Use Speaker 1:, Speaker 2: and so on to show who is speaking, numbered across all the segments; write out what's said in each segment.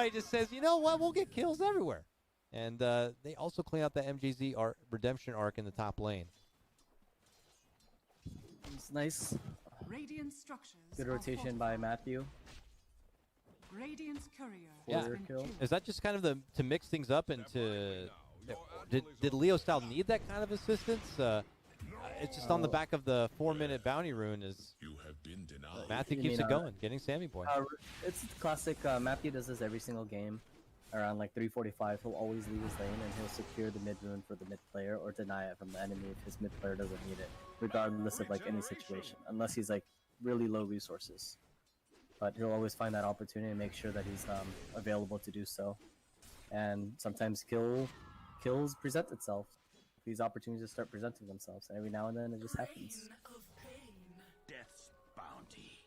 Speaker 1: Boy just says, you know what, we'll get kills everywhere. And they also clean out the MGZ redemption arc in the top lane.
Speaker 2: It's nice.
Speaker 3: Radiant structures.
Speaker 2: Good rotation by Matthew.
Speaker 3: Radiant's courier.
Speaker 1: Yeah.
Speaker 2: Kill.
Speaker 1: Is that just kind of to mix things up and to... Did Leo Style need that kind of assistance? It's just on the back of the 4-minute bounty rune is... Matthew keeps it going, getting Sammy Boy.
Speaker 2: It's classic. Matthew does this every single game. Around like 3:45, he'll always leave his lane and he'll secure the mid rune for the mid player or deny it from the enemy if his mid player doesn't need it, regardless of like any situation, unless he's like really low resources. But he'll always find that opportunity and make sure that he's available to do so. And sometimes kills present itself. These opportunities just start presenting themselves, and every now and then it just happens.
Speaker 4: Death's bounty.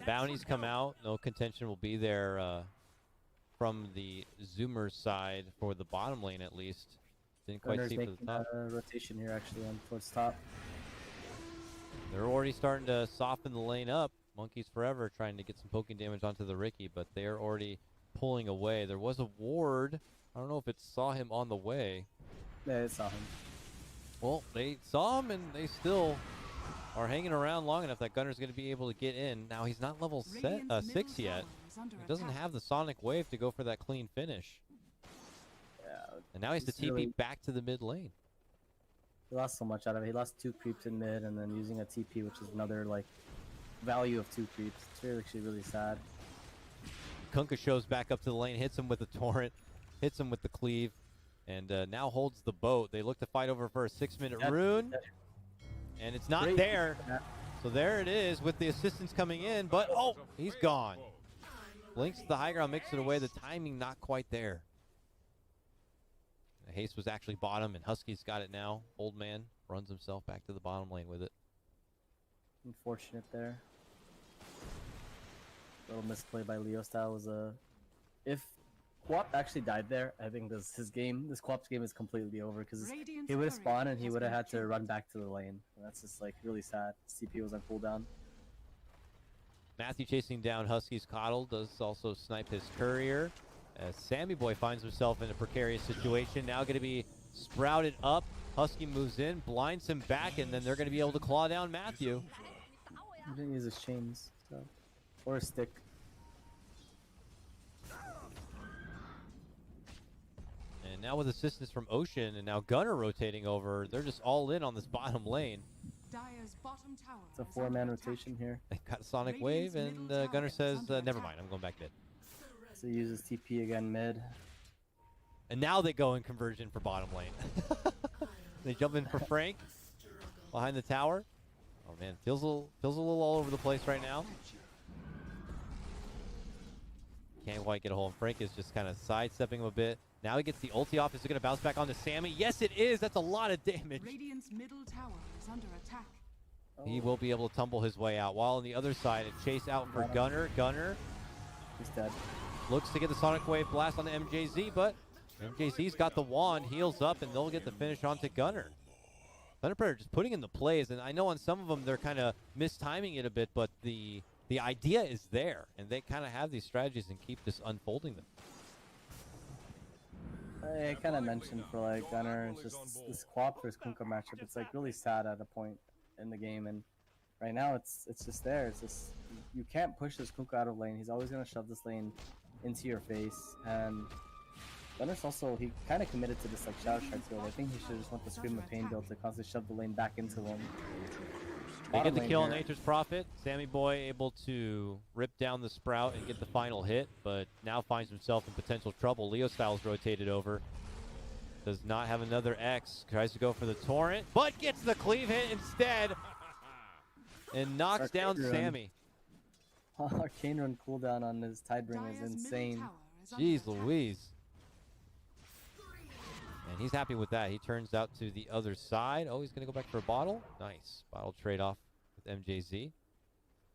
Speaker 1: Bounties come out. No contention will be there from the Zoomer side for the bottom lane, at least. Didn't quite see for the top.
Speaker 2: Rotation here actually on towards top.
Speaker 1: They're already starting to soften the lane up. Monkeys Forever trying to get some poking damage onto the Ricky, but they're already pulling away. There was a ward. I don't know if it saw him on the way.
Speaker 2: Yeah, it saw him.
Speaker 1: Well, they saw him, and they still are hanging around long enough that Gunner's going to be able to get in. Now, he's not level 6 yet. He doesn't have the Sonic Wave to go for that clean finish.
Speaker 2: Yeah.
Speaker 1: And now he has to TP back to the mid lane.
Speaker 2: He lost so much out of it. He lost 2 creeps in mid and then using a TP, which is another like value of 2 creeps. It's actually really sad.
Speaker 1: Kunkka shows back up to the lane, hits him with the torrent, hits him with the cleave, and now holds the boat. They look to fight over for a 6-minute rune, and it's not there. So there it is with the assistance coming in, but oh, he's gone. Blinks the high ground, makes it away. The timing not quite there. Haste was actually bottom, and Husky's got it now. Old man runs himself back to the bottom lane with it.
Speaker 2: Unfortunate there. Little misplay by Leo Style was a... If Quap actually died there, I think this Quap's game is completely over because he would have spawned and he would have had to run back to the lane. And that's just like really sad. CP was on cooldown.
Speaker 1: Matthew chasing down Husky's Coddle does also snipe his courier. As Sammy Boy finds himself in a precarious situation, now going to be sprouted up. Husky moves in, blinds him back, and then they're going to be able to claw down Matthew.
Speaker 2: He didn't use his chains, so. Or a stick.
Speaker 1: And now with assistance from Ocean, and now Gunner rotating over, they're just all in on this bottom lane.
Speaker 2: It's a 4-man rotation here.
Speaker 1: They've got a Sonic Wave, and Gunner says, never mind, I'm going back mid.
Speaker 2: So he uses TP again mid.
Speaker 1: And now they go in conversion for bottom lane. They jump in for Frank behind the tower. Oh man, feels a little all over the place right now. Can't quite get a hold. Frank is just kind of sidestepping him a bit. Now he gets the ulti off. Is it going to bounce back onto Sammy? Yes, it is. That's a lot of damage.
Speaker 3: Radiant's middle tower is under attack.
Speaker 1: He will be able to tumble his way out. While on the other side, a chase out for Gunner. Gunner
Speaker 2: he's dead.
Speaker 1: Looks to get the Sonic Wave blast on the MJZ, but MJZ's got the wand, heals up, and they'll get the finish onto Gunner. Thunder Predator just putting in the plays, and I know on some of them they're kind of mistiming it a bit, but the idea is there, and they kind of have these strategies and keep just unfolding them.
Speaker 2: I kind of mentioned for like Gunner, it's just this Quap versus Kunkka matchup. It's like really sad at a point in the game, and right now it's just there. It's just you can't push this Kunkka out of lane. He's always gonna shove this lane into your face, and Gunner's also he kind of committed to this like Shadow Strike build. I think he should just want the Scream of Pain build to constantly shove the lane back into him.
Speaker 1: They get the kill on Nature's Prophet. Sammy Boy able to rip down the Sprout and get the final hit, but now finds himself in potential trouble. Leo Styles rotated over. Does not have another X. Tries to go for the Torrent, but gets the cleave hit instead. And knocks down Sammy.
Speaker 2: Arcane Run cooldown on his Tidebringer is insane.
Speaker 1: Jeez Louise. And he's happy with that. He turns out to the other side. Oh, he's going to go back for a bottle. Nice. Bottle trade-off with MJZ.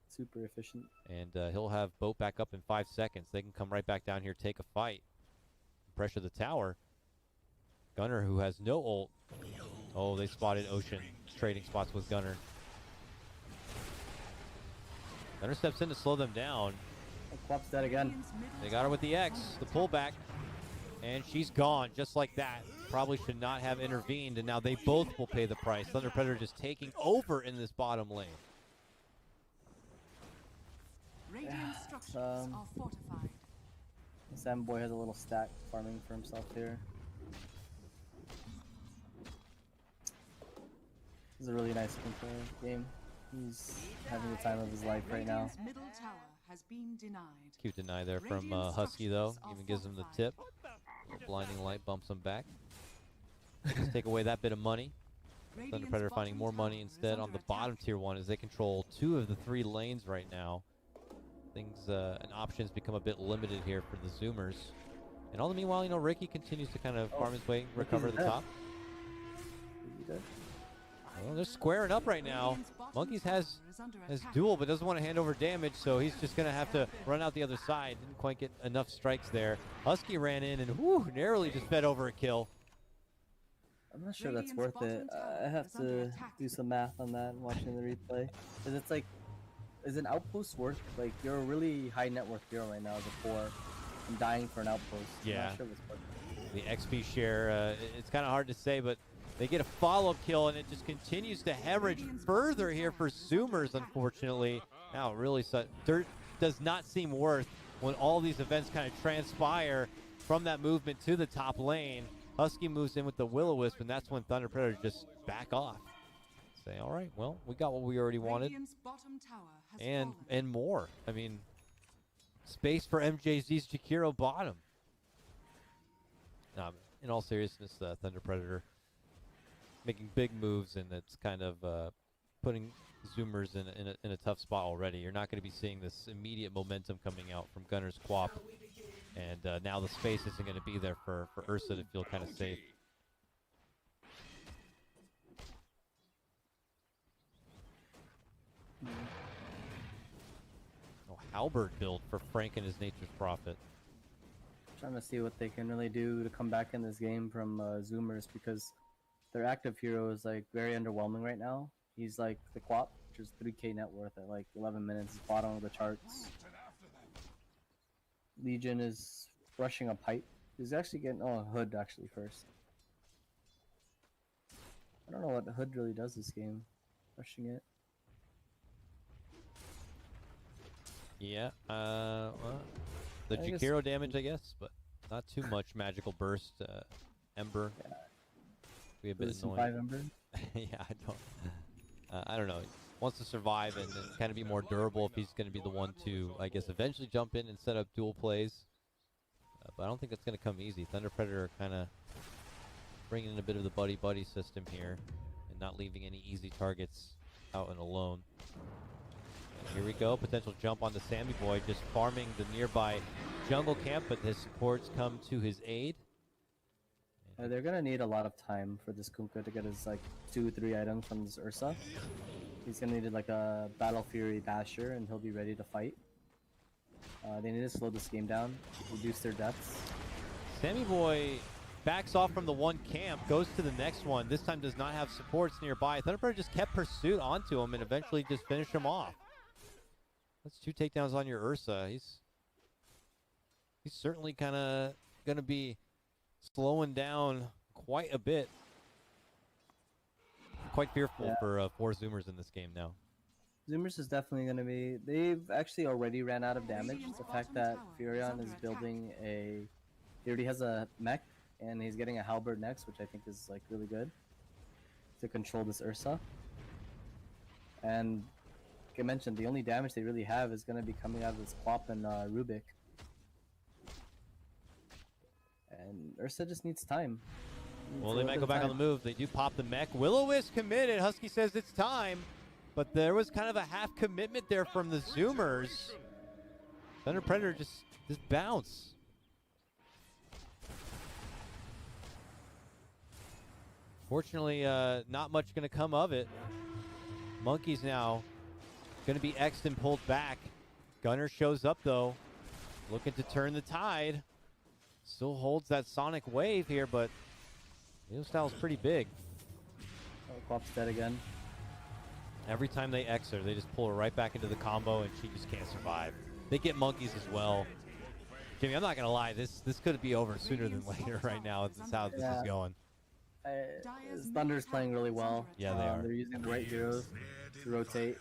Speaker 2: Super efficient.
Speaker 1: And he'll have boat back up in 5 seconds. They can come right back down here, take a fight. Pressure the tower. Gunner, who has no ult. Oh, they spotted Ocean trading spots with Gunner. Gunner steps in to slow them down.
Speaker 2: Quap's dead again.
Speaker 3: Radiant's middle
Speaker 1: They got her with the
Speaker 3: tower
Speaker 1: X,
Speaker 3: is under
Speaker 1: the
Speaker 3: attack.
Speaker 1: pullback, and she's gone just like that. Probably should not have intervened, and now they both will pay the price. Thunder Predator just taking over in this bottom lane.
Speaker 3: Radiant structures
Speaker 2: um,
Speaker 3: are fortified.
Speaker 2: Sam Boy has a little stack farming for himself here. This is a really nice control game. He's having the time of his life right now.
Speaker 3: Radiant's middle tower has been denied.
Speaker 1: Cute deny there from
Speaker 3: Radiant
Speaker 1: Husky, though.
Speaker 3: structures are
Speaker 1: Even gives him the
Speaker 3: fortified.
Speaker 1: tip. Blinding light bumps him back. Just take away that bit of money. Thunder
Speaker 3: Radiant's
Speaker 1: Predator finding
Speaker 3: bottom
Speaker 1: more money
Speaker 3: tower is
Speaker 1: instead on
Speaker 3: under
Speaker 1: the bottom
Speaker 3: attack.
Speaker 1: tier 1 as they control 2 of the 3 lanes right now. Things and options become a bit limited here for the Zoomers. And all the meanwhile, you know, Ricky continues to kind of farm his way, recover the
Speaker 2: dead.
Speaker 1: top.
Speaker 2: Is he dead?
Speaker 1: Well, they're squaring up right now.
Speaker 3: Radiant's bottom
Speaker 1: Monkeys
Speaker 3: tower
Speaker 1: has
Speaker 3: is under
Speaker 1: his
Speaker 3: attack.
Speaker 1: duel, but doesn't want to hand over damage, so he's just going to have to run out the other side. Didn't quite get enough strikes there. Husky ran in and whoo, narrowly just fed over a kill.
Speaker 2: I'm not sure that's
Speaker 3: Radiant's
Speaker 2: worth it.
Speaker 3: bottom tower
Speaker 2: I have
Speaker 3: is under
Speaker 2: to
Speaker 3: attack.
Speaker 2: do some math on that and watching the replay. Cause it's like, is an outpost worth, like, you're a really high net worth hero right now as a poor. I'm dying for an outpost. I'm
Speaker 1: Yeah.
Speaker 2: not sure if it's worth it.
Speaker 1: The XP share, it's kind of hard to say, but they get a follow-up kill, and it just continues to hemorrhage further here for Zoomers, unfortunately. Now, really, dirt does not seem worth when all these events kind of transpire from that movement to the top lane. Husky moves in with the Will-O-Wisp, and that's when Thunder Predator just back off. Say, all right, well, we got what we already wanted,
Speaker 3: Radiant's bottom tower has
Speaker 1: and
Speaker 3: fallen.
Speaker 1: more. I mean, space for MJZ's Jakiro bottom. In all seriousness, Thunder Predator making big moves, and it's kind of putting Zoomers in a tough spot already. You're not going to be seeing this immediate momentum coming out from Gunner's Quap, and now the space isn't going to be there for Ursa to feel kind of safe. Oh, Halberd build for Frank and his Nature's Prophet.
Speaker 2: Trying to see what they can really do to come back in this game from Zoomers, because their active hero is like very underwhelming right now. He's like the Quap, which is 3k net worth at like 11 minutes, bottom of the charts. Legion is rushing a pipe. He's actually getting a Hood actually first. I don't know what the Hood really does this game. Rushing it.
Speaker 1: Yeah, well, the
Speaker 2: I guess-
Speaker 1: Jakiro damage, I guess, but not too much magical burst. Ember, be a bit
Speaker 2: Does some
Speaker 1: annoying.
Speaker 2: 5 Ember.
Speaker 1: Yeah, I don't know. He wants to survive and kind of be more durable if he's going to be the one to, I guess, eventually jump in and set up dual plays. But I don't think that's going to come easy. Thunder Predator kind of bringing in a bit of the buddy-buddy system here and not leaving any easy targets out and alone. And here we go. Potential jump on the Sammy Boy, just farming the nearby jungle camp, but his supports come to his aid.
Speaker 2: They're gonna need a lot of time for this Kunkka to get his like 2-3 items from this Ursa. He's gonna need like a Battle Fury Basher, and he'll be ready to fight. They need to slow this game down, reduce their deaths.
Speaker 1: Sammy Boy backs off from the one camp, goes to the next one. This time does not have supports nearby. Thunder Predator just kept pursuit onto him and eventually just finished him off. That's 2 takedowns on your Ursa. He's certainly kind of going to be slowing down quite a bit. Quite fearful for 4 Zoomers in this game now.
Speaker 2: Zoomers is definitely going to be... They've actually already ran out of damage. The fact that Furion is building a... He already has a mech, and he's getting a Halberd next, which I think is like really good to control this Ursa. And like I mentioned, the only damage they really have is going to be coming out of this Quap and Rubik. And Ursa just needs time.
Speaker 1: Well, they might go back on the move. They do pop the mech. Will-O-Wisp committed. Husky says it's time. But there was kind of a half commitment there from the Zoomers. Thunder Predator just bounce. Fortunately, not much going to come of it. Monkeys now going to be X'd and pulled back. Gunner shows up, though, looking to turn the tide. Still holds that Sonic Wave here, but Neostyle's pretty big.
Speaker 2: Oh, Quap's dead again.
Speaker 1: Every time they X her, they just pull her right back into the combo, and she just can't survive. They get monkeys as well. Jimmy, I'm not gonna lie. This could be over sooner than later right now. This is how this is going.
Speaker 2: Thunder's playing really well.
Speaker 1: Yeah, they are.
Speaker 2: They're using the right heroes to rotate.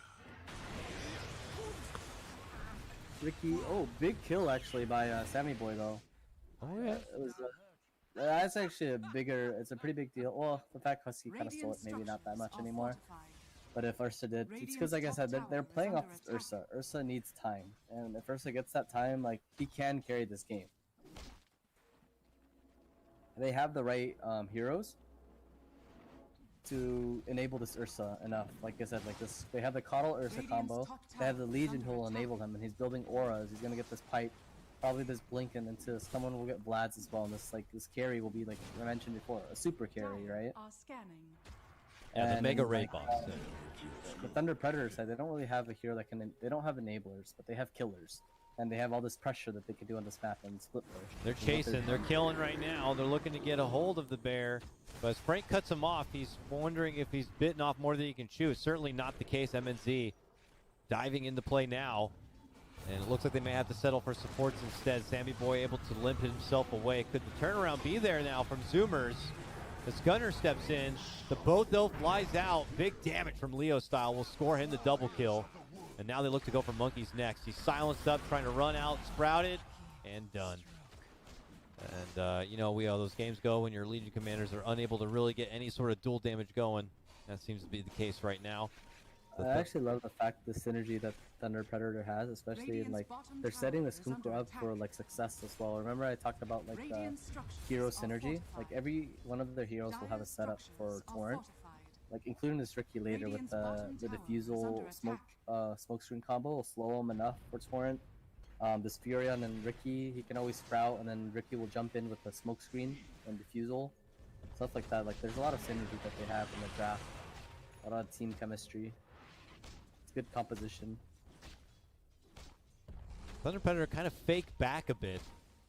Speaker 2: Ricky, oh, big kill actually by Sammy Boy though.
Speaker 1: Oh yeah.
Speaker 2: It was that's actually a bigger. It's a pretty big deal. Well, the fact Husky kind of stole it, maybe not that much anymore. But if Ursa did, it's because, like I said, they're playing off Ursa. Ursa needs time, and if Ursa gets that time, like, he can carry this game. They have the right heroes to enable this Ursa enough. Like I said, like this, they have the Coddle Ursa combo. They have the Legion who will enable him, and he's building auras. He's gonna get this pipe, probably this blink, and into someone will get Vlad's as well. And this carry will be, like I mentioned before, a super carry, right?
Speaker 1: Yeah, the Mega Raid boss.
Speaker 2: The Thunder Predator side, they don't really have a hero that can. They don't have enablers, but they have killers, and they have all this pressure that they can do on this map and split push.
Speaker 1: They're chasing. They're killing right now. They're looking to get a hold of the bear, but as Frank cuts him off, he's wondering if he's bitten off more than he can chew. Certainly not the case. MNZ diving into play now, and it looks like they may have to settle for supports instead. Sammy Boy able to limp himself away. Could the turnaround be there now from Zoomers? As Gunner steps in, the boat though flies out. Big damage from Leo Style will score him the double kill. And now they look to go for Monkeys next. He's silenced up, trying to run out, sprouted, and done. And you know, how those games go when your Legion commanders are unable to really get any sort of dual damage going. That seems to be the case right now.
Speaker 2: I actually love the fact the synergy that Thunder Predator has, especially in like they're setting the Skunkor up for like success as well. Remember I talked about like the hero synergy? Like every one of their heroes will have a setup for Torrent, like including this Ricky later with the defusal smoke screen combo will slow him enough for Torrent. This Furion and Ricky, he can always sprout, and then Ricky will jump in with the smoke screen and defusal, stuff like that. Like there's a lot of synergy that they have in the draft, a lot of team chemistry. Good composition.
Speaker 1: Thunder Predator kind of fake back a bit,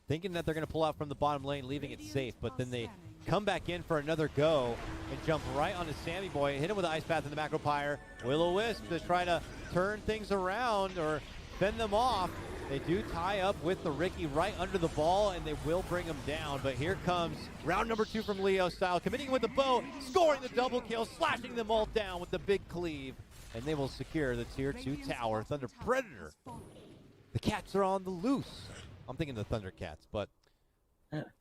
Speaker 1: thinking that they're going to pull out from the bottom lane, leaving it safe, but then they come back in for another go and jump right onto Sammy Boy, hit him with the Ice Path in the Macro Pyre. Will-O-Wisp to try to turn things around or fend them off. They do tie up with the Ricky right under the ball, and they will bring him down. But here comes round number 2 from Leo Style, committing with the bow, scoring the double kill, slashing them all down with the big cleave. And they will secure the tier 2 tower. Thunder Predator. The cats are on the loose. I'm thinking the Thundercats, but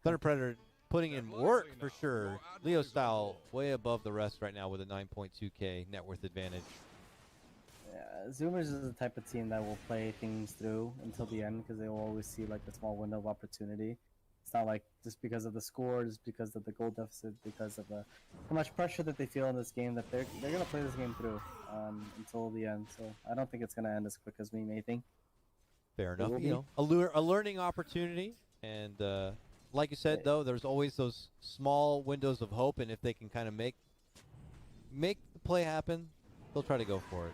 Speaker 1: Thunder Predator putting in work for sure. Leo Style way above the rest right now with a 9.2k net worth advantage.
Speaker 2: Yeah, Zoomers is the type of team that will play things through until the end because they will always see like a small window of opportunity. It's not like just because of the score, just because of the goal deficit, because of how much pressure that they feel in this game that they're gonna play this game through until the end. So I don't think it's gonna end as quick as we may think.
Speaker 1: Fair enough. You know, a learning opportunity, and like you said, though, there's always those small windows of hope, and if they can kind of make the play happen, they'll try to go for it.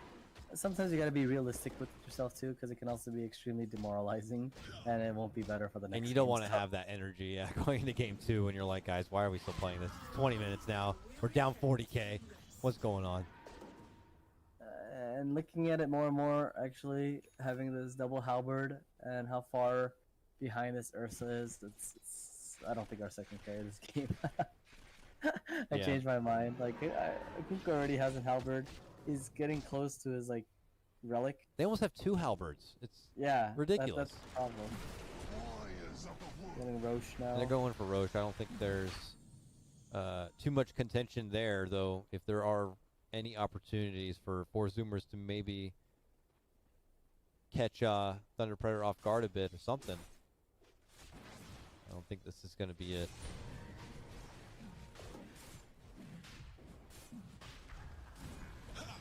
Speaker 2: Sometimes you gotta be realistic with yourself too, because it can also be extremely demoralizing, and it won't be better for the next.
Speaker 1: And you don't want to have that energy going into game 2 when you're like, guys, why are we still playing this? It's 20 minutes now. We're down 40k. What's going on?
Speaker 2: And looking at it more and more, actually having this double halberd and how far behind this Ursa is, I don't think Ursa can carry this game. I changed my mind. Like I think already has a halberd. He's getting close to his like relic.
Speaker 1: They almost have 2 halberds. It's ridiculous.
Speaker 2: That's the problem. Getting Roche now.
Speaker 1: They're going for Roche. I don't think there's too much contention there, though. If there are any opportunities for Zoomers to maybe catch Thunder Predator off guard a bit or something, I don't think this is going to be it.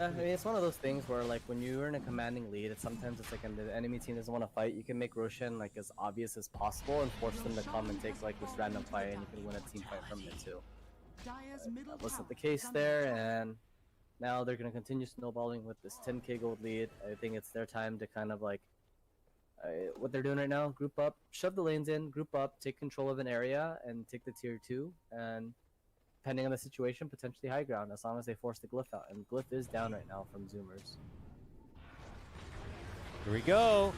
Speaker 2: I mean, it's one of those things where, like, when you're in a commanding lead, sometimes it's like the enemy team doesn't want to fight. You can make Roshan like as obvious as possible and force them to come and take like this random fight, and you can win a team fight from it too. That wasn't the case there, and now they're gonna continue snowballing with this 10k gold lead. I think it's their time to kind of like what they're doing right now: group up, shove the lanes in, group up, take control of an area, and take the tier 2, and depending on the situation, potentially high ground, as long as they force the Glyph out. And Glyph is down right now from Zoomers.
Speaker 1: Here we go.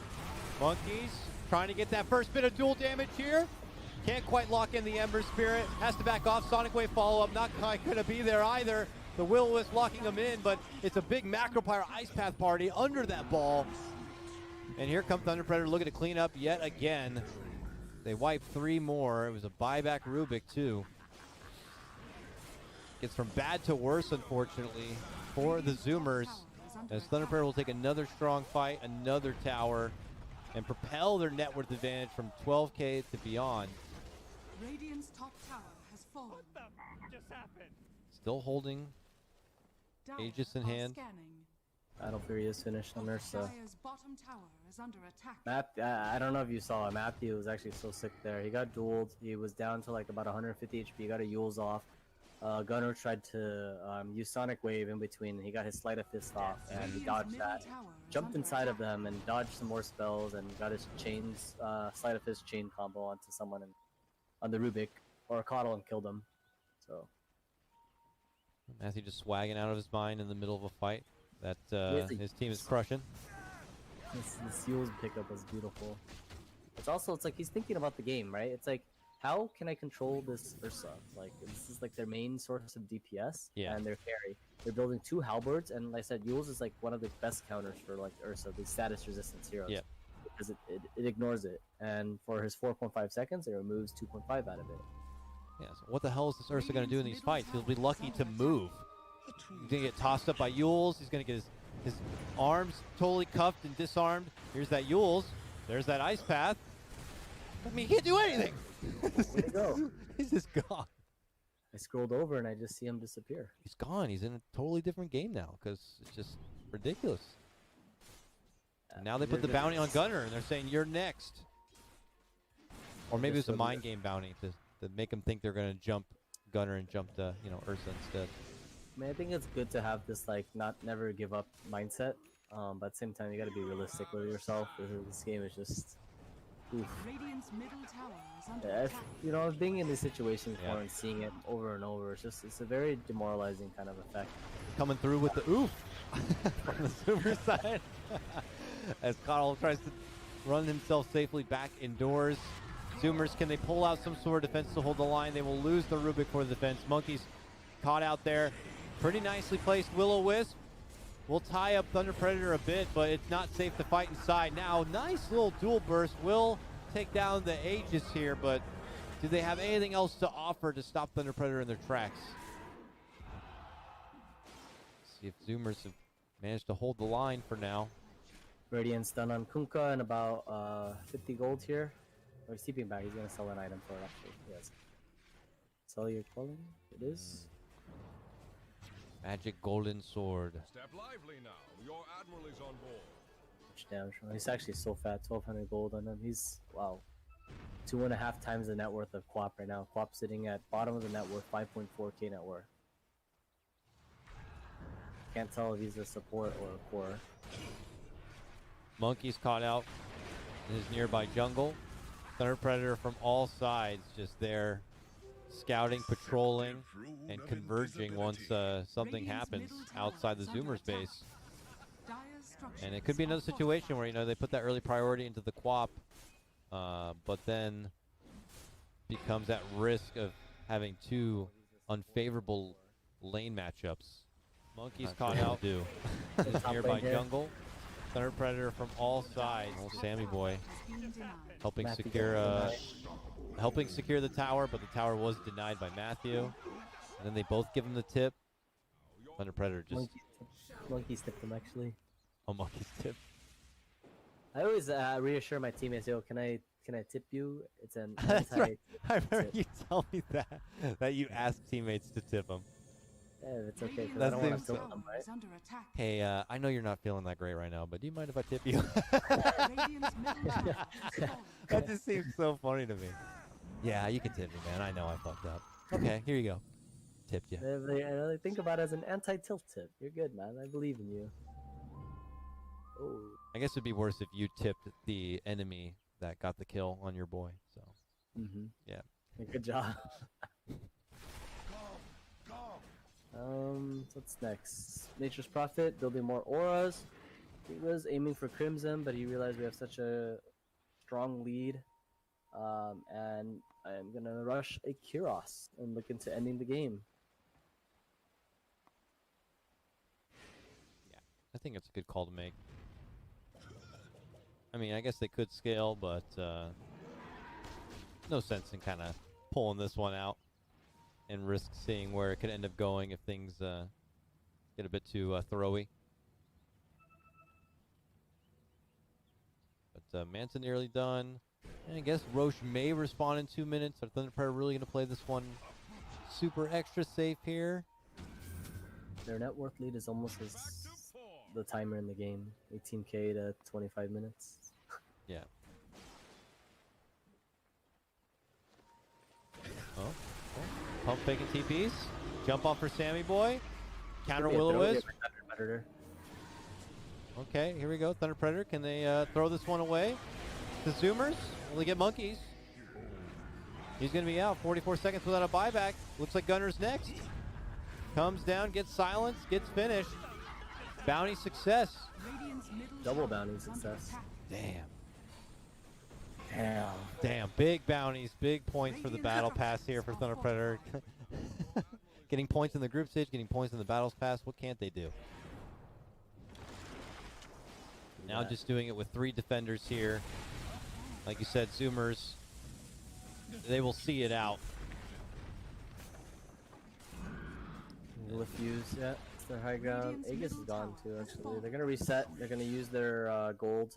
Speaker 1: Monkeys trying to get that first bit of dual damage here. Can't quite lock in the Ember Spirit. Has to back off. Sonic Wave follow-up. Not quite going to be there either. The Will-O-Wisp locking him in, but it's a big Macro Pyro Ice Path party under that ball. And here comes Thunder Predator looking to clean up yet again. They wipe 3 more. It was a buyback Rubik, too. Gets from bad to worse, unfortunately, for the Zoomers. As Thunder Predator will take another strong fight, another tower, and propel their net worth advantage from 12K to beyond.
Speaker 3: Radiant's top tower has fallen.
Speaker 4: Just happened.
Speaker 1: Still holding
Speaker 3: Dire
Speaker 1: Aegis in
Speaker 3: are
Speaker 1: hand.
Speaker 3: Scanning.
Speaker 2: Battle Fury is finished on Ursa.
Speaker 3: Dire's bottom tower is under attack.
Speaker 2: I don't know if you saw it. Matthew was actually so sick there. He got dueled. He was down to like about 150 HP. He got a Yules off. Gunner tried to use Sonic Wave in between. He got his Sleight of Fist off, and he dodged that. Jumped inside of them and dodged some more spells, and got his chains, Sleight of Fist chain combo onto someone on the Rubik or a Coddle and killed him. So
Speaker 1: Matthew just swagging out of his mind in the middle of a fight that his team is crushing.
Speaker 2: this Yules pickup was beautiful. It's like he's thinking about the game, right? It's like, how can I control this Ursa? Like, this is like their main source of DPS and their carry. They're building 2 halberds, and like I said, Yules is like one of the best counters for like Ursa, the status resistance heroes.
Speaker 1: Yep.
Speaker 2: Because it ignores it, and for his 4.5 seconds, it removes 2.5 out of it.
Speaker 1: Yeah, so what the hell is this Ursa going to do in these fights? He'll be lucky to move. He's going to get tossed up by Yules. He's going to get his arms totally cuffed and disarmed. Here's that Yules. There's that Ice Path. I mean, he can't do anything.
Speaker 2: Where'd he go?
Speaker 1: He's just gone.
Speaker 2: I scrolled over and I just see him disappear.
Speaker 1: He's gone. He's in a totally different game now because it's just ridiculous. And now they put the bounty on Gunner and they're saying, you're next. Or maybe it's a mind game bounty to make them think they're going to jump Gunner and jump the, Ursa instead.
Speaker 2: I mean, I think it's good to have this like never give up mindset, but at the same time you got to be realistic with yourself. This game is just, oof.
Speaker 3: Radiant's middle tower is under
Speaker 2: Yeah,
Speaker 3: attack.
Speaker 2: being in this situation before and seeing it over and over, it's a very demoralizing kind of effect.
Speaker 1: Coming through with the oof from the Zoomer side. As Coddle tries to run himself safely back indoors. Zoomers, can they pull out some sort of defense to hold the line? They will lose the Rubik for the defense. Monkeys caught out there. Pretty nicely placed Will-O-Wisp. Will tie up Thunder Predator a bit, but it's not safe to fight inside. Now, nice little dual burst will take down the Aegis here, but do they have anything else to offer to stop Thunder Predator in their tracks? See if Zoomers have managed to hold the line for now.
Speaker 2: Radiant's done on Kunkka and about 50 gold here. Or he's keeping back. He's gonna sell an item for it actually. Yes. Sell your calling. It is.
Speaker 1: Magic golden sword.
Speaker 5: Step lively now. Your admiral is on board.
Speaker 2: Much damage from him. He's actually so fat. 1200 gold on him. He's wow. 2.5 times the net worth of Quap right now. Quap sitting at bottom of the net worth, 5.4k net worth. Can't tell if he's a support or a core.
Speaker 1: Monkeys caught out in his nearby jungle. Thunder Predator from all sides just there, scouting, patrolling, and converging once something happens outside the Zoomer's base. And it could be another situation where, they put that early priority into the Quap, but then becomes at risk of having 2 unfavorable lane matchups. Monkeys caught out in his nearby jungle. Thunder Predator from all sides. Old Sammy boy helping secure the tower, but the tower was denied by Matthew. And then they both give him the tip. Thunder Predator just
Speaker 2: Monkeys tipped him actually.
Speaker 1: a monkey's tip.
Speaker 2: I always reassure my teammates, yo, can I tip you? It's an
Speaker 1: That's
Speaker 2: anti
Speaker 1: right. I remember you tell me that you asked teammates to tip him.
Speaker 2: Yeah, it's okay, because
Speaker 1: That
Speaker 2: I don't want
Speaker 1: seems
Speaker 2: to tilt them, right?
Speaker 3: Is under attack.
Speaker 1: Hey, I know you're not feeling that great right now, but do you mind if I tip you?
Speaker 3: Radiant's middle tower has fallen.
Speaker 1: That just seems so funny to me. Yeah, you can tip me, man. I know I fucked up. Okay, here you go. Tipped you.
Speaker 2: I think about it as an anti-tilt tip. You're good, man. I believe in you. Oh.
Speaker 1: I guess it'd be worse if you tipped the enemy that got the kill on your boy. So, yeah.
Speaker 2: Good job. What's next? Nature's Prophet, building more auras. He was aiming for Crimson, but he realized we have such a strong lead. And I'm gonna rush a Kyros and look into ending the game.
Speaker 1: Yeah, I think it's a good call to make. I mean, I guess they could scale, but no sense in kind of pulling this one out and risk seeing where it could end up going if things get a bit too throwy. But Manson nearly done. And I guess Roche may respond in 2 minutes. Are Thunder Predator really going to play this one super extra safe here?
Speaker 2: Their net worth lead is almost as the timer in the game, 18k to 25 minutes.
Speaker 1: Yeah. Oh. Pump faking TPs. Jump off for Sammy Boy. Counter Will-O-Wisp. Okay, here we go. Thunder Predator. Can they throw this one away? The Zoomers. Will they get monkeys? He's going to be out. 44 seconds without a buyback. Looks like Gunner's next. Comes down, gets silenced, gets finished. Bounty success.
Speaker 3: Radiant's middle
Speaker 2: Double
Speaker 3: tower
Speaker 2: bounty
Speaker 3: is under
Speaker 2: success.
Speaker 3: attack.
Speaker 1: Damn.
Speaker 2: Damn.
Speaker 1: Damn. Big bounties. Big points for the battle pass here for Thunder Predator. Getting points in the group stage, getting points in the battles pass. What can't they do? Now just doing it with 3 defenders here. Like you said, Zoomers, they will see it out.
Speaker 2: Will fuse, yeah, it's their high ground. Aegis is gone too, actually. They're gonna reset, they're gonna use their gold,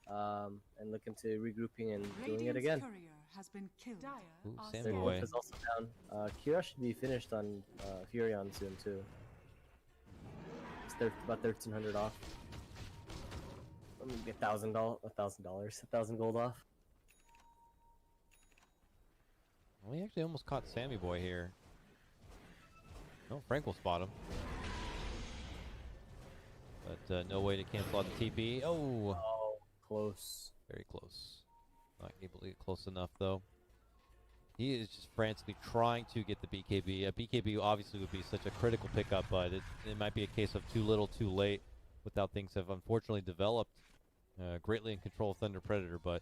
Speaker 2: and look into regrouping and doing it
Speaker 3: Radiant's
Speaker 2: again.
Speaker 3: courier has been killed.
Speaker 1: Ooh,
Speaker 3: Are
Speaker 1: Sammy
Speaker 2: Their
Speaker 1: Boy.
Speaker 2: gold is also down. Kira should be finished on Furion soon too. It's about 1,300 off. Let me get $1,000, $1,000 gold off.
Speaker 1: Well, he actually almost caught Sammy Boy here. No, Frank will spot him. But no way to cancel out the TP. Oh!
Speaker 2: Oh, close.
Speaker 1: Very close. Not able to get close enough, though. He is just frantically trying to get the BKB. A BKB obviously would be such a critical pickup, but it might be a case of too little, too late, with how things have unfortunately developed. Greatly in control of Thunder Predator, but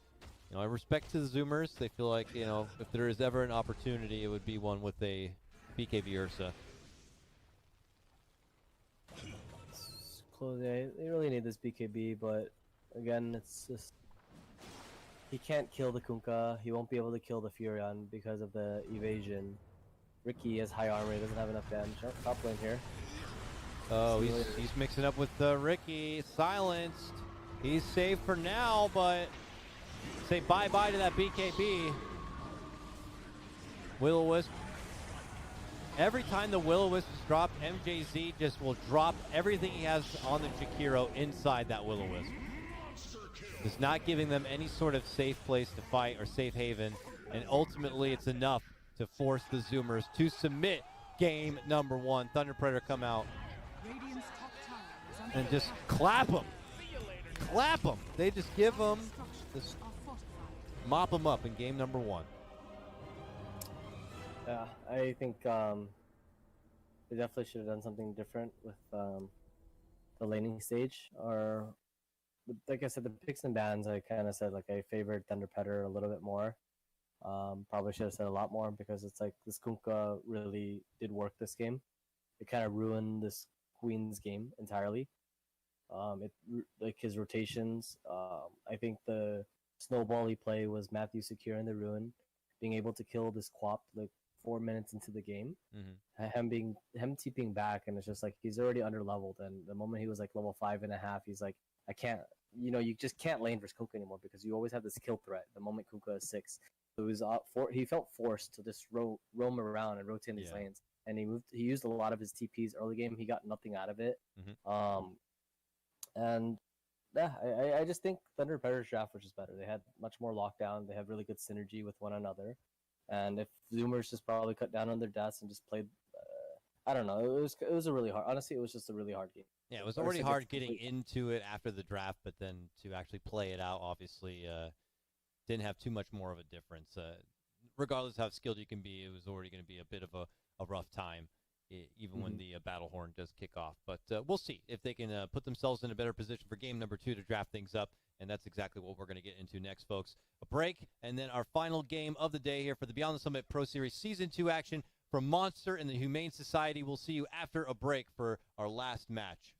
Speaker 1: I respect to the Zoomers. They feel like, if there is ever an opportunity, it would be one with a BKB Ursa.
Speaker 2: It's close. Yeah, they really need this BKB, but again, it's just he can't kill the Kunkka. He won't be able to kill the Furion because of the evasion. Ricky has high armor. He doesn't have enough damage. Top lane here.
Speaker 1: Oh, he's mixing up with Ricky. Silenced. He's safe for now, but say bye-bye to that BKB. Will-O-Wisp. Every time the Will-O-Wisp is dropped, MJZ just will drop everything he has on the Jakiro inside that Will-O-Wisp. Just not giving them any sort of safe place to fight or safe haven, and ultimately it's enough to force the Zoomers to submit game number 1. Thunder Predator come out
Speaker 3: Radiant's top tower is under
Speaker 1: and just clap them. Clap them. They just give them, just
Speaker 3: are fortified.
Speaker 1: mop them up in game number 1.
Speaker 2: Yeah, I think they definitely should have done something different with the laning stage. Or, like I said, the picks and bans, I kind of said like I favored Thunder Predator a little bit more. Probably should have said a lot more because it's like this Kunkka really did work this game. It kind of ruined this Queen's game entirely. Like his rotations. I think the snowball he played was Matthew securing the ruin, being able to kill this Quap like 4 minutes into the game. Him TPing back, and it's just like he's already under leveled. And the moment he was like level 5.5, he's like, I can't. You just can't lane versus Kunkka anymore because you always have this kill threat. The moment Kunkka is 6, so he felt forced to just roam around and rotate his lanes. And he used a lot of his TPs early game. He got nothing out of it. And yeah, I just think Thunder Predator's draft was just better. They had much more lockdown. They have really good synergy with one another. And if Zoomers just probably cut down on their deaths and just played, I don't know. It was a really hard. Honestly, it was just a really hard game.
Speaker 1: Yeah, it was already hard getting into it after the draft, but then to actually play it out, obviously, didn't have too much more of a difference. Regardless of how skilled you can be, it was already going to be a bit of a rough time. even when the battle horn does kick off. But we'll see if they can put themselves in a better position for game number 2 to draft things up, and that's exactly what we're going to get into next, folks. A break, and then our final game of the day here for the Beyond the Summit Pro Series Season 2 action from Monster and the Humane Society. We'll see you after a break for our last match.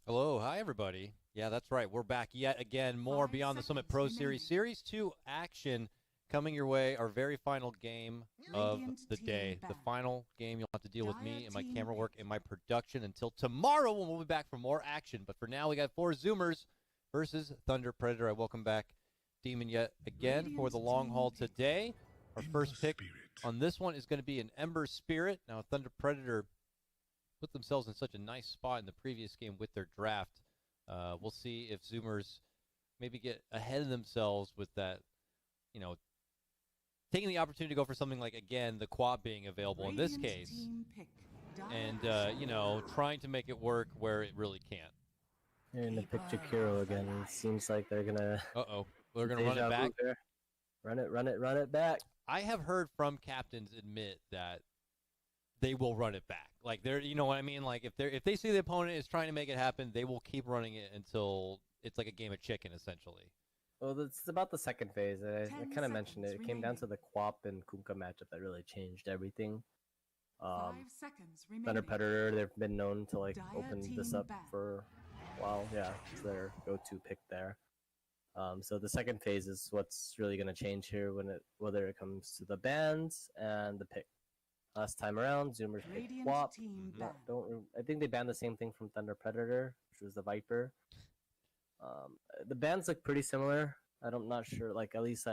Speaker 1: Hello, hi everybody. Yeah, that's right. We're back yet again. More
Speaker 3: 5
Speaker 1: Beyond the Summit
Speaker 3: seconds
Speaker 1: Pro
Speaker 3: remaining.
Speaker 1: Series Series 2 action coming your way. Our very final game of
Speaker 3: Radiant
Speaker 1: the
Speaker 3: team
Speaker 1: day. The
Speaker 3: back.
Speaker 1: final game you'll have to deal with me
Speaker 3: Dire
Speaker 1: and my
Speaker 3: team
Speaker 1: camera work
Speaker 3: pick.
Speaker 1: and my production until tomorrow when we'll be back for more action. But for now, we got 4 Zoomers versus Thunder Predator. I welcome back Demon yet again for
Speaker 3: Radiant
Speaker 1: the long
Speaker 3: team
Speaker 1: haul
Speaker 3: pick.
Speaker 1: today. Our
Speaker 4: In
Speaker 1: first
Speaker 4: the
Speaker 1: pick
Speaker 4: spirit.
Speaker 1: on this one is going to be an Ember Spirit. Now, Thunder Predator put themselves in such a nice spot in the previous game with their draft. We'll see if Zoomers maybe get ahead of themselves with that, you know, taking the opportunity to go for something like, again, the quad being available in this
Speaker 3: Radiant
Speaker 1: case,
Speaker 3: team pick. Dire
Speaker 1: and,
Speaker 3: action.
Speaker 1: you know, trying to make it work where it really can't.
Speaker 2: They're gonna pick Jakiro again. It seems like they're gonna
Speaker 1: Uh-oh. They're going to run it
Speaker 2: deja vu
Speaker 1: back.
Speaker 2: here. Run it back.
Speaker 1: I have heard from captains admit that they will run it back. Like, they're, you know what I mean? Like, if they see the opponent is trying to make it happen, they will keep running it until it's like a game of chicken, essentially.
Speaker 2: Well, it's about the second phase. I
Speaker 3: 10
Speaker 2: kind of mentioned it. It
Speaker 3: seconds
Speaker 2: came down to
Speaker 3: remaining.
Speaker 2: the Quap and Kunkka matchup that really changed everything.
Speaker 3: 5 seconds remaining.
Speaker 2: Thunder Predator, they've been known to like
Speaker 3: Dire
Speaker 2: open this
Speaker 3: team
Speaker 2: up
Speaker 3: back.
Speaker 2: for a while. Yeah, it's their go-to pick there. So the second phase is what's really going to change here whether it comes to the bans and the pick. Last time around, Zoomers picked
Speaker 3: Radiant
Speaker 2: Quap.
Speaker 3: team
Speaker 2: Not,
Speaker 3: back.
Speaker 2: I think they banned the same thing from Thunder Predator, which was the Viper. The bans look pretty similar. I'm not sure. Like at least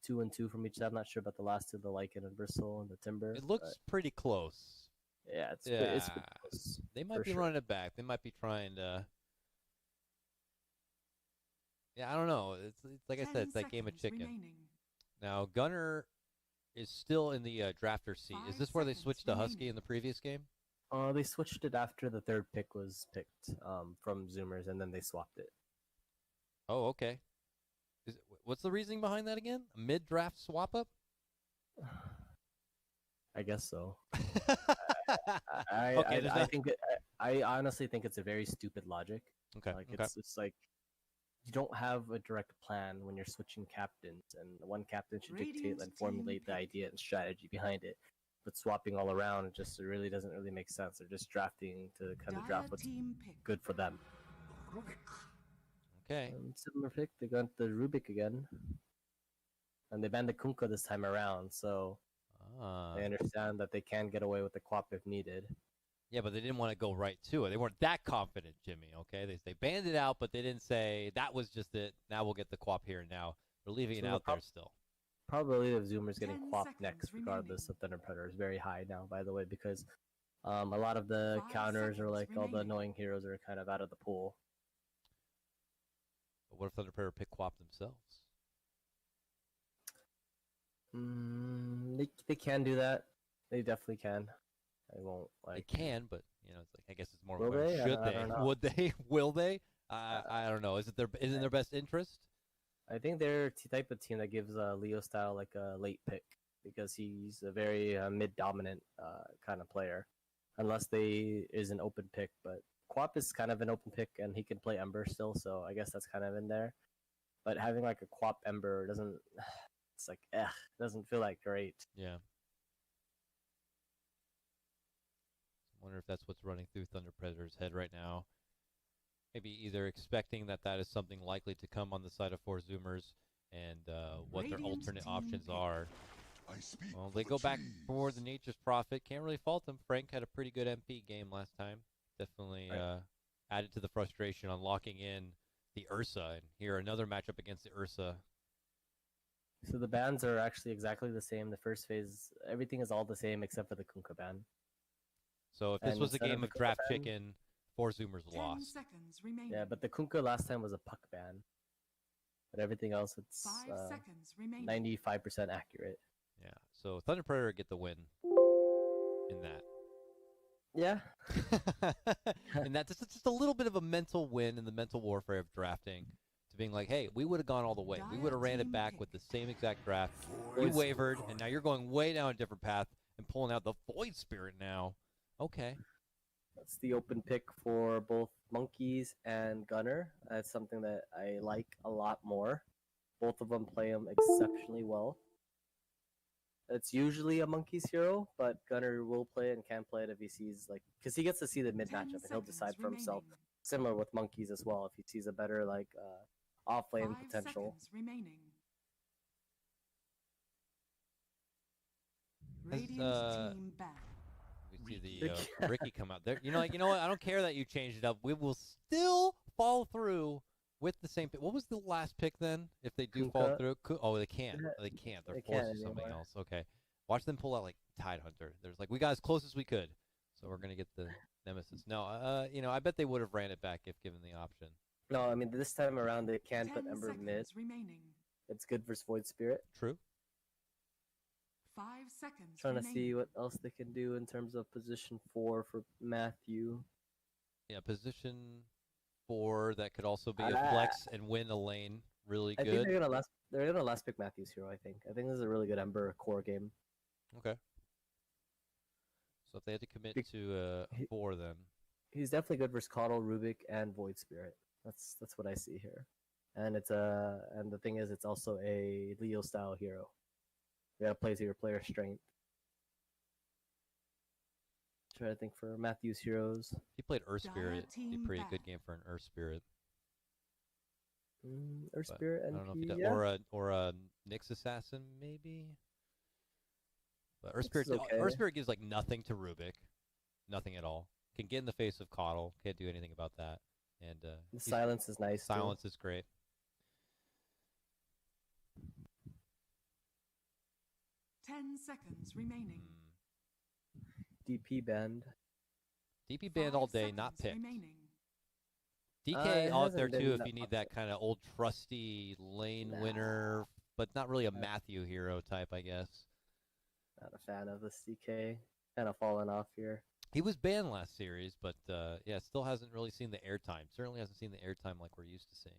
Speaker 2: 2 and 2 from each side. I'm not sure about the last two, the Lycan and Bristle and the Timber.
Speaker 1: It looks pretty close.
Speaker 2: Yeah, it's
Speaker 1: Yeah.
Speaker 2: it's pretty close.
Speaker 1: They might
Speaker 2: For
Speaker 1: be
Speaker 2: sure.
Speaker 1: running it back. They might be trying to. Yeah, I don't know. It's like I said,
Speaker 3: 10
Speaker 1: it's that game of
Speaker 3: seconds
Speaker 1: chicken.
Speaker 3: remaining.
Speaker 1: Now, Gunner is still in the drafter seat. Is
Speaker 3: 5
Speaker 1: this where they
Speaker 3: seconds
Speaker 1: switched to Husky
Speaker 3: remaining.
Speaker 1: in the previous game?
Speaker 2: They switched it after the third pick was picked from Zoomers, and then they swapped it.
Speaker 1: Oh, okay. What's the reasoning behind that again? A mid-draft swap up?
Speaker 2: I guess so.
Speaker 1: Okay, there's
Speaker 2: I
Speaker 1: not-
Speaker 2: think I honestly think it's a very stupid logic.
Speaker 1: Okay.
Speaker 2: Like
Speaker 1: Okay.
Speaker 2: it's like you don't have a direct plan when you're switching captains, and one captain should dictate
Speaker 3: Radiant
Speaker 2: and
Speaker 3: team
Speaker 2: formulate the
Speaker 3: pick.
Speaker 2: idea and strategy behind it. But swapping all around it really doesn't really make sense. They're just drafting to kind of
Speaker 3: Dire
Speaker 2: draft what's
Speaker 3: team pick.
Speaker 2: good for them.
Speaker 1: Okay.
Speaker 2: Similar pick, they got the Rubik again, and they banned the Kunkka this time around. So
Speaker 1: Ah.
Speaker 2: they understand that they can get away with the Quap if needed.
Speaker 1: Yeah, but they didn't want to go right to it. They weren't that confident, Jimmy, okay? They banned it out, but they didn't say that was just it. Now we'll get the Quap here and now. They're leaving
Speaker 2: So
Speaker 1: it
Speaker 2: the
Speaker 1: out there still.
Speaker 2: Probability of Zoomers getting
Speaker 3: 10
Speaker 2: Quap
Speaker 3: seconds
Speaker 2: next, regardless
Speaker 3: remaining.
Speaker 2: of Thunder Predator, is very high now, by the way, because a lot of the
Speaker 3: 5
Speaker 2: counters or
Speaker 3: seconds
Speaker 2: like all the
Speaker 3: remaining.
Speaker 2: annoying heroes are kind of out of the pool.
Speaker 1: But what if Thunder Predator pick Quap themselves?
Speaker 2: They can do that. They definitely can. They won't like.
Speaker 1: They can, but you know, it's like I guess it's more.
Speaker 2: Will
Speaker 1: of a
Speaker 2: they?
Speaker 1: should
Speaker 2: I
Speaker 1: they?
Speaker 2: don't know.
Speaker 1: Would they? Will they? I don't know. Is it in their best interest?
Speaker 2: I think they're type of team that gives Leo style like a late pick because he's a very mid dominant kind of player, unless they is an open pick. But Quap is kind of an open pick, and he can play Ember still, so I guess that's kind of in there. But having like a Quap Ember doesn't. It's like doesn't feel like great.
Speaker 1: Yeah. I wonder if that's what's running through Thunder Predator's head right now. Maybe either expecting that is something likely to come on the side of 4 Zoomers and what their
Speaker 3: Radiant
Speaker 1: alternate
Speaker 3: team
Speaker 1: options
Speaker 3: pick.
Speaker 1: are.
Speaker 4: I speak
Speaker 1: Well,
Speaker 4: for
Speaker 1: they
Speaker 4: the
Speaker 1: go back
Speaker 4: trees.
Speaker 1: for the Nature's Prophet. Can't really fault them. Frank had a pretty good MP game last time. Definitely
Speaker 2: Right.
Speaker 1: added to the frustration on locking in the Ursa. And here, another matchup against the Ursa.
Speaker 2: So the bans are actually exactly the same. The first phase, everything is all the same except for the Kunkka ban.
Speaker 1: So if this
Speaker 2: And
Speaker 1: was a
Speaker 2: instead of
Speaker 1: game
Speaker 2: the
Speaker 1: of
Speaker 2: Kunkka
Speaker 1: draft
Speaker 2: ban-
Speaker 1: chicken, 4 Zoomers
Speaker 3: 10
Speaker 1: lost.
Speaker 3: seconds remaining.
Speaker 2: Yeah, but the Kunkka last time was a puck ban. But everything else, it's
Speaker 3: 5 seconds remaining.
Speaker 2: 95% accurate.
Speaker 1: Yeah, so Thunder Predator get the win in that.
Speaker 2: Yeah.
Speaker 1: And that's just a little bit of a mental win in the mental warfare of drafting. To being like, hey, we would have gone all the way. We would have ran it back with the same exact draft. You wavered, and now you're going way down a different path and pulling out the Void Spirit now. Okay.
Speaker 2: That's the open pick for both Monkeys and Gunner. That's something that I like a lot more. Both of them play them exceptionally well. It's usually a Monkeys hero, but Gunner will play it and can play it if he sees, like, because he gets to see the mid
Speaker 3: 10
Speaker 2: matchup and he'll decide for
Speaker 3: seconds
Speaker 2: himself.
Speaker 3: remaining.
Speaker 2: Similar with Monkeys as well, if he sees a better, like, off lane
Speaker 3: 5
Speaker 2: potential.
Speaker 3: seconds remaining.
Speaker 1: Has,
Speaker 3: Radiant team back.
Speaker 1: We see the Ricky come out there. You know what? I don't care that you changed it up. We will still follow through with the same pick. What was the last pick then? If they do fall
Speaker 2: Kunkka.
Speaker 1: through, oh, they can't. They can't. They're
Speaker 2: They
Speaker 1: forced
Speaker 2: can't
Speaker 1: to something
Speaker 2: anymore.
Speaker 1: else. Okay, watch them pull out like Tide Hunter. There's like we got as close as we could, so we're gonna get the Nemesis. No, I bet they would have ran it back if given the option.
Speaker 2: No, I mean, this time around they can
Speaker 3: 10
Speaker 2: put Ember
Speaker 3: seconds
Speaker 2: mid.
Speaker 3: remaining.
Speaker 2: It's good versus Void Spirit.
Speaker 1: True.
Speaker 3: 5 seconds
Speaker 2: Trying to
Speaker 3: remaining.
Speaker 2: see what else they can do in terms of position 4 for Matthew.
Speaker 1: Yeah, position 4 that could also be a flex and win a lane. Really
Speaker 2: I think
Speaker 1: good.
Speaker 2: they're gonna last pick Matthew's hero. I think this is a really good Ember core game.
Speaker 1: Okay. So if they had to commit
Speaker 2: Bec-
Speaker 1: to
Speaker 2: he-
Speaker 1: 4, then
Speaker 2: He's definitely good versus Coddle, Rubik, and Void Spirit. That's what I see here. And and the thing is, it's also a Leo style hero. You gotta play to your player strength. Try to think for Matthew's heroes.
Speaker 1: he played Earth Spirit. Be
Speaker 3: team
Speaker 1: a pretty
Speaker 3: back.
Speaker 1: good game for an Earth Spirit.
Speaker 2: Earth
Speaker 1: But
Speaker 2: Spirit
Speaker 1: I don't know if he
Speaker 2: NP,
Speaker 1: does.
Speaker 2: yeah.
Speaker 1: Or a Nyx Assassin, maybe. But Earth
Speaker 2: Nyx is
Speaker 1: Spirit,
Speaker 2: okay.
Speaker 1: Earth Spirit gives like nothing to Rubik, nothing at all. Can get in the face of Coddle. Can't do anything about that. And
Speaker 2: The silence is nice. too.
Speaker 1: silence is great.
Speaker 3: 10 seconds remaining.
Speaker 2: DP band.
Speaker 1: DP banned all
Speaker 3: 5
Speaker 1: day, not
Speaker 3: seconds
Speaker 1: picked.
Speaker 3: remaining.
Speaker 1: DK
Speaker 2: It
Speaker 1: out there
Speaker 2: hasn't been
Speaker 1: too if
Speaker 2: that
Speaker 1: you need
Speaker 2: popular.
Speaker 1: that kind of old trusty lane
Speaker 2: Nah.
Speaker 1: winner, but not really a Matthew hero type, I guess.
Speaker 2: Not a fan of this DK. Kind of fallen off here.
Speaker 1: He was banned last series, but yeah, still hasn't really seen the airtime. Certainly hasn't seen the airtime like we're used to seeing.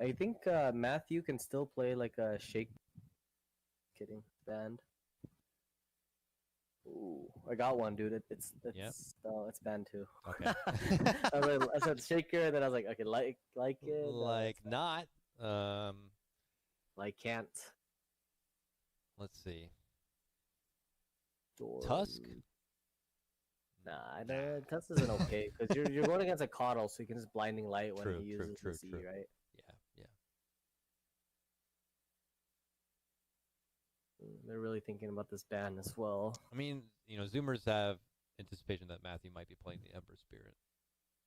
Speaker 2: I think Matthew can still play like a shake. Kidding. Banned. Ooh, I got one, dude. It's no, it's banned too.
Speaker 1: Okay.
Speaker 2: I said shaker, and then I was like, okay, like it,
Speaker 1: Like not.
Speaker 2: like can't.
Speaker 1: Let's see.
Speaker 2: Or,
Speaker 1: Tusk.
Speaker 2: Nah, Tusk isn't okay because you're going against a Coddle, so you can just blinding light when
Speaker 1: True,
Speaker 2: he
Speaker 1: true,
Speaker 2: uses
Speaker 1: true,
Speaker 2: the C,
Speaker 1: true.
Speaker 2: right?
Speaker 1: Yeah.
Speaker 2: They're really thinking about this ban as well.
Speaker 1: I mean, Zoomers have anticipation that Matthew might be playing the Ember Spirit.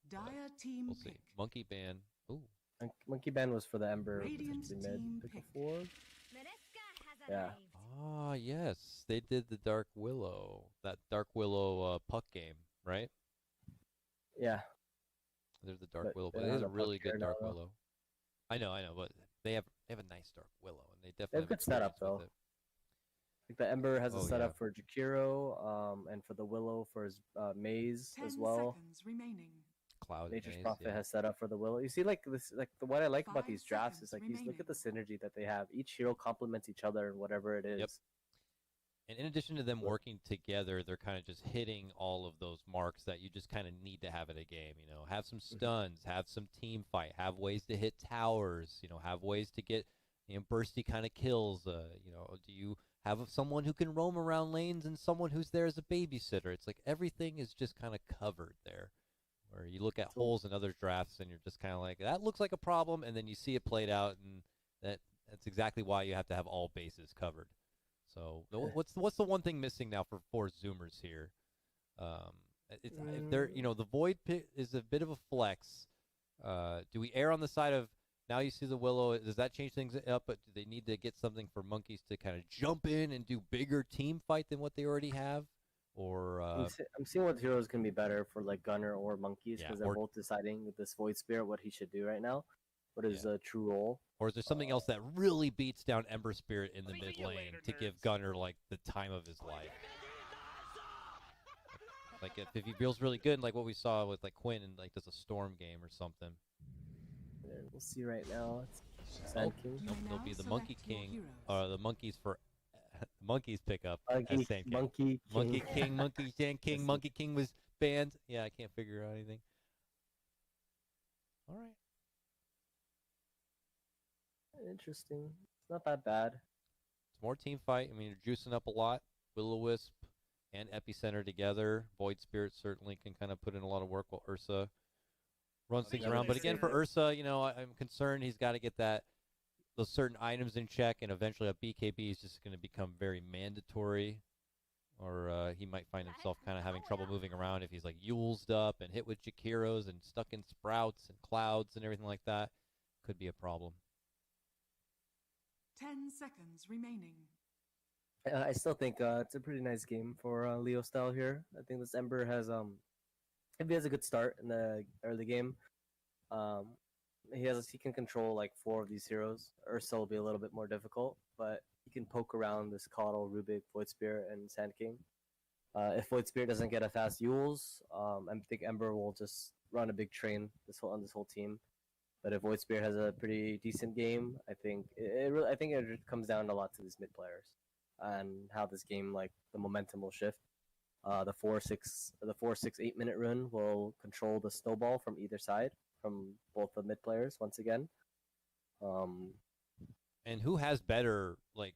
Speaker 3: Dire team
Speaker 1: We'll see.
Speaker 3: pick.
Speaker 1: Monkey ban. Ooh.
Speaker 2: Monkey ban was for the Ember
Speaker 3: Radiant
Speaker 2: potentially
Speaker 3: team
Speaker 2: mid pick
Speaker 3: pick.
Speaker 2: before. Yeah.
Speaker 1: Ah, yes. They did the Dark Willow. That Dark Willow puck game, right?
Speaker 2: Yeah.
Speaker 1: There's the Dark
Speaker 2: But
Speaker 1: Willow,
Speaker 2: they
Speaker 1: but it
Speaker 2: don't
Speaker 1: is a
Speaker 2: have a
Speaker 1: really
Speaker 2: puck here
Speaker 1: good
Speaker 2: now,
Speaker 1: Dark
Speaker 2: though.
Speaker 1: Willow. I know, but they have a nice Dark Willow, and they
Speaker 2: They
Speaker 1: definitely
Speaker 2: have good setup
Speaker 1: experience with
Speaker 2: though.
Speaker 1: it.
Speaker 2: Like the Ember has a
Speaker 1: Oh,
Speaker 2: setup
Speaker 1: yeah.
Speaker 2: for Jakiro, and for the Willow for his Maze
Speaker 3: 10
Speaker 2: as well.
Speaker 3: seconds remaining.
Speaker 1: Cloud
Speaker 2: Nature's
Speaker 1: Maze,
Speaker 2: Prophet
Speaker 1: yeah.
Speaker 2: has set up for the Willow. You see, like this, like what I like about
Speaker 3: 5
Speaker 2: these drafts is like
Speaker 3: seconds
Speaker 2: these. Look at the synergy that they have. Each hero complements each other and whatever it is.
Speaker 1: Yep. And in addition to them working together, they're kind of just hitting all of those marks that you just kind of need to have in a game. Have some stuns, have some team fight, have ways to hit towers. Have ways to get bursty kind of kills. Do you have someone who can roam around lanes and someone who's there as a babysitter? It's like everything is just kind of covered there. Where you look at holes in other drafts and you're just kind of like, that looks like a problem, and then you see it played out, and that's exactly why you have to have all bases covered. So what's the one thing missing now for Zoomers here? They're the Void Pit is a bit of a flex. Do we err on the side of now you see the Willow? Does that change things up? But do they need to get something for Monkeys to kind of jump in and do bigger team fight than what they already have? Or
Speaker 2: I'm seeing what heroes can be better for like Gunner or Monkeys because they're both deciding with this Void Spirit what he should do right now. What is a true role? Or
Speaker 1: is there something else that really beats down Ember Spirit in the mid lane to give Gunner like the time of his life? Like if he feels really good, like what we saw with like Quinn and like does a Storm game or something.
Speaker 2: And we'll see right now. It's Sand King.
Speaker 1: Nope, it'll be the Monkey King, the Monkeys for Monkeys pickup.
Speaker 2: Monkey
Speaker 1: King, Monkey Sand King. Monkey King was banned. Yeah, I can't figure out anything. All right.
Speaker 2: Interesting. It's not that bad.
Speaker 1: It's more team fight. I mean, you're juicing up a lot. Will-O-Wisp and Epicenter together. Void Spirit certainly can kind of put in a lot of work while Ursa runs things around. But again, for Ursa, I'm concerned he's got to get those certain items in check, and eventually a BKB is just going to become very mandatory, or he might find himself kind of having trouble moving around if he's like Yulesed up and hit with Jakiros and stuck in sprouts and clouds and everything like that. Could be a problem.
Speaker 3: 10 seconds remaining.
Speaker 2: I still think it's a pretty nice game for Leo Style here. I think this Ember has if he has a good start in the early game, he can control like 4 of these heroes. Ursa will be a little bit more difficult, but he can poke around this Coddle, Rubik, Void Spirit, and Sand King. If Void Spirit doesn't get a fast Yules, I think Ember will just run a big train on this whole team. But if Void Spirit has a pretty decent game, I think it comes down a lot to these mid players and how this game, like the momentum will shift. The 4-6-8 minute rune will control the snowball from either side, from both the mid players once again.
Speaker 1: And who has better like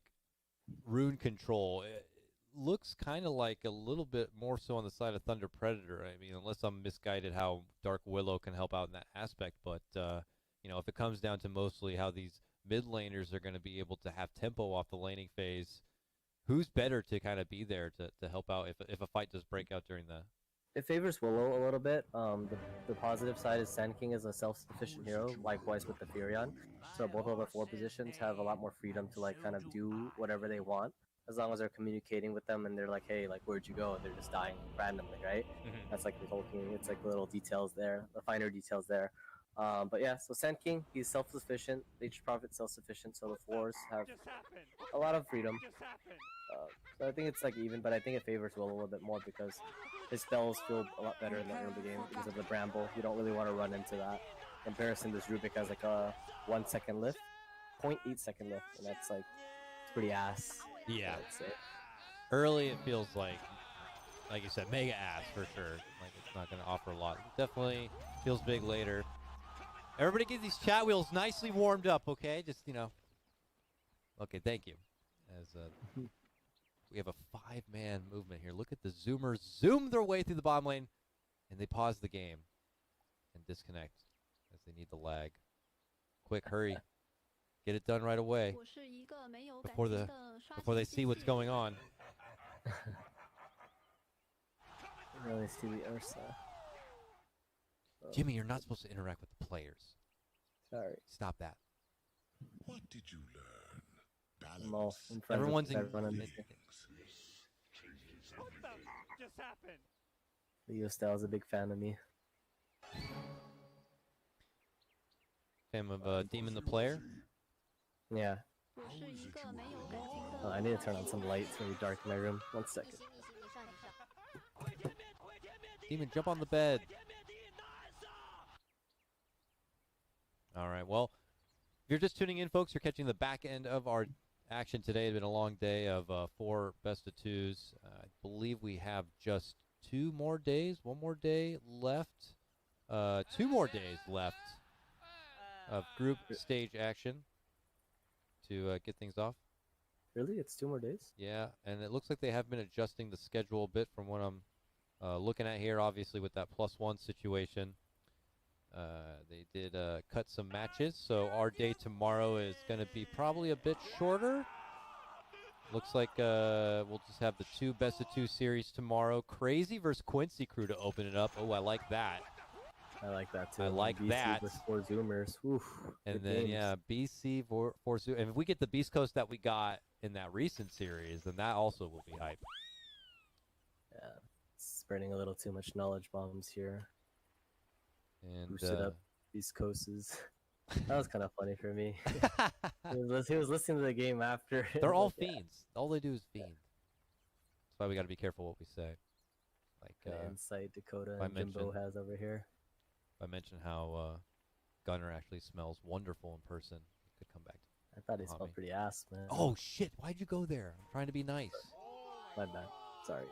Speaker 1: rune control? It looks kind of like a little bit more so on the side of Thunder Predator. I mean, unless I'm misguided how Dark Willow can help out in that aspect, but if it comes down to mostly how these mid laners are going to be able to have tempo off the laning phase, who's better to kind of be there to help out if a fight does break out during the...
Speaker 2: It favors Willow a little bit. The positive side is Sand King is a self-sufficient hero, likewise with the Furion. So both of the 4 positions have a lot more freedom to like kind of do whatever they want, as long as they're communicating with them and they're like, hey, like where'd you go? And they're just dying randomly, right? That's like the whole thing. It's like the little details there, the finer details there. But yeah, so Sand King, he's self-sufficient. H Prophet self-sufficient, so the 4s have a lot of freedom. So I think it's like even, but I think it favors Will a little bit more because his spells feel a lot better in the early game because of the Bramble. You don't really want to run into that. In comparison, this Rubik has like a 1 second lift, 0.8 second lift, and that's like, it's pretty ass.
Speaker 1: Yeah.
Speaker 2: I'd say.
Speaker 1: Early, it feels like you said, mega ass for sure. Like it's not going to offer a lot. Definitely feels big later. Everybody get these chat wheels nicely warmed up, okay? Just, Okay, thank you. As we have a 5-man movement here. Look at the Zoomers zoom their way through the bottom lane, and they pause the game and disconnect as they need the lag. Quick, hurry. Get it done right away before they see what's going on.
Speaker 2: Really see the Ursa.
Speaker 1: Jimmy, you're not supposed to interact with the players.
Speaker 2: Sorry.
Speaker 1: Stop that.
Speaker 4: What did you learn?
Speaker 2: I'm all in front
Speaker 1: Everyone's
Speaker 2: of everyone.
Speaker 1: What just happened?
Speaker 2: Leo Style is a big fan of me.
Speaker 1: Fan of Demon the player?
Speaker 2: Yeah. I need to turn on some lights. It's really dark in my room. 1 second.
Speaker 1: Demon, jump on the bed. All right, well, if you're just tuning in, folks, you're catching the back end of our action today. It's been a long day of 4 best of 2s. I believe we have just 2 more days, 1 more day left, 2 more days left of group stage action to get things off.
Speaker 2: Really? It's 2 more days?
Speaker 1: Yeah, and it looks like they have been adjusting the schedule a bit from what I'm looking at here, obviously, with that +1 situation. They did cut some matches, so our day tomorrow is going to be probably a bit shorter. Looks like we'll just have the 2 best-of-2 series tomorrow. Crazy versus Quincy crew to open it up. Oh, I like that.
Speaker 2: I like that too.
Speaker 1: I like
Speaker 2: BC
Speaker 1: that.
Speaker 2: versus 4 Zoomers. Oof,
Speaker 1: And
Speaker 2: good
Speaker 1: then,
Speaker 2: games.
Speaker 1: yeah, BC for Zoom. And if we get the Beast Coast that we got in that recent series, then that also will be hype.
Speaker 2: Yeah, spreading a little too much knowledge bombs here.
Speaker 1: And
Speaker 2: Boosted up these coasts. That was kind of funny for me. He was listening to the game after.
Speaker 1: they're all
Speaker 2: Like, yeah.
Speaker 1: fiends. All they do is fiend. That's why we got to be careful what we say. Like
Speaker 2: The insight Dakota
Speaker 1: I
Speaker 2: and Jimbo
Speaker 1: mentioned-
Speaker 2: has over here.
Speaker 1: I mentioned how Gunner actually smells wonderful in person. He could come back.
Speaker 2: I thought he
Speaker 1: Hobby.
Speaker 2: smelled pretty ass, man.
Speaker 1: Oh shit! Why'd you go there? I'm trying to be nice.
Speaker 2: My bad. Sorry.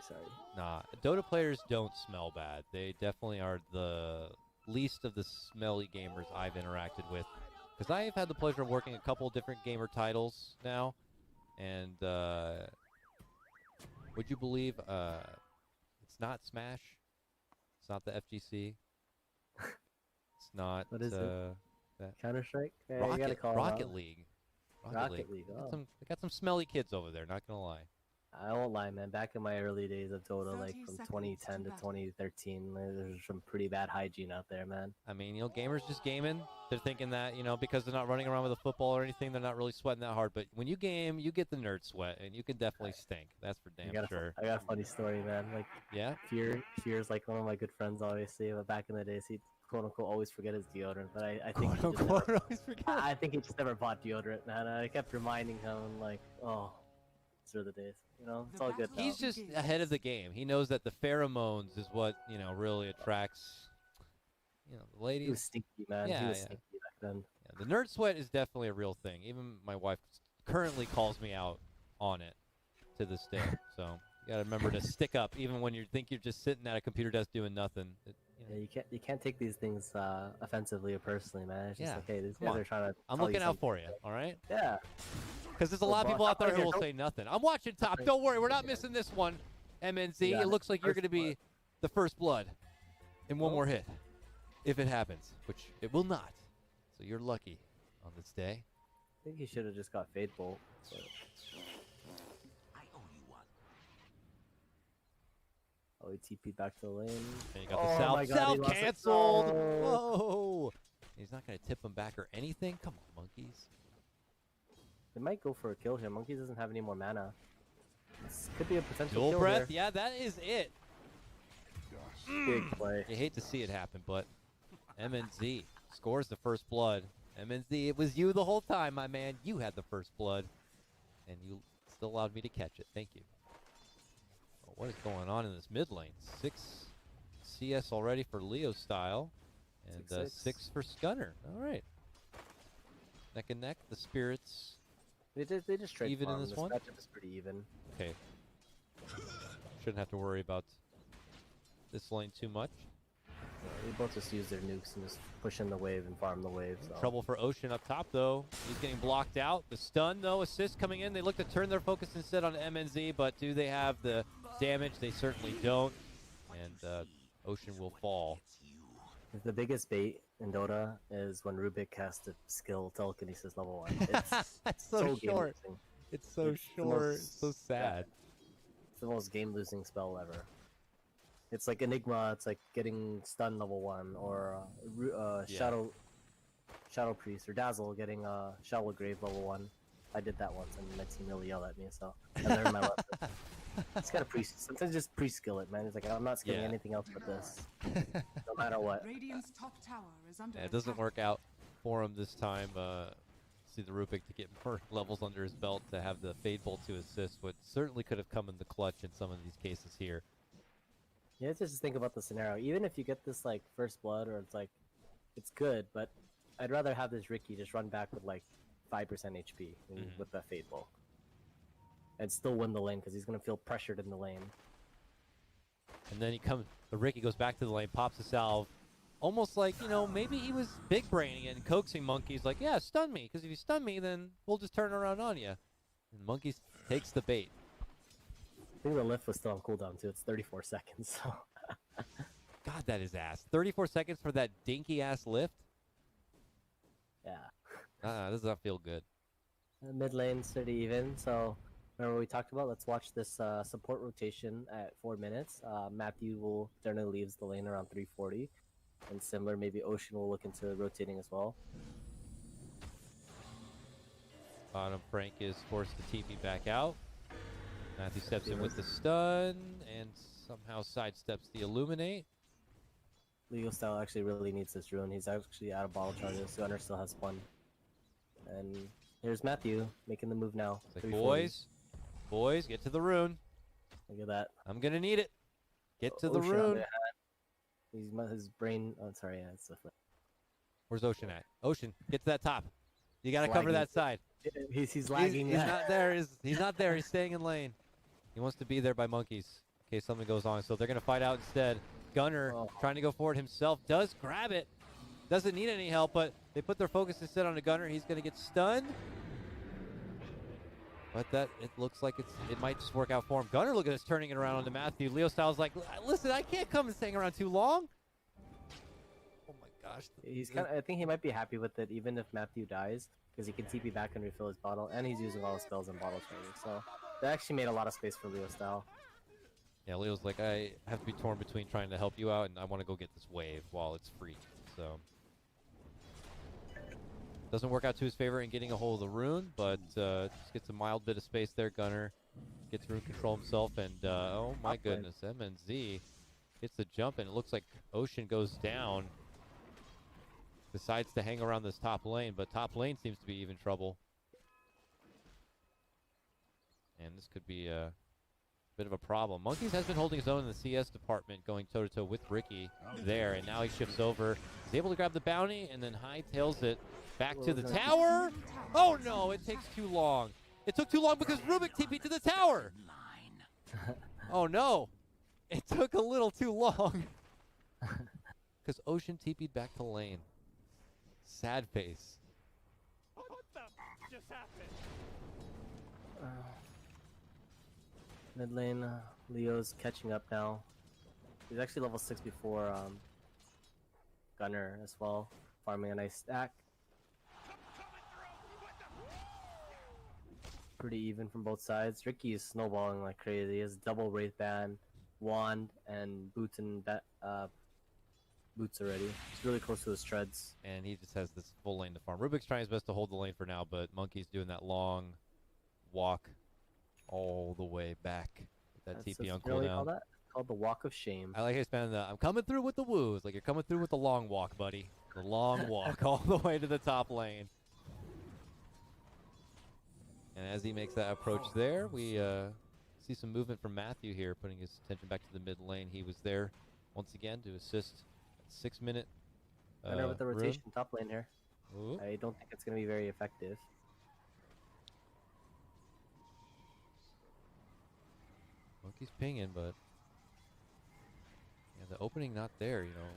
Speaker 1: Nah, Dota players don't smell bad. They definitely are the least of the smelly gamers I've interacted with. Because I have had the pleasure of working a couple different gamer titles now. And would you believe it's not Smash? It's not the FGC. It's not
Speaker 2: What is it?
Speaker 1: that
Speaker 2: Counter Strike. Yeah, you gotta call him
Speaker 1: Rocket
Speaker 2: out.
Speaker 1: League.
Speaker 2: Rocket League. Oh.
Speaker 1: They got some smelly kids over there, not gonna lie.
Speaker 2: I won't lie, man. Back in my early days of Dota,
Speaker 3: 30
Speaker 2: like from
Speaker 3: seconds
Speaker 2: 2010
Speaker 3: to
Speaker 2: to
Speaker 3: battle.
Speaker 2: 2013, there's some pretty bad hygiene out there, man.
Speaker 1: I mean, gamers just gaming. They're thinking that, because they're not running around with a football or anything, they're not really sweating that hard. But when you game, you get the nerd sweat, and you can definitely stink. That's for damn sure.
Speaker 2: I got a funny story, man. Like
Speaker 1: Yeah?
Speaker 2: Fear's like one of my good friends, obviously. But back in the days, he'd quote uncle always forget his deodorant. But I think he just never,
Speaker 1: always forget.
Speaker 2: I think he just never bought deodorant, man. I kept reminding him, like, oh, these are the days. It's all good.
Speaker 1: He's
Speaker 2: now.
Speaker 1: just ahead of the game. He knows that the pheromones is what, really attracts, the
Speaker 2: He was
Speaker 1: ladies.
Speaker 2: stinky, man.
Speaker 1: Yeah,
Speaker 2: he was
Speaker 1: yeah.
Speaker 2: stinky back then.
Speaker 1: Yeah, the nerd sweat is definitely a real thing. Even my wife currently calls me out on it to this day. So you gotta remember to stick up, even when you think you're just sitting at a computer desk doing nothing.
Speaker 2: Yeah, you can't take these things offensively or personally, man. It's just
Speaker 1: Yeah,
Speaker 2: like, hey, these
Speaker 1: come
Speaker 2: guys
Speaker 1: on.
Speaker 2: are trying to.
Speaker 1: I'm
Speaker 2: tell
Speaker 1: looking
Speaker 2: you
Speaker 1: out
Speaker 2: something.
Speaker 1: for you, all right?
Speaker 2: Yeah.
Speaker 1: Because there's a lot of
Speaker 2: Well,
Speaker 1: people out there
Speaker 2: top
Speaker 1: who will
Speaker 2: player,
Speaker 1: say nothing. I'm watching top. Don't worry, we're not missing this one, MNZ.
Speaker 2: got
Speaker 1: It
Speaker 2: it.
Speaker 1: looks like you're
Speaker 2: First
Speaker 1: going to be the first blood in one more hit, if it happens, which it will not. So you're lucky on this day.
Speaker 2: I think he should have just got Fade Bolt. But... Oh, he TP'd back to the lane.
Speaker 1: And you got
Speaker 2: Oh
Speaker 1: the
Speaker 2: my
Speaker 1: South.
Speaker 2: God, he
Speaker 1: South
Speaker 2: lost it.
Speaker 1: canceled.
Speaker 2: No.
Speaker 1: Whoa. He's not going to tip him back or anything. Come on, monkeys.
Speaker 2: They might go for a kill here. Monkeys doesn't have any more mana. This could be a potential
Speaker 1: Dual
Speaker 2: kill
Speaker 1: breath.
Speaker 2: here.
Speaker 1: Yeah, that is it.
Speaker 2: Big play.
Speaker 1: You hate to see it happen, but MNZ scores the first blood. MNZ, it was you the whole time, my man. You had the first blood, and you still allowed me to catch it. Thank you. Oh, what is going on in this mid lane? 6 CS already for Leo style, and
Speaker 2: 6-6.
Speaker 1: 6 for Scunner. All right. Neck and neck, the spirits.
Speaker 2: They just trade
Speaker 1: Even in
Speaker 2: farm.
Speaker 1: this
Speaker 2: This
Speaker 1: one?
Speaker 2: matchup is pretty even.
Speaker 1: Okay. Shouldn't have to worry about this lane too much.
Speaker 2: They both just use their nukes and just push in the wave and farm the wave. So.
Speaker 1: Trouble for Ocean up top, though. He's getting blocked out. The stun, though, assist coming in. They look to turn their focus instead on MNZ, but do they have the damage? They certainly don't. And Ocean will fall.
Speaker 2: The biggest bait in Dota is when Rubik has to skill telekinesis level 1. It's
Speaker 1: That's so
Speaker 2: game
Speaker 1: short.
Speaker 2: losing.
Speaker 1: It's so
Speaker 2: It's the
Speaker 1: short.
Speaker 2: most-
Speaker 1: It's so sad.
Speaker 2: It's the most game losing spell ever. It's like Enigma, it's like getting stun level 1, or Shadow Priest, or Dazzle getting Shallow Grave level 1. I did that once, and my team really yelled at me, so I learned my lesson. It's gotta sometimes just pre-skill it, man. It's like, I'm not skilling
Speaker 1: Yeah.
Speaker 2: anything else but this, no matter what.
Speaker 3: Radiant's top tower is under
Speaker 1: Yeah, it doesn't
Speaker 3: attack.
Speaker 1: work out for him this time. See the Rubik to get more levels under his belt to have the Fade Bolt to assist, what certainly could have come in the clutch in some of these cases here.
Speaker 2: Yeah, just think about the scenario. Even if you get this like first blood, or it's like, it's good, but I'd rather have this Ricky just run back with like 5% HP with that Fade Bolt, and still win the lane because he's gonna feel pressured in the lane.
Speaker 1: And then the Ricky goes back to the lane, pops a salve, almost like, maybe he was big braining it and coaxing Monkeys like, yeah, stun me, because if you stun me, then we'll just turn around on you. And Monkeys takes the bait.
Speaker 2: I think the lift was still on cooldown too. It's 34 seconds. So
Speaker 1: God, that is ass. 34 seconds for that dinky ass lift?
Speaker 2: yeah,
Speaker 1: Does not feel good.
Speaker 2: mid lane's pretty even. So Remember what we talked about? Let's watch this support rotation at 4 minutes. Matthew will generally leaves the lane around 340. And similar, maybe Ocean will look into rotating as well.
Speaker 1: Bottom Frank is forced to TP back out. Matthew steps in with the stun and somehow sidesteps the illuminate.
Speaker 2: Leo Style actually really needs this rune. He's actually out of bottle charges. Gunner still has one. And here's Matthew making the move now.
Speaker 1: It's like, boys, get to the rune.
Speaker 2: Look at that.
Speaker 1: I'm gonna need it. Get to the
Speaker 2: Ocean on
Speaker 1: rune.
Speaker 2: their hand. His brain. Oh, sorry. Yeah, it's different.
Speaker 1: Where's Ocean at? Ocean, get to that top. You gotta cover that side.
Speaker 2: He's lagging.
Speaker 1: He's not there. He's not there. He's staying in lane. He wants to be there by monkeys in case something goes on. So they're gonna fight out instead. Gunner trying to go forward himself does grab it. Doesn't need any help, but they put their focus instead on the Gunner. He's gonna get stunned. But it looks like it might just work out for him. Gunner, look at us turning it around onto Matthew. Leo Styles like, listen, I can't come and hang around too long. Oh my gosh.
Speaker 2: He's kind of. I think he might be happy with it, even if Matthew dies, because he can TP back and refill his bottle, and he's using all his spells and bottle charges. So that actually made a lot of space for Leo Style.
Speaker 1: Yeah, Leo's like, I have to be torn between trying to help you out, and I want to go get this wave while it's free. So doesn't work out to his favor in getting a hold of the rune, but just gets a mild bit of space there. Gunner gets rune control himself, and oh my goodness, MNZ gets the jump, and it looks like Ocean goes down. Decides to hang around this top lane, but top lane seems to be even trouble. And this could be a bit of a problem. Monkeys has been holding his own in the CS department, going toe-to-toe with Ricky there, and now he shifts over. He's able to grab the bounty, and then hightails it back to the tower. Oh no, it takes too long. It took too long because Rubik TP'd to the tower. Oh no, it took a little too long. Because Ocean TP'd back to lane. Sad face.
Speaker 6: What the just happened?
Speaker 2: Mid lane, Leo's catching up now. He's actually level 6 before Gunner as well, farming a nice stack. Pretty even from both sides. Ricky is snowballing like crazy. He has double Wraith Band, Wand, and boots and boots already. He's really close to his treads.
Speaker 1: And he just has this full lane to farm. Rubik's trying his best to hold the lane for now, but Monkey's doing that long walk all the way back. That TP on cooldown.
Speaker 2: It's called the Walk of Shame.
Speaker 1: I like how he's spending the, I'm coming through with the woos. Like, you're coming through with the long walk, buddy. The long walk all the way to the top lane. And as he makes that approach there, we see some movement from Matthew here, putting his attention back to the mid lane. He was there once again to assist 6 minute
Speaker 2: Gunner with the rotation
Speaker 1: rune.
Speaker 2: top lane here.
Speaker 1: Ooh.
Speaker 2: I don't think it's going to be very effective.
Speaker 1: Monkey's pinging, but yeah, the opening not there, you know.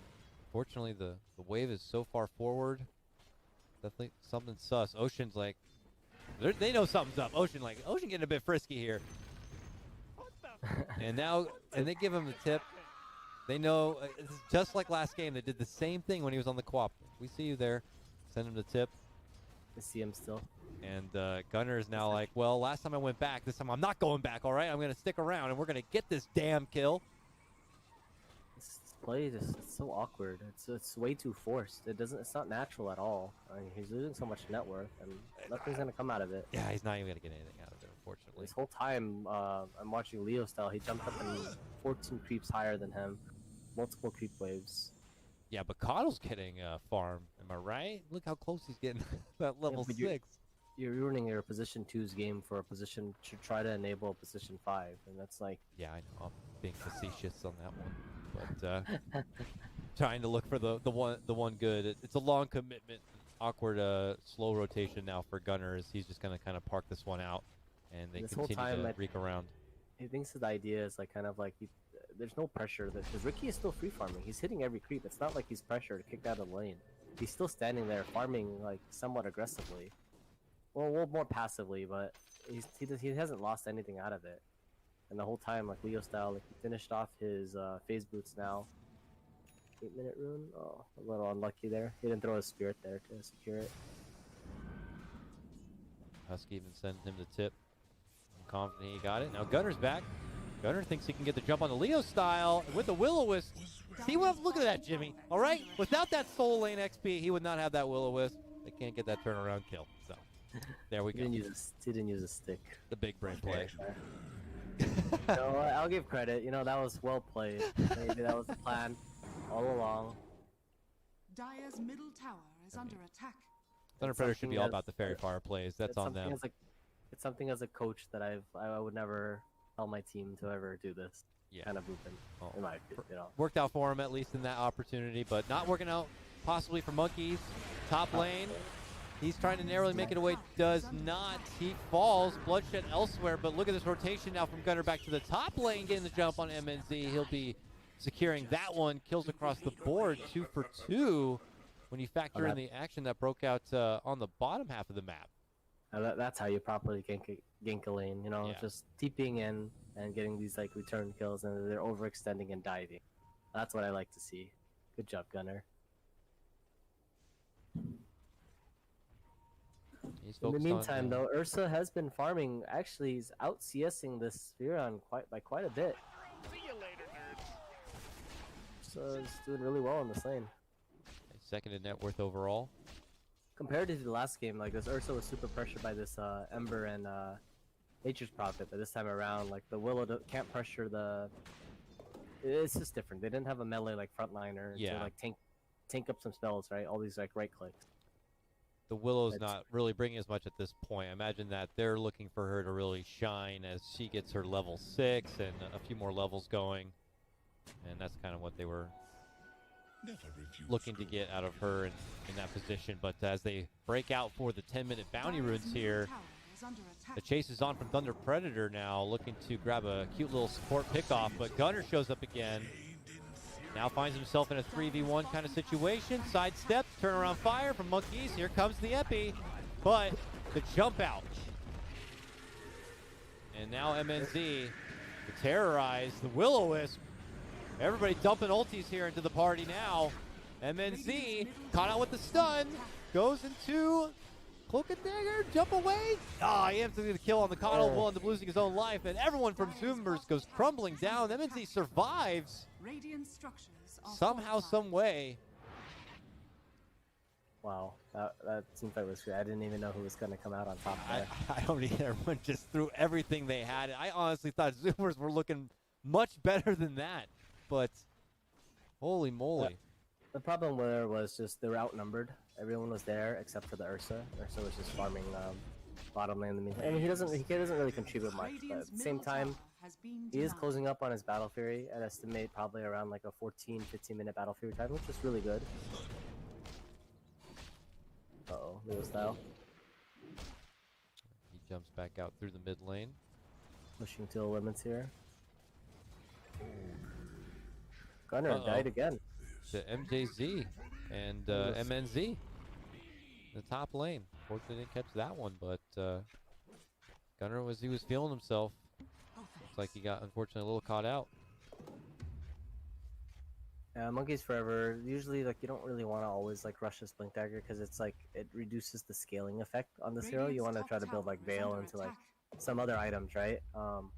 Speaker 1: Fortunately, the wave is so far forward. Definitely something sus. Ocean's like, they know something's up. Ocean getting a bit frisky here. And now, and they give him the tip. They know, it's just like last game, they did the same thing when he was on the co-op. We see you there. Send him the tip.
Speaker 2: I see him still.
Speaker 1: And Gunner is now like, well, last time I went back, this time I'm not going back, all right? I'm going to stick around, and we're going to get this damn kill.
Speaker 2: This play is it's so awkward. It's way too forced. It's not natural at all. I mean, he's losing so much net worth, and nothing's going to come out of it.
Speaker 1: Yeah, he's not even going to get anything out of it, unfortunately.
Speaker 2: This whole time, I'm watching Leo Style. He jumped up and 14 creeps higher than him. Multiple creep waves.
Speaker 1: Yeah, but Coddle's getting farm. Am I right? Look how close he's getting. That level 6.
Speaker 2: You're ruining your position 2's game for a position to try to enable a position 5, and that's like.
Speaker 1: Yeah, I know. I'm being facetious on that one, but trying to look for the one good. It's a long commitment, awkward, slow rotation now for Gunner. As he's just gonna kind of park this one out, and they
Speaker 2: This whole
Speaker 1: continue
Speaker 2: time,
Speaker 1: to reek around.
Speaker 2: He thinks his idea is like kind of like there's no pressure because Ricky is still free farming. He's hitting every creep. It's not like he's pressured, kicked out of the lane. He's still standing there farming like somewhat aggressively. Well, more passively, but he hasn't lost anything out of it. And the whole time, like Leo Style, like he finished off his phase boots now. 8-minute rune. Oh, a little unlucky there. He didn't throw his spirit there to secure it.
Speaker 1: Husky even sent him the tip. confident he got it. Now Gunner's back. Gunner thinks he can get the jump on the Leo style with the Will-O-Wisp. See what? Look at that, Jimmy. All right, without that Soul Lane XP, he would not have that Will-O-Wisp. They can't get that turnaround kill. So there we
Speaker 2: He
Speaker 1: go.
Speaker 2: didn't use a stick.
Speaker 1: The big brain play.
Speaker 2: No, I'll give credit. You know, that was well played. Maybe that was the plan all along.
Speaker 3: Dire's middle tower is under attack.
Speaker 1: Thunder
Speaker 2: It's
Speaker 1: Predator should be all
Speaker 2: something
Speaker 1: about the fairy fire plays. That's
Speaker 2: It's
Speaker 1: on
Speaker 2: something
Speaker 1: them.
Speaker 2: It's something as a coach that I would never tell my team to ever do this
Speaker 1: Yeah.
Speaker 2: kind of movement.
Speaker 1: Oh.
Speaker 2: In my opinion, you know.
Speaker 1: Worked out for him at least in that opportunity, but not working out possibly for Monkeys. Top lane. He's trying to narrowly make it away. Does not. He falls. Bloodshed elsewhere, but look at this rotation now from Gunner back to the top lane, getting the jump on MNZ. He'll be securing that one. Kills across the board, 2 for 2. When you factor in the action that broke out on the bottom half of the map.
Speaker 2: That's how you properly gank a lane, you know,
Speaker 1: Yeah.
Speaker 2: just TPing in and getting these like return kills, and they're overextending and diving. That's what I like to see. Good job, Gunner.
Speaker 1: He's
Speaker 2: In the
Speaker 1: focused
Speaker 2: meantime,
Speaker 1: on,
Speaker 2: though, Ursa has been farming. Actually, he's out CSing this sphere on by quite a bit.
Speaker 6: See you later, nerds.
Speaker 2: So he's doing really well in this lane.
Speaker 1: second in net worth overall.
Speaker 2: Compared to the last game, like this Ursa was super pressured by this Ember and Nature's Prophet, but this time around, like the Willow can't pressure the. It's just different. They didn't have a melee like frontliner
Speaker 1: Yeah.
Speaker 2: to like tank up some spells, right? All these like right clicks.
Speaker 1: The Willow's
Speaker 2: That's-
Speaker 1: not really bringing as much at this point. I imagine that they're looking for her to really shine as she gets her level 6 and a few more levels going. And that's kind of what they were
Speaker 4: Never refuse
Speaker 1: looking to get out of her in that position. But as they break out for the 10-minute bounty runes here, the chase is on from Thunder Predator now, looking to grab a cute little support pickoff. But Gunner shows up again. Now finds himself in a 3v1 kind of situation. Sidestep, turnaround fire from Monkeys. Here comes the Epi. But the jump out. And now MNZ to terrorize the Will-O-Wisp. Everybody dumping ultis here into the party now. MNZ caught out with the stun. Goes into Cloak and Dagger. Jump away. Ah, he ends up with the kill on the Coddle, willing to losing his own life. And everyone from Zoomers goes crumbling down. MNZ survives somehow, some way.
Speaker 2: Wow, that seems like it was good. I didn't even know who was gonna come out on top there.
Speaker 1: I don't either. Everyone just threw everything they had. I honestly thought Zoomers were looking much better than that. But holy moly.
Speaker 2: The problem there was just they were outnumbered. Everyone was there except for the Ursa. Ursa was just farming bottom lane in the meantime. I mean, he doesn't really contribute much, but at the same time, he is closing up on his Battle Fury. I'd estimate probably around like a 14-15 minute Battle Fury time, which is really good. Uh-oh, Leo style.
Speaker 1: He jumps back out through the mid lane.
Speaker 2: Pushing to the limits here. Gunner died again.
Speaker 1: To MJZ and MNZ. The top lane. Fortunately didn't catch that one, but Gunner he was feeling himself. Looks like he got unfortunately a little caught out.
Speaker 2: Monkeys Forever, usually like you don't really want to always like rush this Blink Dagger because it's like it reduces the scaling effect on this hero. You want to try to build like Veil into like some other items, right? Oh,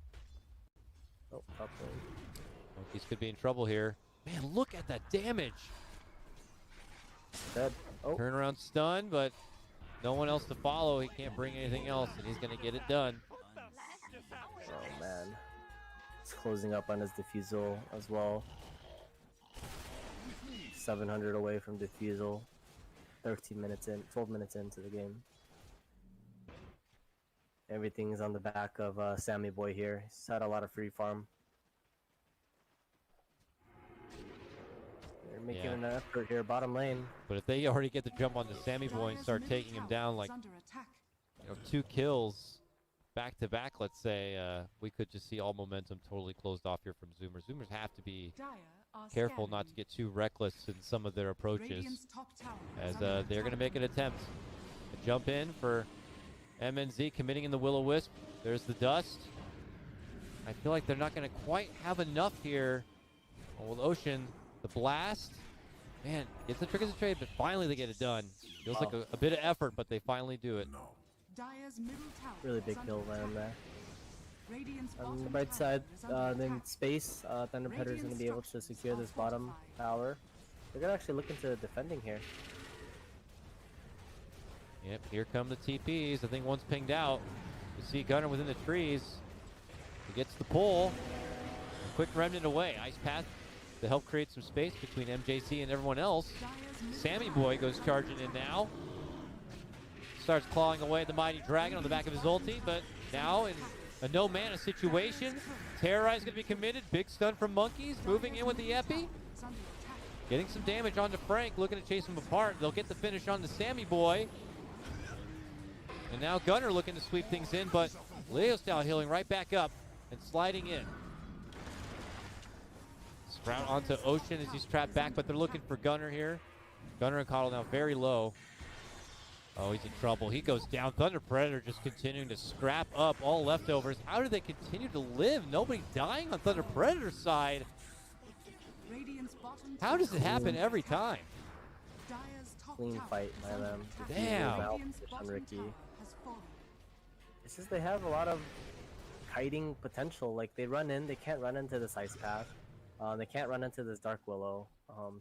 Speaker 2: top lane.
Speaker 1: Monkeys could be in trouble here. Man, look at that damage.
Speaker 2: Dead. Oh,
Speaker 1: Turnaround stun, but no one else to follow. He can't bring anything else, and he's going to get it done.
Speaker 2: oh man. He's closing up on his defusal as well. 700 away from defusal. 13 minutes in, 12 minutes into the game. Everything is on the back of Sammy Boy here. He's had a lot of free farm. They're making an effort here, bottom lane.
Speaker 1: But if they already get the jump on the Sammy Boy and start taking him down like 2 kills back to back, let's say, we could just see all momentum totally closed off here from Zoomers. Zoomers have to be careful not to get too reckless in some of their approaches, as they're going to make an attempt to jump in for MNZ, committing in the Will-O-Wisp. There's the dust. I feel like they're not going to quite have enough here. Old Ocean, the blast. Man, gets the trick as a trade, but finally they get it done. Feels like a bit of effort, but they finally do it.
Speaker 2: Really big kill by him there.
Speaker 3: Radiant's
Speaker 2: On the
Speaker 3: bottom
Speaker 2: right
Speaker 3: tower
Speaker 2: side,
Speaker 3: is under
Speaker 2: then
Speaker 3: attack.
Speaker 2: space, Thunder Predator is going to be able to
Speaker 3: Radiant
Speaker 2: secure this
Speaker 3: structures
Speaker 2: bottom
Speaker 3: are
Speaker 2: tower. They're going to actually look into defending here.
Speaker 1: Yep, here come the TPs. I think one's pinged out. You see Gunner within the trees. He gets the pull. Quick remnant away. Ice path to help create some space between MJC and everyone else.
Speaker 3: Dire's middle
Speaker 1: Sammy
Speaker 3: tower
Speaker 1: Boy
Speaker 3: is
Speaker 1: goes
Speaker 3: under
Speaker 1: charging in
Speaker 3: attack.
Speaker 1: now. Starts clawing away at the Mighty Dragon on the back of his ulti, but now in a no mana situation. Terrorize going to be committed. Big stun from Monkeys. Moving in with the Epi.
Speaker 3: Is under attack.
Speaker 1: Getting some damage onto Frank. Looking to chase him apart. They'll get the finish on the Sammy Boy. And now Gunner looking to sweep things in, but Leo style healing right back up and sliding in. Sprout onto Ocean as he's trapped back, but they're looking for Gunner here. Gunner and Coddle now very low. Oh, he's in trouble. He goes down. Thunder Predator just continuing to scrap up all leftovers. How do they continue to live? Nobody dying on Thunder Predator's side.
Speaker 3: Radiant's bottom
Speaker 1: How does it
Speaker 3: tower
Speaker 1: happen
Speaker 3: is
Speaker 1: every
Speaker 3: under attack.
Speaker 1: time?
Speaker 3: Dire's top
Speaker 2: Clean
Speaker 3: tower
Speaker 2: fight
Speaker 3: is
Speaker 2: by
Speaker 3: under
Speaker 2: them.
Speaker 3: attack.
Speaker 1: Damn.
Speaker 3: Radiant's
Speaker 2: On
Speaker 3: bottom
Speaker 2: Ricky.
Speaker 3: tower has fallen.
Speaker 2: It's just they have a lot of kiting potential. Like they run in, they can't run into this ice path. They can't run into this Dark Willow.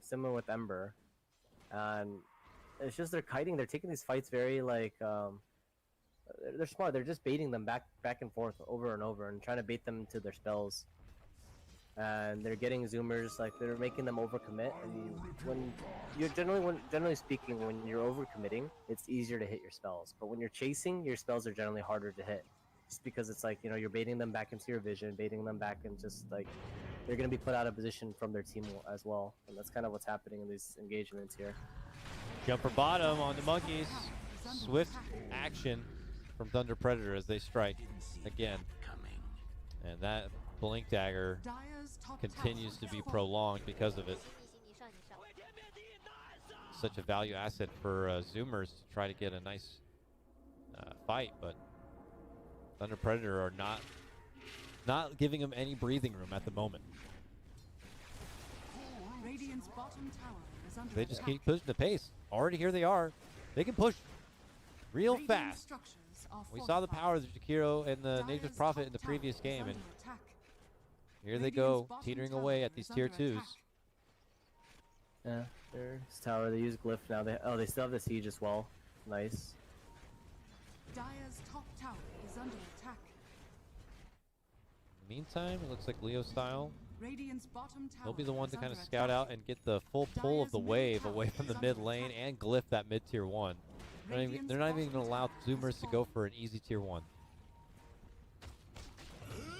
Speaker 2: Similar with Ember. And it's just they're kiting. They're taking these fights very like they're smart. They're just baiting them back and forth over and over and trying to bait them to their spells. And they're getting zoomers, like they're making them overcommit. And when you're generally speaking, when you're overcommitting, it's easier to hit your spells. But when you're chasing, your spells are generally harder to hit, just because it's like, you know, you're baiting them back into your vision, baiting them back, and just like they're gonna be put out of position from their team as well. And that's kind of what's happening in these engagements here.
Speaker 1: Jumper bottom on the Monkeys. Swift action from Thunder Predator as they strike again. And that Blink Dagger
Speaker 3: Dire's top
Speaker 1: continues
Speaker 3: tower
Speaker 1: to be
Speaker 3: has fallen.
Speaker 1: prolonged because of it. Such a value asset for Zoomers to try to get a nice fight, but Thunder Predator are not giving them any breathing room at the moment.
Speaker 3: Radiant's bottom tower is under
Speaker 1: They just
Speaker 3: attack.
Speaker 1: keep pushing the pace. Already here they are. They can push real
Speaker 3: Radiant
Speaker 1: fast.
Speaker 3: structures are
Speaker 1: We saw the
Speaker 3: fortified.
Speaker 1: power of the Jakiro and the Nature's
Speaker 3: Dire's
Speaker 1: Prophet
Speaker 3: top
Speaker 1: in the
Speaker 3: tower
Speaker 1: previous
Speaker 3: is
Speaker 1: game,
Speaker 3: under
Speaker 1: and
Speaker 3: attack.
Speaker 1: here they
Speaker 3: Radiant's
Speaker 1: go,
Speaker 3: bottom
Speaker 1: teetering
Speaker 3: tower
Speaker 1: away at
Speaker 3: is
Speaker 1: these
Speaker 3: under
Speaker 1: tier 2s.
Speaker 3: attack.
Speaker 2: Yeah, there's tower. They use Glyph now. They still have the siege as well. Nice.
Speaker 3: Dire's top tower is under attack.
Speaker 1: Meantime, it looks like Leo style.
Speaker 3: Radiant's bottom tower
Speaker 1: He'll be the one
Speaker 3: is
Speaker 1: to kind of
Speaker 3: under
Speaker 1: scout
Speaker 3: attack.
Speaker 1: out and get the full pull of the
Speaker 3: Dire's
Speaker 1: wave
Speaker 3: middle
Speaker 1: away
Speaker 3: tower
Speaker 1: from the
Speaker 3: is
Speaker 1: mid
Speaker 3: under
Speaker 1: lane
Speaker 3: attack.
Speaker 1: and glyph that mid tier 1. They're not even
Speaker 3: Radiant's
Speaker 1: going to allow
Speaker 3: bottom tower
Speaker 1: Zoomers
Speaker 3: has
Speaker 1: to go
Speaker 3: fallen.
Speaker 1: for an easy tier 1.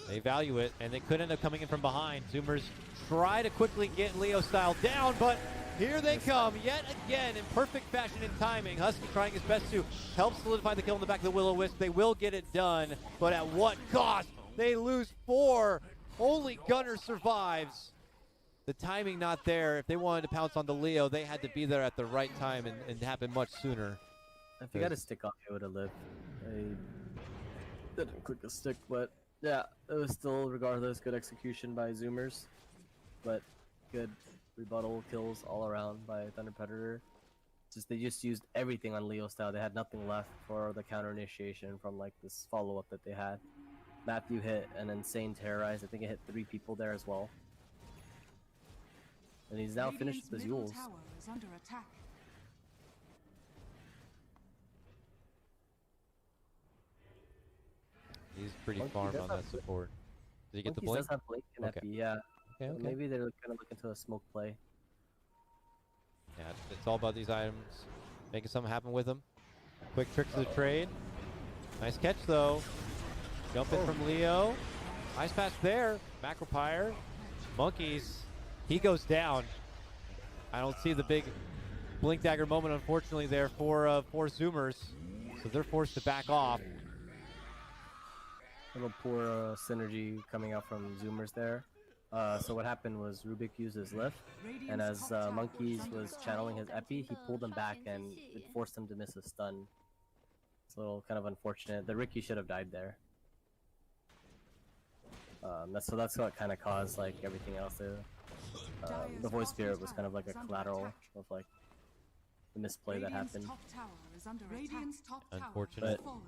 Speaker 1: They value it, and they could end up coming in from behind. Zoomers try to quickly get Leo style down, but here they come yet again in perfect fashion and timing. Husky trying his best to help solidify the kill in the back of the Will-O-Wisp. They will get it done, but at what cost? They lose 4. Only Gunner survives. The timing not there. If they wanted to pounce on the Leo, they had to be there at the right time and happen much sooner.
Speaker 2: If you got a stick on, it would have lived. I didn't click the stick, but yeah, it was still, regardless, good execution by Zoomers. But good rebuttal kills all around by Thunder Predator. They just used everything on Leo style. They had nothing left for the counter initiation from like this follow-up that they had. Matthew hit an insane terrorize. I think it hit 3 people there as well. And he's now finished with his
Speaker 3: Radiant's
Speaker 2: Yules.
Speaker 3: middle tower is under attack.
Speaker 1: He's pretty
Speaker 2: Monkey
Speaker 1: farmed
Speaker 2: does
Speaker 1: on
Speaker 2: have
Speaker 1: that
Speaker 2: Blink.
Speaker 1: support. Did he get the
Speaker 2: Monkeys
Speaker 1: blink?
Speaker 2: does have Blink and
Speaker 1: Okay.
Speaker 2: Epi, yeah.
Speaker 1: Okay,
Speaker 2: So
Speaker 1: okay.
Speaker 2: maybe they're gonna look into a smoke play.
Speaker 1: Yeah, it's all about these items. Making something happen with them. Quick trick to the trade. Nice catch, though. Jump in from Leo. Nice pass there. Macropire. Monkeys. He goes down. I don't see the big Blink Dagger moment, unfortunately, there for Zoomers. So they're forced to back off.
Speaker 2: Little poor synergy coming out from Zoomers there. So what happened was Rubik used his lift, and as Monkeys was channeling his Epi, he pulled him back and it forced him to miss a stun. It's a little kind of unfortunate. The Ricky should have died there. So that's what kind of caused like everything else. The Voice Spirit was kind of like a collateral of like the misplay that
Speaker 3: Radiant's
Speaker 2: happened.
Speaker 3: top tower is under Radiant's top tower
Speaker 1: Unfortunate.
Speaker 3: has fallen.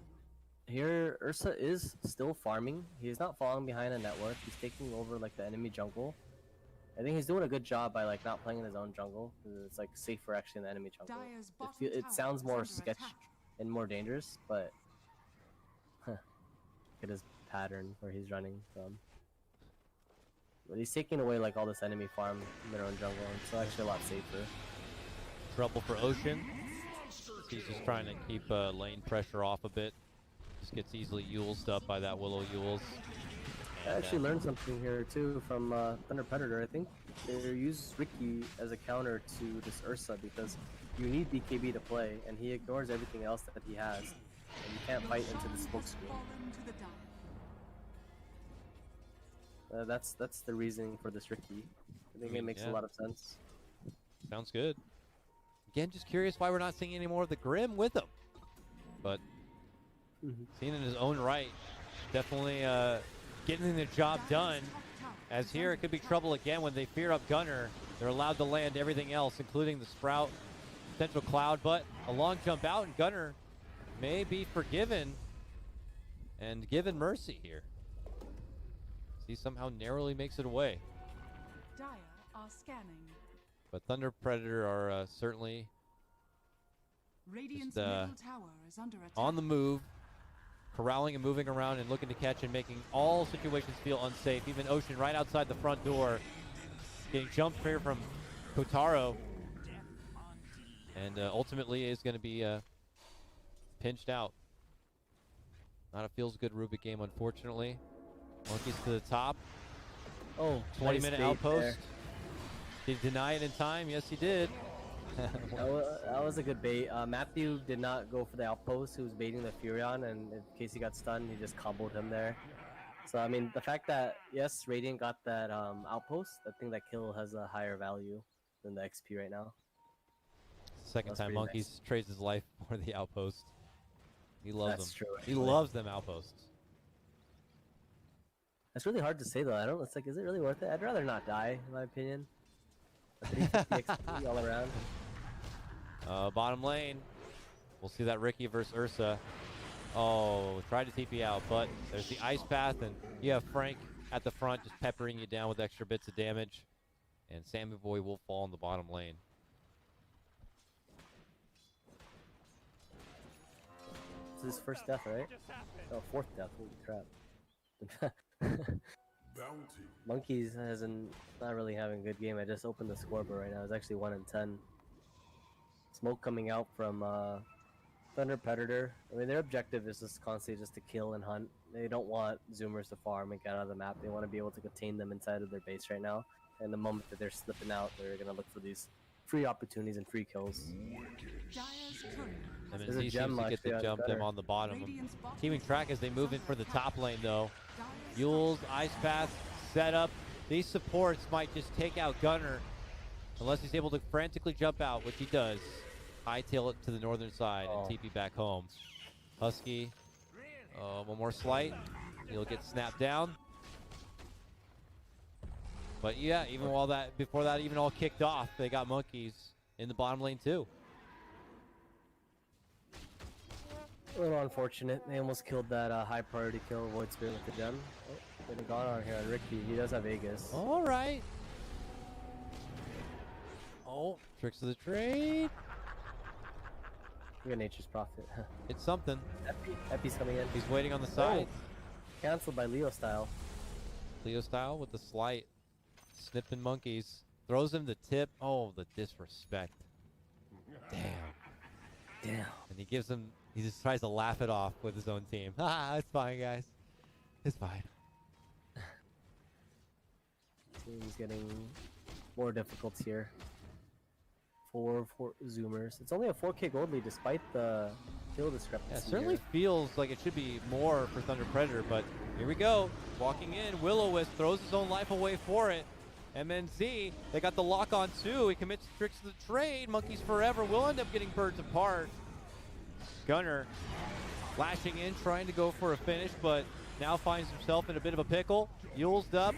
Speaker 2: Here, Ursa is still farming. He's not falling behind a network. He's taking over like the enemy jungle. I think he's doing a good job by like not playing in his own jungle, 'cause it's like safer actually in the enemy jungle.
Speaker 3: Dire's bottom
Speaker 2: It
Speaker 3: tower
Speaker 2: sounds
Speaker 3: is
Speaker 2: more
Speaker 3: under
Speaker 2: sketch
Speaker 3: attack.
Speaker 2: and more dangerous, but look at his pattern where he's running from. But he's taking away like all this enemy farm in their own jungle, and so actually a lot safer.
Speaker 1: Trouble for Ocean. He's just trying to keep lane pressure off a bit. Just gets easily Yulesed up by that Willow Yules.
Speaker 2: I actually learned something here too from Thunder Predator. I think they use Ricky as a counter to this Ursa because you need BKB to play, and he ignores everything else that he has, and you can't fight into the smoke screen.
Speaker 3: Fallen to the Dire.
Speaker 2: That's the reasoning for this Ricky. I think it makes a lot of sense.
Speaker 1: Sounds good. Again, just curious why we're not seeing any more of the Grim with him. But seen in his own right, definitely getting the job done. As here, it could be trouble again when they fear up Gunner. They're allowed to land everything else, including the Sprout, potential Cloud, but a long jump out, and Gunner may be forgiven and given mercy here. He somehow narrowly makes it away.
Speaker 3: Dire are scanning.
Speaker 1: But Thunder Predator are certainly
Speaker 3: Radiant's
Speaker 1: Just,
Speaker 3: middle tower is under attack.
Speaker 1: on the move, corralling and moving around and looking to catch and making all situations feel unsafe. Even Ocean right outside the front door, getting jumped here from Kotaro, and ultimately is going to be pinched out. Not a feels good Rubik game, unfortunately. Monkeys to the top.
Speaker 2: Oh,
Speaker 1: 20-minute
Speaker 2: nice bait
Speaker 1: outpost.
Speaker 2: there.
Speaker 1: Did he deny it in time? Yes, he did.
Speaker 2: That was a good bait. Matthew did not go for the outpost. He was baiting the Furion, and in case he got stunned, he just comboed him there. So, I mean, the fact that, yes, Radiant got that outpost, I think that kill has a higher value than the XP right now.
Speaker 1: Second
Speaker 2: That's
Speaker 1: time
Speaker 2: pretty
Speaker 1: Monkeys trades his life for the outpost. He loves
Speaker 2: That's
Speaker 1: them.
Speaker 2: true,
Speaker 1: He
Speaker 2: actually.
Speaker 1: loves them outposts.
Speaker 2: That's really hard to say, though. I don't. It's like, is it really worth it? I'd rather not die, in my opinion. A 350 XP all around.
Speaker 1: Bottom lane. We'll see that Ricky versus Ursa. Oh, tried to TP out, but there's the ice path, and you have Frank at the front just peppering you down with extra bits of damage. And Sammy Boy will fall in the bottom lane.
Speaker 2: This is his first death, right? Oh, fourth death. Holy crap.
Speaker 4: Bounty.
Speaker 2: Monkeys not really having a good game. I just opened the scoreboard right now. It's actually 1 in 10. Smoke coming out from Thunder Predator. I mean, their objective is just constantly just to kill and hunt. They don't want Zoomers to farm and get out of the map. They want to be able to contain them inside of their base right now. And the moment that they're slipping out, they're going to look for these free opportunities and free kills.
Speaker 3: Dire's courier.
Speaker 1: And
Speaker 2: There's
Speaker 1: then
Speaker 2: a
Speaker 1: Z
Speaker 2: gem
Speaker 1: seems to get the
Speaker 2: actually on
Speaker 1: jump
Speaker 2: Gunner.
Speaker 1: them on the bottom.
Speaker 3: Radiant's bottom
Speaker 1: Keeping track as they move in for the top lane, though.
Speaker 3: Dire's
Speaker 1: Yules, Ice Path, set up. These supports might just take out Gunner unless he's able to frantically jump out, which he does. Hightail it to the northern side and TP back home. Husky, one more slight. He'll get snapped down. But yeah, even before that even all kicked off, they got Monkeys in the bottom lane too.
Speaker 2: A little unfortunate. They almost killed that high priority kill, Void Spirit with the gem. Oh, could have gone on here on Ricky. He does have Aegis.
Speaker 1: All right. Oh, tricks of the trade.
Speaker 2: We got Nature's Prophet.
Speaker 1: It's something.
Speaker 2: Epi's coming in.
Speaker 1: He's waiting on the side.
Speaker 2: Cancelled by Leo style.
Speaker 1: Leo style with the slight. Snipping Monkeys. Throws him the tip. Oh, the disrespect. Damn.
Speaker 2: Damn.
Speaker 1: And he just tries to laugh it off with his own team. Ah, it's fine, guys. It's fine.
Speaker 2: Team's getting more difficult here. For Zoomers. It's only a 4K gold lead despite the kill discrepancy.
Speaker 1: Yeah, it certainly
Speaker 2: here.
Speaker 1: feels like it should be more for Thunder Predator, but here we go. Walking in, Will-O-Wisp throws his own life away for it. MNZ, they got the lock on too. He commits tricks to the trade. Monkeys forever will end up getting birds apart. Gunner lashing in, trying to go for a finish, but now finds himself in a bit of a pickle. Yulesed up.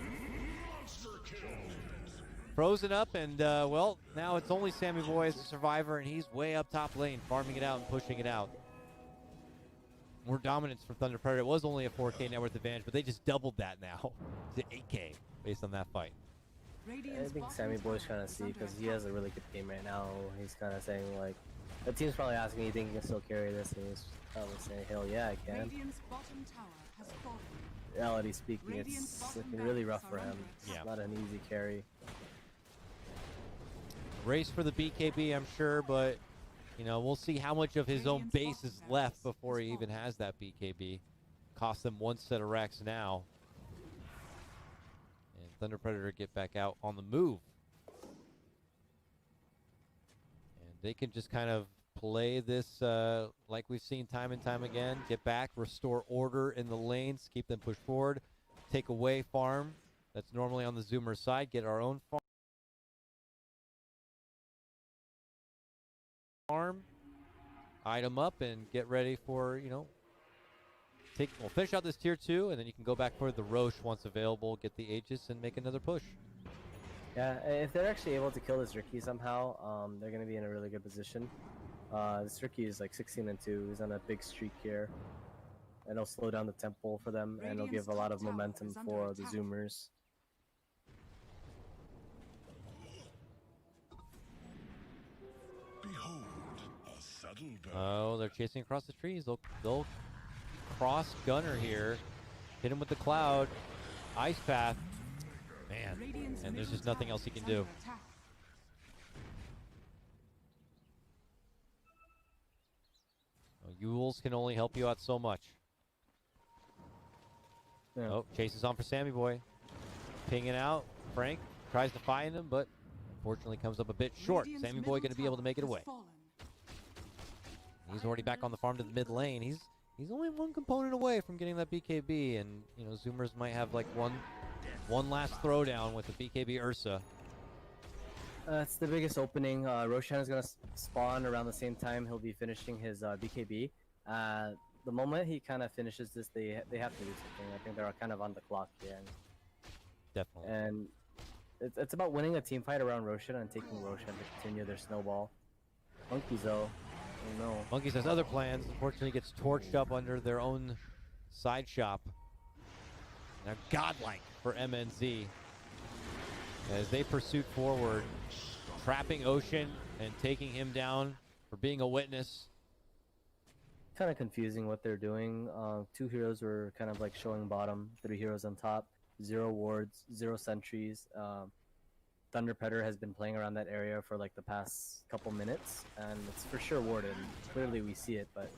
Speaker 1: Frozen up, and well, now it's only Sammy Boy as the survivor, and he's way up top lane, farming it out and pushing it out. more dominance from Thunder Predator. It was only a 4K net worth advantage, but they just doubled that now to 8K based on that fight.
Speaker 2: I think Sammy Boy's trying to see because he has a really good game right now. He's kind of saying like, the team's probably asking, "You think you can still carry this?" And he's probably saying, "Hell yeah, I can."
Speaker 3: Radiant's bottom tower has fallen.
Speaker 2: Reality speaking, it's looking really rough for him. It's
Speaker 1: Yeah.
Speaker 2: not an easy carry.
Speaker 1: Race for the BKB, I'm sure, but you know, we'll see how much of his own base is left before he even has that BKB. Cost them one set of racks now. And Thunder Predator get back out on the move. And they can just kind of play this like we've seen time and time again. Get back, restore order in the lanes, keep them pushed forward, take away farm. That's normally on the Zoomer side. Get our own farm, item up, and get ready for, you know, we'll finish out this tier 2, and then you can go back for the Roche once available, get the Aegis, and make another push.
Speaker 2: Yeah, if they're actually able to kill this Ricky somehow, they're going to be in a really good position. This Ricky is like 16-2. He's on a big streak here. And it'll slow down the tempo for them, and it'll give a lot of momentum for the Zoomers.
Speaker 4: Behold, a subtle bird.
Speaker 1: Oh, they're chasing across the trees. They'll cross Gunner here. Hit him with the cloud. Ice Path. Man, and there's just nothing else he can do. Yules can only help you out so much.
Speaker 2: Yeah.
Speaker 1: Oh, chases on for Sammy Boy. Pinging out. Frank tries to find him, but unfortunately comes up a bit short. Sammy Boy going to be able to make it away. He's already back on the farm to the mid lane. He's only one component away from getting that BKB, and you know, Zoomers might have like one last throwdown with the BKB Ursa.
Speaker 2: It's the biggest opening. Roshan is going to spawn around the same time he'll be finishing his BKB. The moment he kind of finishes this, they have to do something. I think they're kind of on the clock here.
Speaker 1: Definitely.
Speaker 2: And it's about winning a team fight around Roshan and taking Roshan to continue their snowball. Monkeys though, oh no.
Speaker 1: Monkeys has other plans. Unfortunately, gets torched up under their own side shop. Now godlike for MNZ as they pursue forward, trapping Ocean and taking him down for being a witness.
Speaker 2: Kind of confusing what they're doing. 2 heroes were kind of like showing bottom, 3 heroes on top, 0 wards, 0 sentries. Thunder Predator has been playing around that area for like the past couple minutes, and it's for sure warded. Clearly we see it, but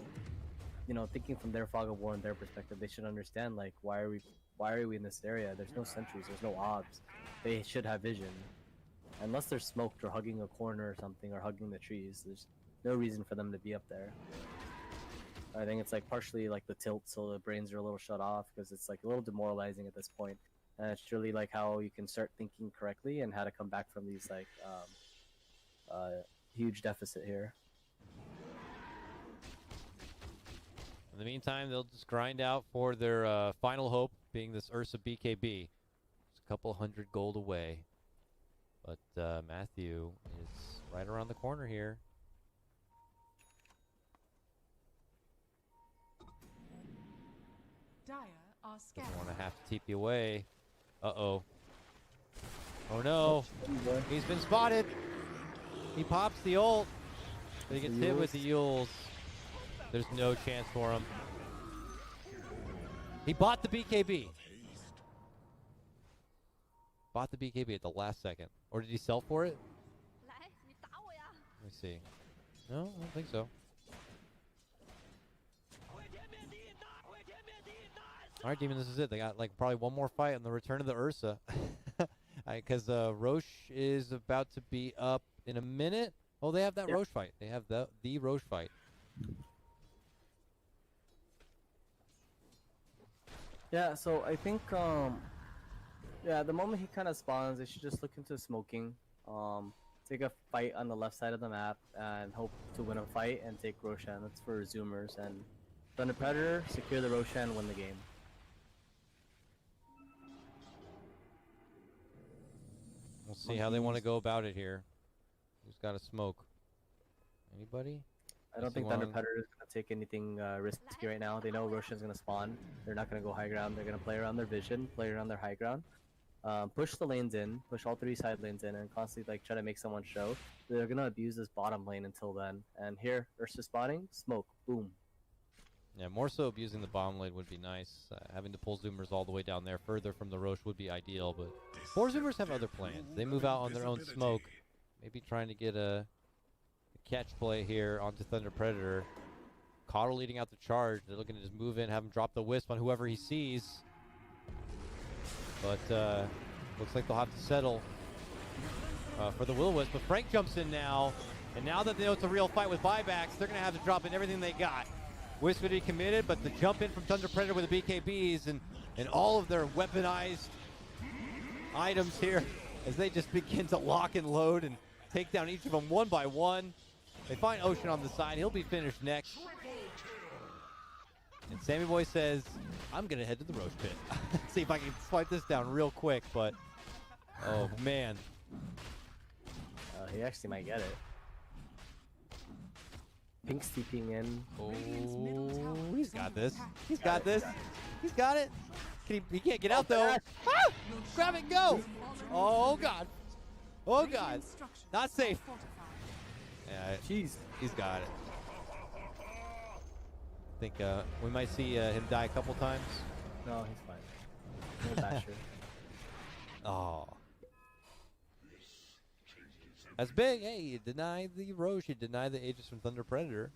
Speaker 2: you know, thinking from their fog of war and their perspective, they should understand like why are we in this area? There's no sentries, there's no obs. They should have vision. Unless they're smoked or hugging a corner or something, or hugging the trees, there's no reason for them to be up there. I think it's like partially like the tilt, so the brains are a little shut off because it's like a little demoralizing at this point. And it's really like how you can start thinking correctly and how to come back from these like huge deficit here.
Speaker 1: In the meantime, they'll just grind out for their final hope, being this Ursa BKB. It's a couple hundred gold away. But Matthew is right around the corner here.
Speaker 3: Dire are scared.
Speaker 1: Doesn't want to have to TP away. Uh-oh. Oh no. He's been spotted. He pops the ult. But he gets hit with the Yules. There's no chance for him. He bought the BKB. Bought the BKB at the last second. Or did he sell for it? Let me see. No, I don't think so. All right, Demon, this is it. They got like probably one more fight on the return of the Ursa. Because Roche is about to be up in a minute. Oh, they have that Roche fight. They have the Roche fight.
Speaker 2: Yeah, so I think yeah, the moment he kind of spawns, they should just look into smoking. Take a fight on the left side of the map and hope to win a fight and take Roshan. That's for Zoomers. And Thunder Predator, secure the Roshan, win the game.
Speaker 1: We'll see how they want to go about it here. Who's got a smoke? Anybody?
Speaker 2: I don't think Thunder Predator is going to take anything risky right now. They know Roshan's going to spawn. They're not going to go high ground. They're going to play around their vision, play around their high ground. Push the lanes in, push all 3 side lanes in, and constantly like try to make someone show. They're going to abuse this bottom lane until then. And here, Ursa spawning, smoke, boom.
Speaker 1: Yeah, more so abusing the bomb lane would be nice. Having to pull Zoomers all the way down there further from the Roche would be ideal, but 4 Zoomers have other plans. They move out on their own smoke, maybe trying to get a catch play here onto Thunder Predator. Coddle leading out the charge. They're looking to just move in, have him drop the wisp on whoever he sees. But looks like they'll have to settle for the Will-O-Wisp. But Frank jumps in now, and now that they know it's a real fight with buybacks, they're going to have to drop in everything they got. Wisp would be committed, but the jump in from Thunder Predator with the BKBs and all of their weaponized items here as they just begin to lock and load and take down each of them one by one. They find Ocean on the side. He'll be finished next. And Sammy Boy says, I'm going to head to the Roach Pit. See if I can swipe this down real quick, but oh, man.
Speaker 2: He actually might get it. Pink's TPing in.
Speaker 1: Oh, he's got this. He's got this. He's got it. He can't get out, though. Ah! Grab it and go. Oh, God. Oh, God. Not safe. Yeah,
Speaker 2: Jeez.
Speaker 1: He's got it. I think we might see him die a couple times.
Speaker 2: No, he's fine. No basher.
Speaker 1: Oh. That's big. Hey, you deny the Roche. You deny the Aegis from Thunder Predator.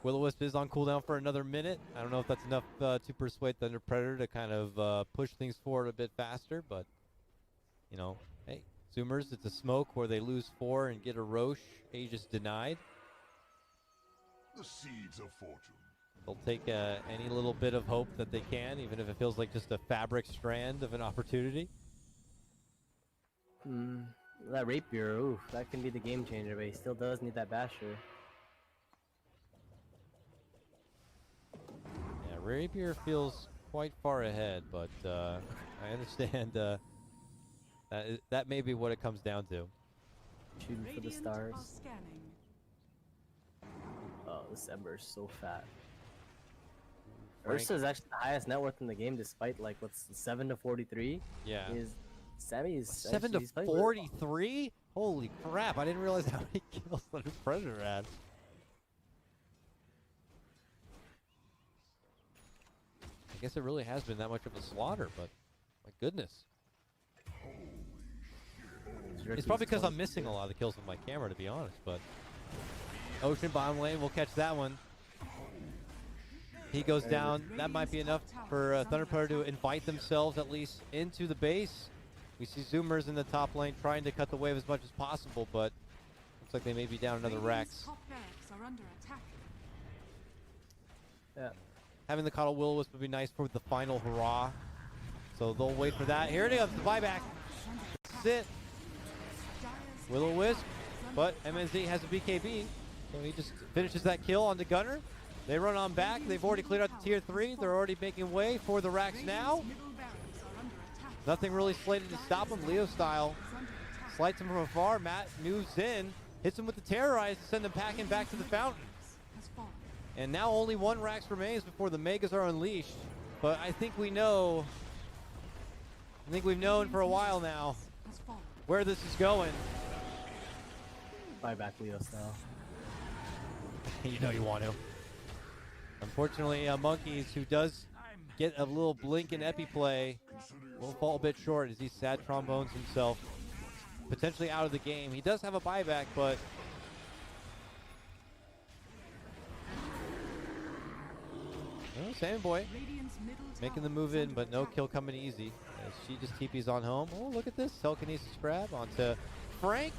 Speaker 1: Will-O-Wisp is on cooldown for another minute. I don't know if that's enough to persuade Thunder Predator to kind of push things forward a bit faster, but, you know, hey, Zoomers, it's a smoke where they lose 4 and get a Roche. Aegis denied.
Speaker 4: The seeds of fortune.
Speaker 1: They'll take any little bit of hope that they can, even if it feels like just a fabric strand of an opportunity.
Speaker 2: That Rapier, oof, that can be the game changer, but he still does need that basher.
Speaker 1: Yeah, Rapier feels quite far ahead, but I understand that may be what it comes down to.
Speaker 2: Shooting for the
Speaker 3: Radiant
Speaker 2: stars.
Speaker 3: are scanning.
Speaker 2: Oh, this Ember is so fat.
Speaker 1: Frank.
Speaker 2: Ursa is actually the highest net worth in the game, despite like what's 7 to 43.
Speaker 1: Yeah.
Speaker 2: Sammy is
Speaker 1: 7 to 43? Holy crap! I didn't realize how many kills Thunder Predator had. I guess it really has been that much of a slaughter, but my goodness. It's probably because I'm missing a lot of the kills with my camera, to be honest, but Ocean bottom lane, we'll catch that one. He goes down. That might be enough for Thunder Predator to invite themselves at least into the base. We see Zoomers in the top lane trying to cut the wave as much as possible, but looks like they may be down another Rex.
Speaker 3: Top barracks are under attack.
Speaker 2: Yeah.
Speaker 1: Having the Coddle Will-O-Wisp would be nice for the final hurrah. So they'll wait for that. Here it is, the buyback. That's it. Will-O-Wisp, but MSD has a BKB, so he just finishes that kill on the Gunner. They run on back. They've already cleared out the tier 3. They're already making way for the racks now.
Speaker 3: Middle barracks are under attack.
Speaker 1: Nothing really slated to stop him. Leo style slides him from afar. Matt moves in, hits him with the Terrorize to send him packing back to the fountain.
Speaker 3: Has fallen.
Speaker 1: And now only 1 Rax remains before the Megas are unleashed. But I think we know, we've known for a while now
Speaker 3: Has fallen.
Speaker 1: where this is going.
Speaker 2: Buy back Leo style.
Speaker 1: You know you want to. Unfortunately, Monkeys, who does get a little blink in epi play, will fall a bit short as he sad trombones himself, potentially out of the game. He does have a buyback, but oh, Sammy Boy
Speaker 3: Radiant's middle
Speaker 1: making the
Speaker 3: tower
Speaker 1: move
Speaker 3: is
Speaker 1: in,
Speaker 3: under
Speaker 1: but no
Speaker 3: attack.
Speaker 1: kill coming easy as she just TPs on home. Oh, look at this telekinesis grab onto Frank.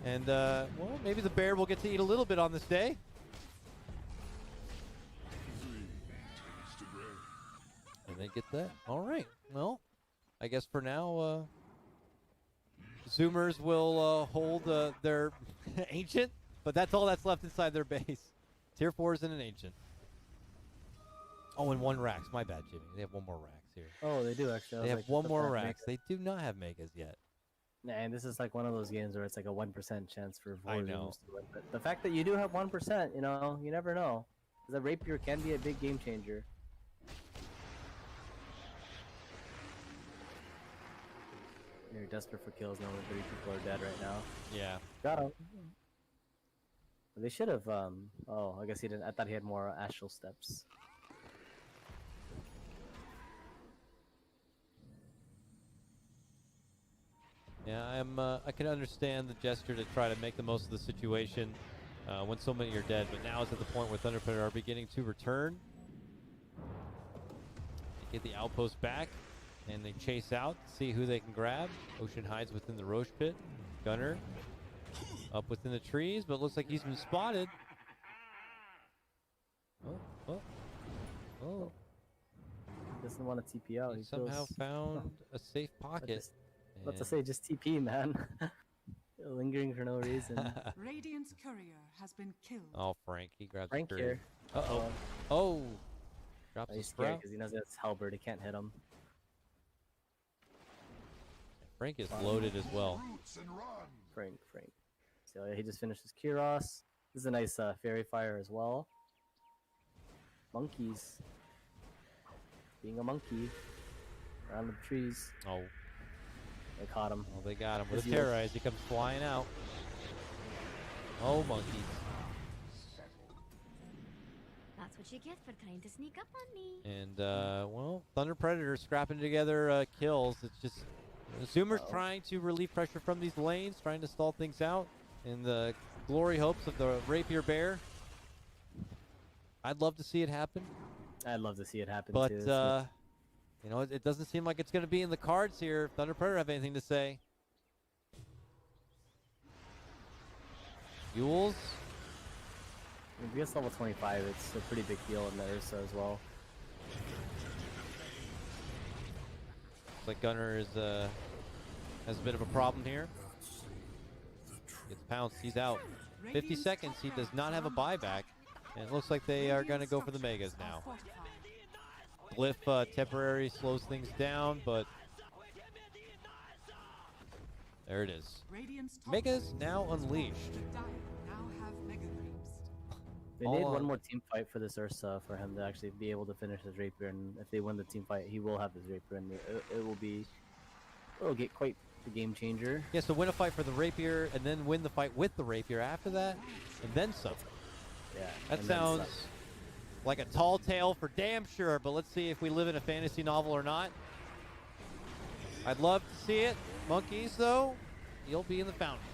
Speaker 1: And, well, maybe the bear will get to eat a little bit on this day. And they get that. All right. Well, I guess for now, Zoomers will hold their Ancient, but that's all that's left inside their base. Tier 4s and an Ancient. Oh, and 1 Rax. My bad, Jimmy. They have 1 more Rax here.
Speaker 2: Oh, they do actually. I
Speaker 1: They
Speaker 2: was
Speaker 1: have
Speaker 2: like,
Speaker 1: 1
Speaker 2: what
Speaker 1: more
Speaker 2: the
Speaker 1: Rax.
Speaker 2: heck?
Speaker 1: They do not have Megas yet.
Speaker 2: And this is like one of those games where it's like a 1% chance for
Speaker 1: I
Speaker 2: Vorzooms
Speaker 1: know.
Speaker 2: to win. But the fact that you do have 1%, you know, you never know. The rapier can be a big game changer. You're desperate for kills. Now 3 people are dead right now.
Speaker 1: Yeah.
Speaker 2: Got him. They should have. Oh, I guess he didn't. I thought he had more astral steps.
Speaker 1: Yeah, I can understand the gesture to try to make the most of the situation when so many are dead, but now it's at the point where Thunder Predator are beginning to return. They get the outpost back, and they chase out, see who they can grab. Ocean hides within the Roche pit. Gunner up within the trees, but looks like he's been spotted. Oh.
Speaker 2: Doesn't want to TP out.
Speaker 1: He
Speaker 2: He
Speaker 1: somehow
Speaker 2: feels...
Speaker 1: found a safe pocket.
Speaker 2: What to say? Just TP, man. Lingering for no reason.
Speaker 3: Radiant's courier has been killed.
Speaker 1: Oh, Frank, he grabs
Speaker 2: Frank
Speaker 1: the
Speaker 2: here.
Speaker 1: Uh-oh. Oh. Drops the
Speaker 2: He's scared
Speaker 1: sprout.
Speaker 2: because he knows that's halberd. He can't hit him.
Speaker 1: Frank is loaded as well.
Speaker 4: Roots and run.
Speaker 2: Frank. So yeah, he just finished his Kyros. This is a nice fairy fire as well. Monkeys. Being a monkey. Around the trees.
Speaker 1: Oh.
Speaker 2: They caught him.
Speaker 1: Well, they got him with a
Speaker 2: Is he-
Speaker 1: terrorize. He comes flying out. Oh, monkeys.
Speaker 7: That's what you get for trying to sneak up on me.
Speaker 1: And, well, Thunder Predator scrapping together kills. It's just Zoomer's trying to relieve pressure from these lanes, trying to stall things out in the glory hopes of the Rapier Bear. I'd love to see it happen.
Speaker 2: I'd love to see it happen
Speaker 1: But,
Speaker 2: too.
Speaker 1: you know, it doesn't seem like it's going to be in the cards here. If Thunder Predator have anything to say. Yules.
Speaker 2: If he gets level 25, it's a pretty big deal in the Ursa as well.
Speaker 1: Looks like Gunner is has a bit of a problem here. Gets pounced. He's out. 50 seconds. He does not have a buyback. And it looks like they are going to go for the Megas now. Glyph temporary slows things down, but there it is.
Speaker 3: Radiant's top
Speaker 1: Megas now unleashed.
Speaker 3: Dire now have mega creeps.
Speaker 2: They
Speaker 1: All
Speaker 2: need
Speaker 1: on.
Speaker 2: one more team fight for this Ursa for him to actually be able to finish his Rapier, and if they win the team fight, he will have his Rapier, and it'll get quite the game changer.
Speaker 1: Yeah, so win a fight for the Rapier, and then win the fight with the Rapier after that, and then some.
Speaker 2: Yeah,
Speaker 1: That
Speaker 2: and then
Speaker 1: sounds
Speaker 2: some.
Speaker 1: like a tall tale for damn sure, but let's see if we live in a fantasy novel or not. I'd love to see it. Monkeys, though, he'll be in the fountain.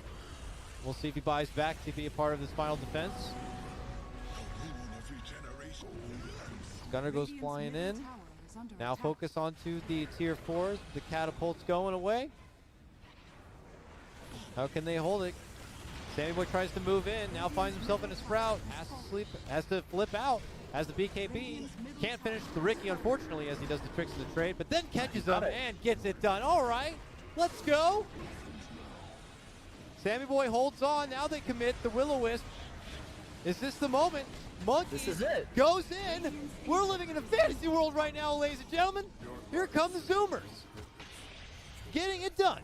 Speaker 1: We'll see if he buys back to be a part of this final defense. Gunner goes
Speaker 3: Radiant's
Speaker 1: flying
Speaker 3: middle
Speaker 1: in.
Speaker 3: tower is under
Speaker 1: Now
Speaker 3: attack.
Speaker 1: focus onto the tier 4s. The catapult's going away. How can they hold it? Sammy Boy tries to move in. Now finds himself in a sprout. Has to flip out. Has the BKB. Can't finish the Ricky, unfortunately, as he does the tricks of the trade, but then catches him and gets it done. All right, let's go. Sammy Boy holds on. Now they commit the Will-O-Wisp. Is this the moment? Monkey
Speaker 2: This is it.
Speaker 1: goes in. We're living in a fantasy world right now, ladies and gentlemen. Here come the Zoomers. Getting it done.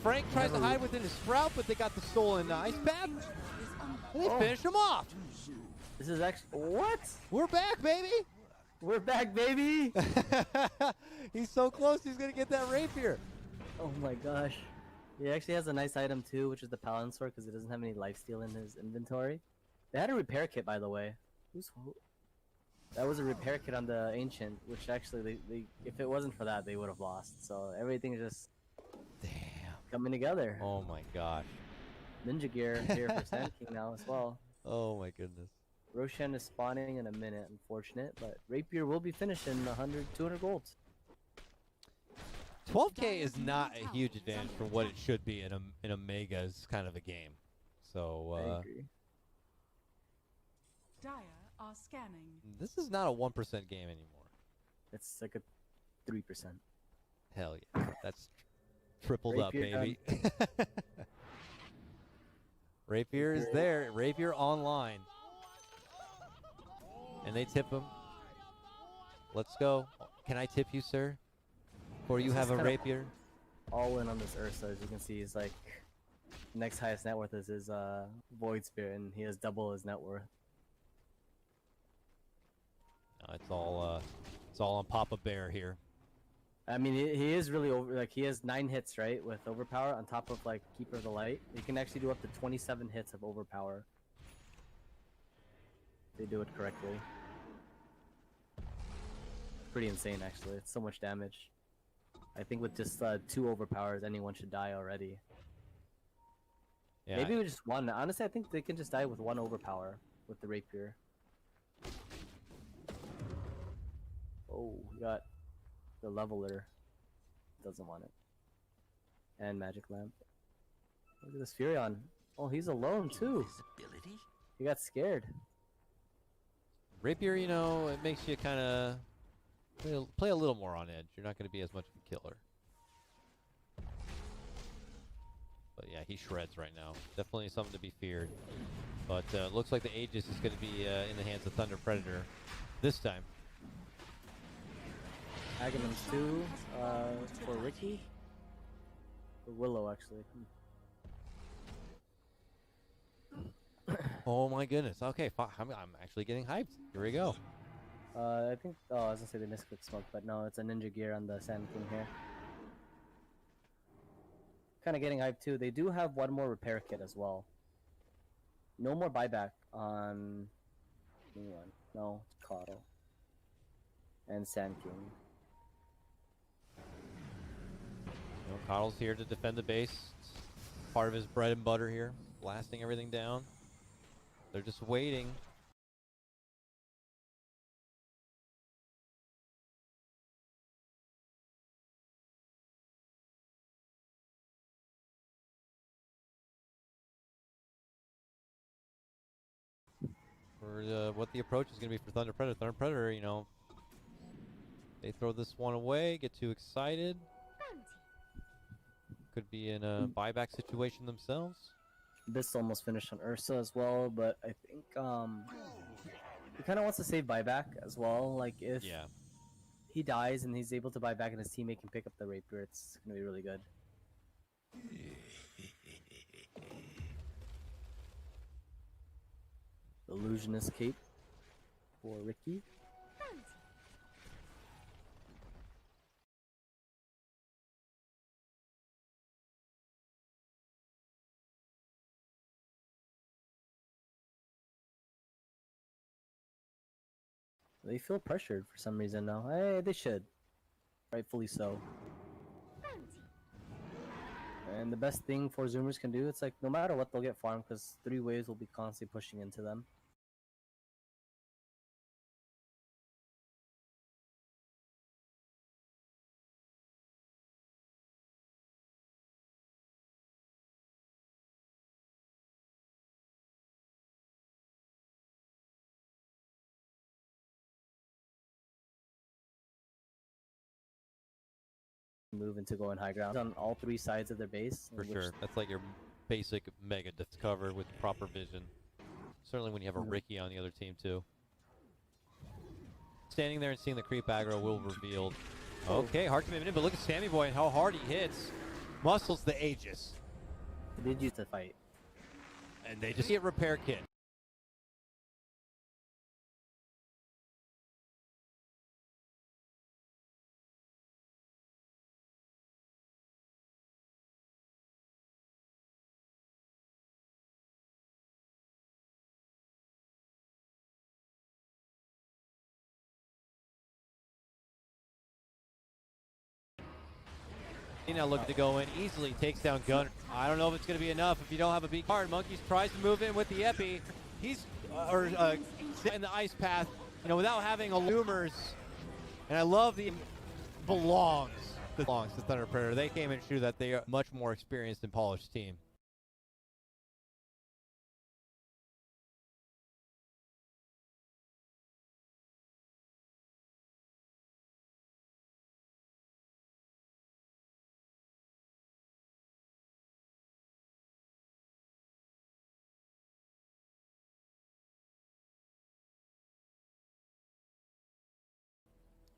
Speaker 1: Frank tries to hide within his sprout, but they got the stolen ice bath. And they finish him off.
Speaker 2: This is actually what?
Speaker 1: We're back, baby.
Speaker 2: We're back, baby!
Speaker 1: He's so close, he's going to get that rapier.
Speaker 2: Oh my gosh. He actually has a nice item too, which is the Paladin Sword, because he doesn't have any lifesteal in his inventory. They had a repair kit, by the way. That was a repair kit on the Ancient, which actually, if it wasn't for that, they would have lost. So everything's just coming together.
Speaker 1: Oh my gosh.
Speaker 2: Ninja gear here for Sand King now as well.
Speaker 1: Oh my goodness.
Speaker 2: Roshan is spawning in a minute, unfortunate, but Rapier will be finishing 100, 200 gold.
Speaker 1: 12K is not a huge advantage from what it should be in a Megas kind of a game. So
Speaker 2: I agree.
Speaker 3: Dire are scanning.
Speaker 1: this is not a 1% game anymore.
Speaker 2: It's like a 3%.
Speaker 1: Hell yeah. That's tripled up,
Speaker 2: Rapier
Speaker 1: baby. Rapier is there. Rapier online. And they tip him. Let's go. Can I tip you, sir? Or you
Speaker 2: This
Speaker 1: have
Speaker 2: is
Speaker 1: a
Speaker 2: kinda-
Speaker 1: rapier?
Speaker 2: all in on this Ursa. As you can see, he's like next highest net worth is his Void Spirit, and he has double his net worth.
Speaker 1: It's all on Papa Bear here.
Speaker 2: I mean, he is really over. Like he has 9 hits, right, with overpower on top of like Keeper of the Light. He can actually do up to 27 hits of overpower. If they do it correctly. Pretty insane, actually. It's so much damage. I think with just 2 overpowers, anyone should die already.
Speaker 1: Yeah.
Speaker 2: Maybe with just 1. Honestly, I think they can just die with 1 overpower with the Rapier. Oh, we got the Leveler. Doesn't want it. And Magic Lamp. Look at this Furion. Oh, he's alone too. He got scared.
Speaker 1: Rapier, you know, it makes you kind of play a little more on edge. You're not going to be as much of a killer. But yeah, he shreds right now. Definitely something to be feared. But looks like the Aegis is going to be in the hands of Thunder Predator this time.
Speaker 2: Aghanims 2 for Ricky. For Willow, actually.
Speaker 1: Oh my goodness. Okay, I'm actually getting hyped. Here we go.
Speaker 2: I think. Oh, I was gonna say the misclick smoke, but no, it's a Ninja Gear on the Sand King here. Kind of getting hyped too. They do have 1 more repair kit as well. No more buyback on anyone. No, it's Coddle and Sand King.
Speaker 1: You know, Coddle's here to defend the base. It's part of his bread and butter here, blasting everything down. They're just waiting. For what the approach is going to be for Thunder Predator. Thunder Predator, you know, they throw this one away, get too excited. Could be in a buyback situation themselves.
Speaker 2: This almost finished on Ursa as well, but I think he kind of wants to save buyback as well. Like if he dies and he's able to buy back and his teammate can pick up the Rapier, it's gonna be really good. Illusionist Cape for Ricky. They feel pressured for some reason now. Hey, they should. Rightfully so. And the best thing for Zoomers can do, it's like no matter what, they'll get farmed because 3 waves will be constantly pushing into them. Move into going high ground on all 3 sides of their base.
Speaker 1: For sure. That's like your basic mega cover with proper vision. Certainly when you have a Ricky on the other team too. Standing there and seeing the creep aggro will revealed. Okay, hard commitment, but look at Sammy Boy and how hard he hits. Muscles the Aegis.
Speaker 2: They did use the fight.
Speaker 1: And they just get repair kit. Now looking to go in easily, takes down Gunner. I don't know if it's going to be enough if you don't have a beat card. Monkeys tries to move in with the Epi. He's in the ice path, you know, without having a Lumers. And I love the belongs to Thunder Predator. They came and showed that they are much more experienced and polished team.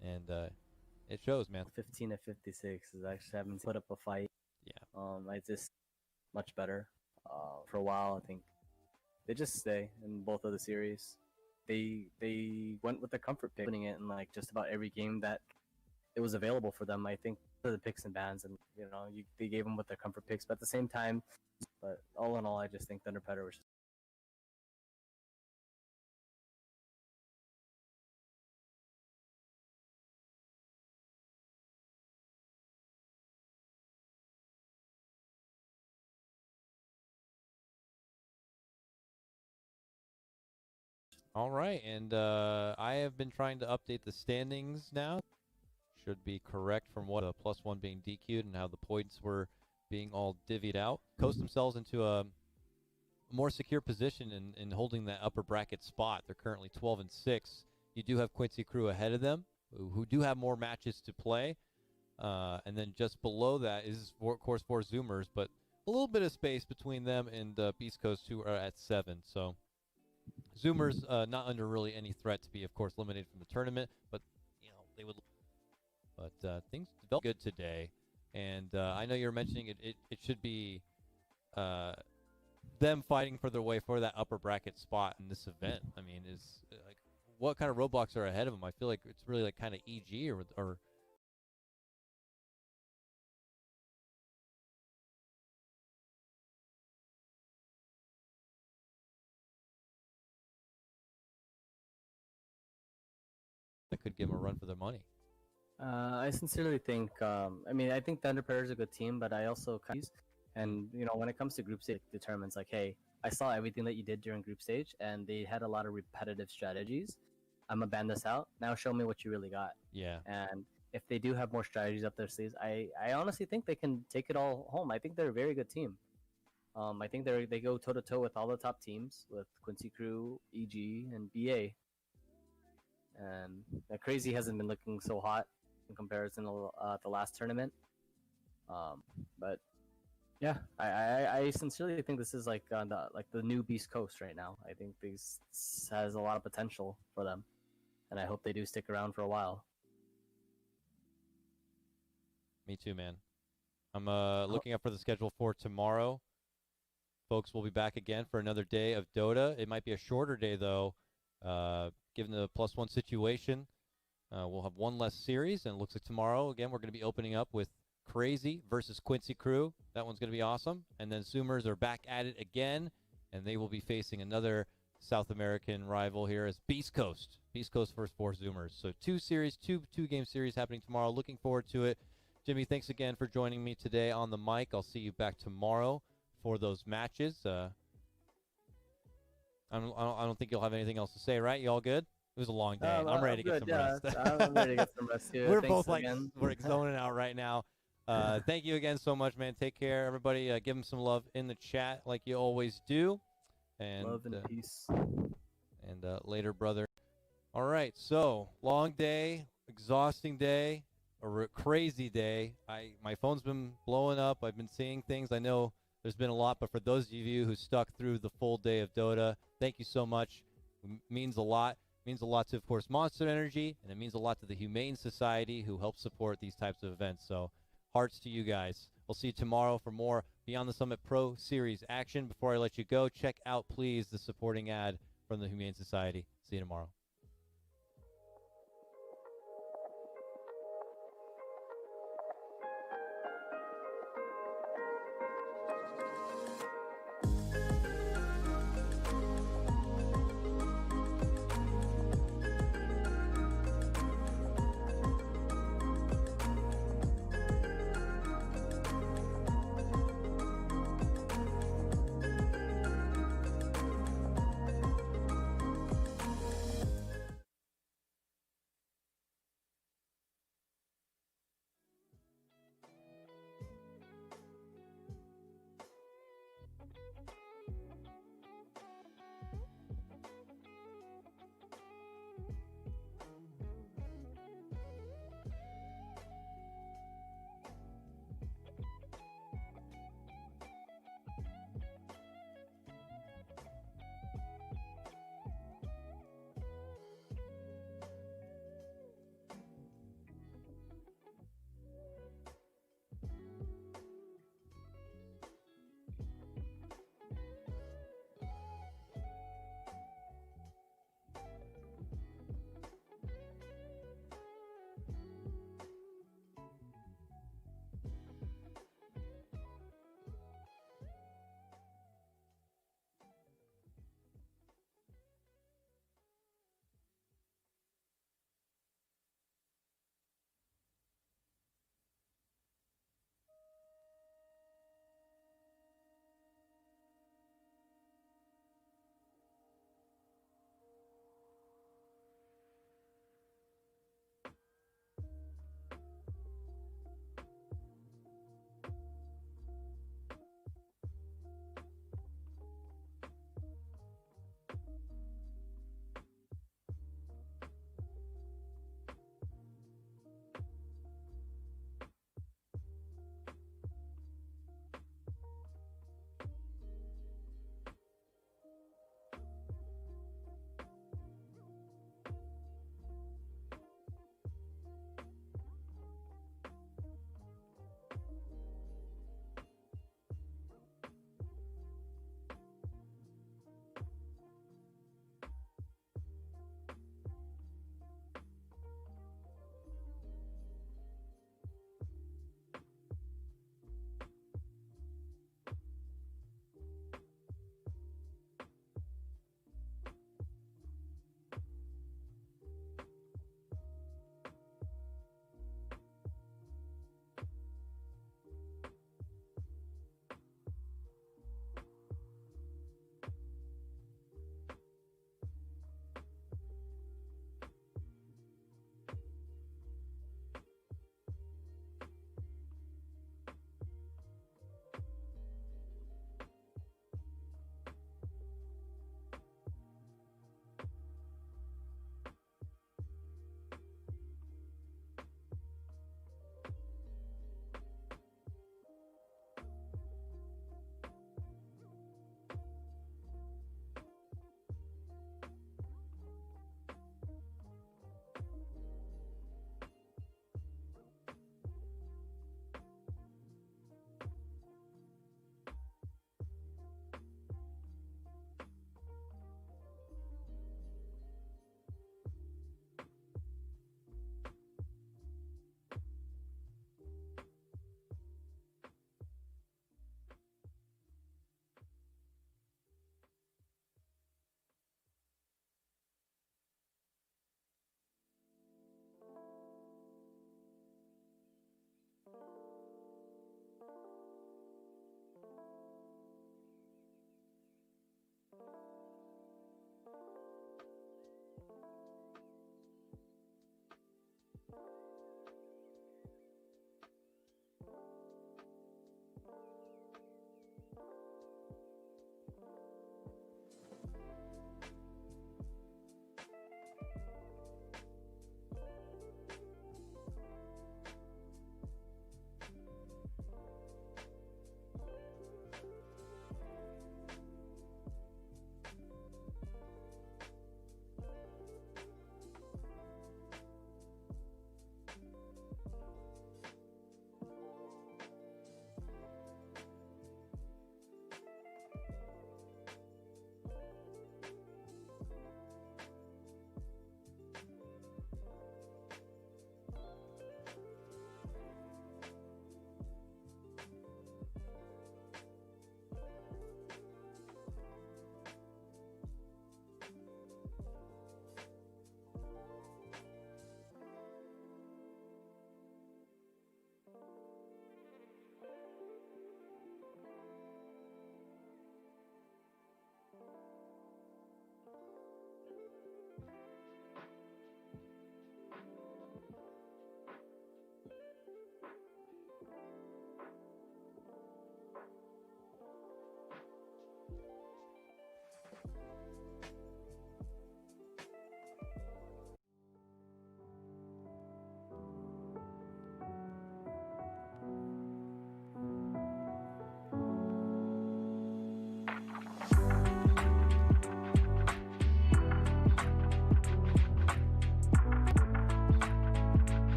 Speaker 1: And It shows, man.
Speaker 2: 15 at 56 is actually having to put up a fight.
Speaker 1: Yeah.
Speaker 2: I just much better. For a while, I think they just stay in both of the series. They went with the comfort pick, putting it in like just about every game that it was available for them. I think for the picks and bans, and they gave them with their comfort picks, but at the same time, but all in all, I just think Thunder Predator was just
Speaker 1: All right, and I have been trying to update the standings now. Should be correct from what a +1 being DQ'd and how the points were being all divvied out. Coast themselves into a more secure position in holding that upper bracket spot. They're currently 12 and 6. You do have Quincy Crew ahead of them, who do have more matches to play. And then just below that is, of course, 4 Zoomers, but a little bit of space between them and Beast Coast, who are at 7. So Zoomers not under really any threat to be, of course, eliminated from the tournament, but they would. But things developed good today, and I know you're mentioning it should be them fighting for their way for that upper bracket spot in this event. I mean, is like what kind of roadblocks are ahead of them? I feel like it's really like kind of EG or that could give them a run for their money.
Speaker 2: I sincerely think. I think Thunder Predator is a good team, but I also and when it comes to group stage, it determines like, hey, I saw everything that you did during group stage, and they had a lot of repetitive strategies. I'm gonna ban this out. Now show me what you really got.
Speaker 1: Yeah.
Speaker 2: And if they do have more strategies up their sleeves, I honestly think they can take it all home. I think they're a very good team. I think they go toe to toe with all the top teams, with Quincy Crew, EG, and BA. And Crazy hasn't been looking so hot in comparison to the last tournament. But yeah, I sincerely think this is like the new Beast Coast right now. I think this has a lot of potential for them, and I hope they do stick around for a while.
Speaker 1: Me too, man. I'm looking up for the schedule for tomorrow. Folks, we'll be back again for another day of Dota. It might be a shorter day though, given the +1 situation. We'll have one less series, and it looks like tomorrow, again, we're going to be opening up with Crazy versus Quincy Crew. That one's going to be awesome. And then Zoomers are back at it again, and they will be facing another South American rival here as Beast Coast. Beast Coast versus 4 Zoomers. So two-game series happening tomorrow. Looking forward to it. Jimmy, thanks again for joining me today on the mic. I'll see you back tomorrow for those matches. I don't think you'll have anything else to say, right? You all good? It was a long day. I'm ready to get some rest.
Speaker 2: I'm ready to get some rest too.
Speaker 1: We're
Speaker 2: Thanks
Speaker 1: both
Speaker 2: again.
Speaker 1: we're zoning out right now. Thank you again so much, man. Take care, everybody. Give them some love in the chat like you always do. And
Speaker 2: Love and peace.
Speaker 1: And later, brother. All right, so long day, exhausting day, a crazy day. My phone's been blowing up. I've been seeing things. I know there's been a lot, but for those of you who stuck through the full day of Dota, thank you so much. It means a lot. It means a lot to, of course, Monster Energy, and it means a lot to the Humane Society who help support these types of events. So hearts to you guys. We'll see you tomorrow for more Beyond the Summit Pro Series action. Before I let you go, check out, please, the supporting ad from the Humane Society. See you tomorrow.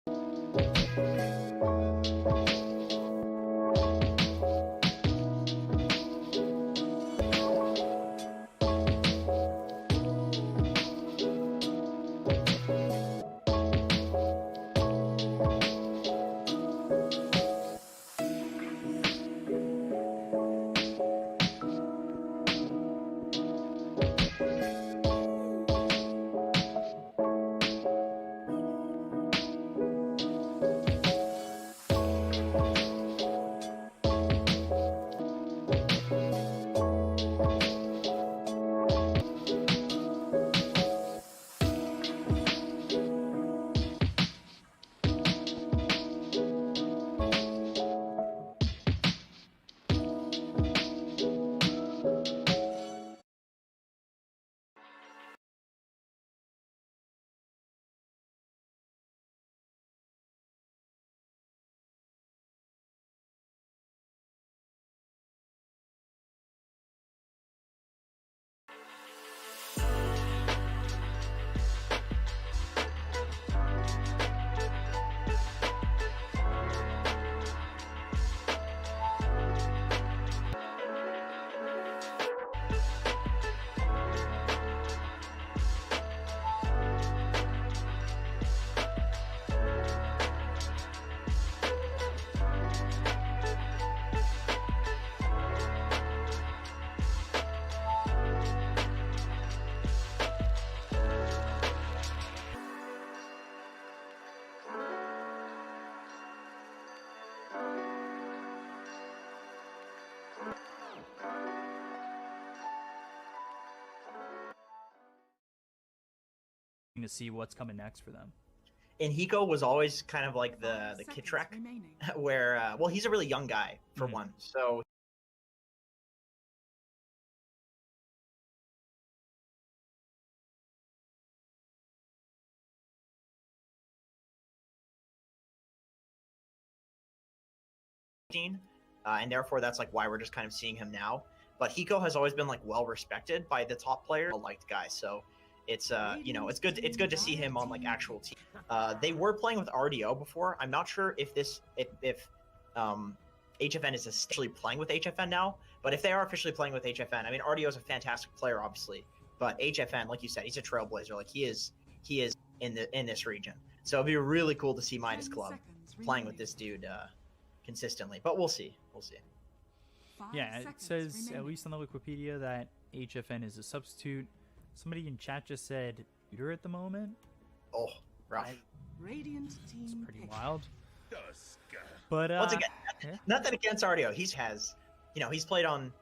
Speaker 8: To see what's coming next for them.
Speaker 9: And Hiko was always kind of like the kid track, where well, he's a really young guy for one, so and therefore that's like why we're just kind of seeing him now. But Hiko has always been like well respected by the top player, a liked guy. So it's you know, it's good to see him on like actual team. They were playing with RDO before. I'm not sure if HFN is officially playing with HFN now, but if they are officially playing with HFN, I mean RDO is a fantastic player, obviously, but HFN, like you said, he's a trailblazer. Like he is in this region. So it'd be really cool to see Midas Club playing with this dude consistently. But we'll see. We'll see.
Speaker 8: Yeah, it says at least on the Wikipedia that HFN is a substitute. Somebody in chat just said you're at the moment.
Speaker 9: Oh, rough.
Speaker 8: It's pretty wild. But
Speaker 9: once again, nothing against RDO. He's played on.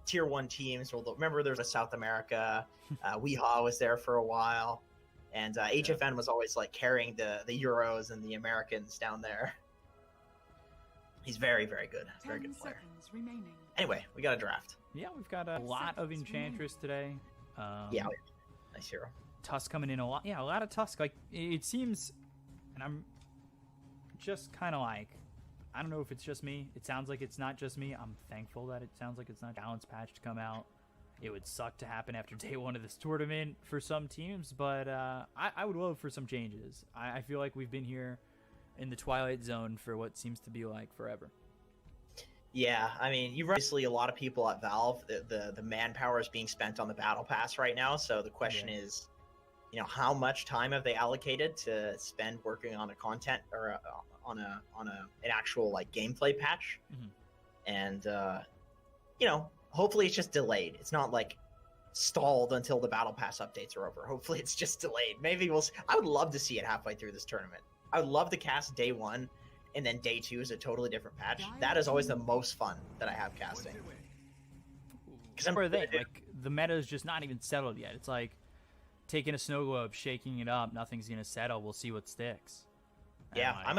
Speaker 9: Tier 1 teams. Remember, there's a South America. Weehaw was there for a while, and HFN was always like carrying the Euros and the Americans down there. He's very, very good. Very good player. Anyway, we got a draft.
Speaker 8: Yeah, we've got a lot of Enchantress today.
Speaker 9: Yeah, nice hero.
Speaker 8: Tusk coming in a lot. Yeah, a lot of Tusk. Like it seems, and I'm just kind of like, I don't know if it's just me. It sounds like it's not just me. I'm thankful that it sounds like it's not balance patch to come out. It would suck to happen after day one of this tournament for some teams, but I would love for some changes. I feel like we've been here in the Twilight Zone for what seems to be like forever.
Speaker 9: Yeah, I mean, you've obviously a lot of people at Valve. The manpower is being spent on the Battle Pass right now, so the question is, you know, how much time have they allocated to spend working on a content or on an actual like gameplay patch? And you know, hopefully it's just delayed. It's not like stalled until the Battle Pass updates are over. Hopefully it's just delayed. Maybe we'll see. I would love to see it halfway through this tournament. I would love to cast day 1 and then day 2 is a totally different patch. That is always the most fun that I have casting.
Speaker 8: Because like the meta is just not even settled yet. It's like taking a snow globe, shaking it up. Nothing's gonna settle. We'll see what sticks.
Speaker 9: Yeah, I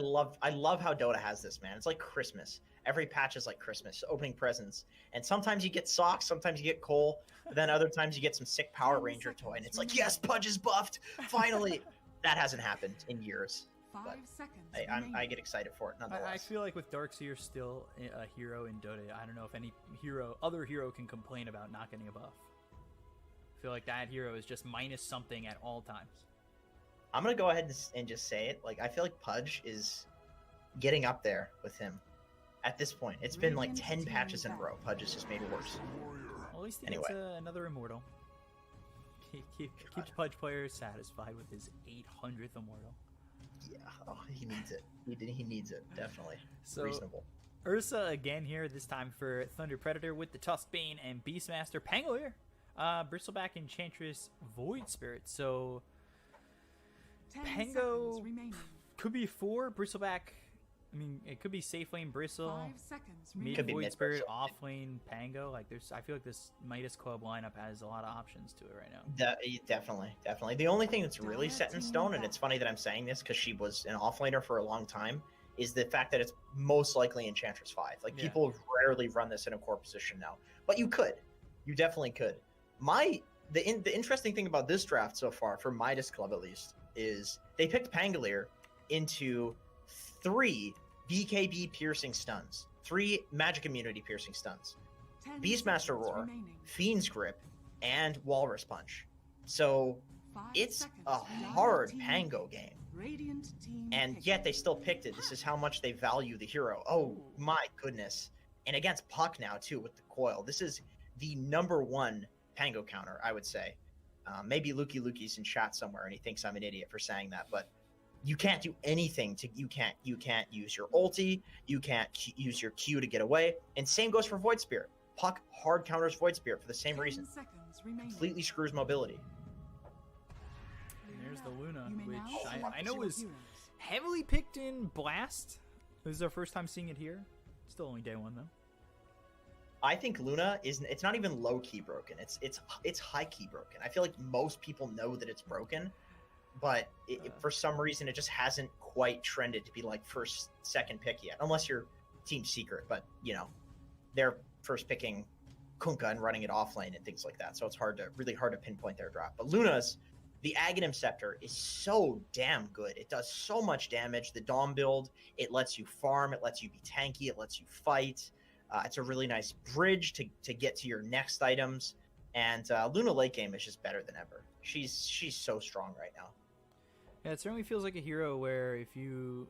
Speaker 9: love how Dota has this, man. It's like Christmas. Every patch is like Christmas, opening presents. And sometimes you get socks, sometimes you get Cole, but then other times you get some sick Power Ranger toy, and it's like, yes, Pudge is buffed, finally. That hasn't happened in years.
Speaker 3: 5
Speaker 9: but
Speaker 3: seconds
Speaker 9: I
Speaker 3: remaining.
Speaker 9: get excited for it nonetheless.
Speaker 8: I feel like with Darkseer still a hero in Dota, I don't know if any other hero can complain about not getting a buff. I feel like that hero is just minus something at all times.
Speaker 9: I'm gonna go ahead and just say it. Like, I feel like Pudge is getting up there with him at this point. It's been like 10 patches in a row. Pudge has just made it worse.
Speaker 8: Well, at least he
Speaker 9: Anyway.
Speaker 8: gets another immortal. Keeps Pudge players satisfied with his 800th immortal.
Speaker 9: Yeah, oh, he needs it. He needs it, definitely.
Speaker 8: So,
Speaker 9: Reasonable.
Speaker 8: Ursa again here, this time for Thunder Predator with the Tuskbane and Beastmaster. Pangolier, Bristleback, Enchantress, Void Spirit. So
Speaker 3: 10
Speaker 8: Pango
Speaker 3: seconds remaining.
Speaker 8: could be 4, Bristleback. I mean, it could be safe lane Bristle,
Speaker 3: 5 seconds
Speaker 8: mid
Speaker 3: remaining.
Speaker 9: Could be
Speaker 8: Void
Speaker 9: mid
Speaker 8: Spirit,
Speaker 9: Bristle.
Speaker 8: off lane Pango. Like, I feel like this Midas Club lineup has a lot of options to it right now.
Speaker 9: Definitely. The only thing that's really set in stone, and it's funny that I'm saying this because she was an offlaner for a long time, is the fact that it's most likely Enchantress 5. Like,
Speaker 8: Yeah.
Speaker 9: people rarely run this in a core position now, but you could. You definitely could. The interesting thing about this draft so far, for Midas Club at least, is they picked Pangolier into 3 BKB piercing stuns, 3 magic immunity piercing stuns,
Speaker 3: 10
Speaker 9: Beastmaster
Speaker 3: seconds
Speaker 9: Roar,
Speaker 3: remaining.
Speaker 9: Fiend's Grip, and Walrus Punch. So
Speaker 3: 5
Speaker 9: it's
Speaker 3: seconds.
Speaker 9: a
Speaker 3: Radiant
Speaker 9: hard
Speaker 3: team
Speaker 9: Pango
Speaker 3: pick.
Speaker 9: game.
Speaker 3: Radiant team
Speaker 9: And
Speaker 3: pick.
Speaker 9: yet they still picked it. This is how much they value the hero. Oh my goodness. And against Puck now too with the coil. This is the #1 Pango counter, I would say. Maybe Lukey's in chat somewhere and he thinks I'm an idiot for saying that, but you can't do anything you can't use your ulti, you can't use your Q to get away, and same goes for Void Spirit. Puck hard counters Void Spirit for the same
Speaker 3: 10
Speaker 9: reason.
Speaker 3: seconds remaining.
Speaker 9: Completely screws mobility.
Speaker 8: And there's the Luna,
Speaker 3: You may
Speaker 8: which
Speaker 3: now select
Speaker 8: I know
Speaker 3: your
Speaker 8: was
Speaker 3: heroes.
Speaker 8: heavily picked in Blast. This is our first time seeing it here. Still only day 1 though.
Speaker 9: I think Luna it's not even low key broken. It's high key broken. I feel like most people know that it's broken, but for some reason it just hasn't quite trended to be like first, second pick yet, unless you're Team Secret. But you know, they're first picking Kunkka and running it off lane and things like that. So it's really hard to pinpoint their drop. But Luna's the Aghanim Scepter is so damn good. It does so much damage. The Dom build, it lets you farm, it lets you be tanky, it lets you fight. It's a really nice bridge to get to your next items, and Luna late game is just better than ever. She's so strong right now.
Speaker 8: Yeah, it certainly feels like a hero where if you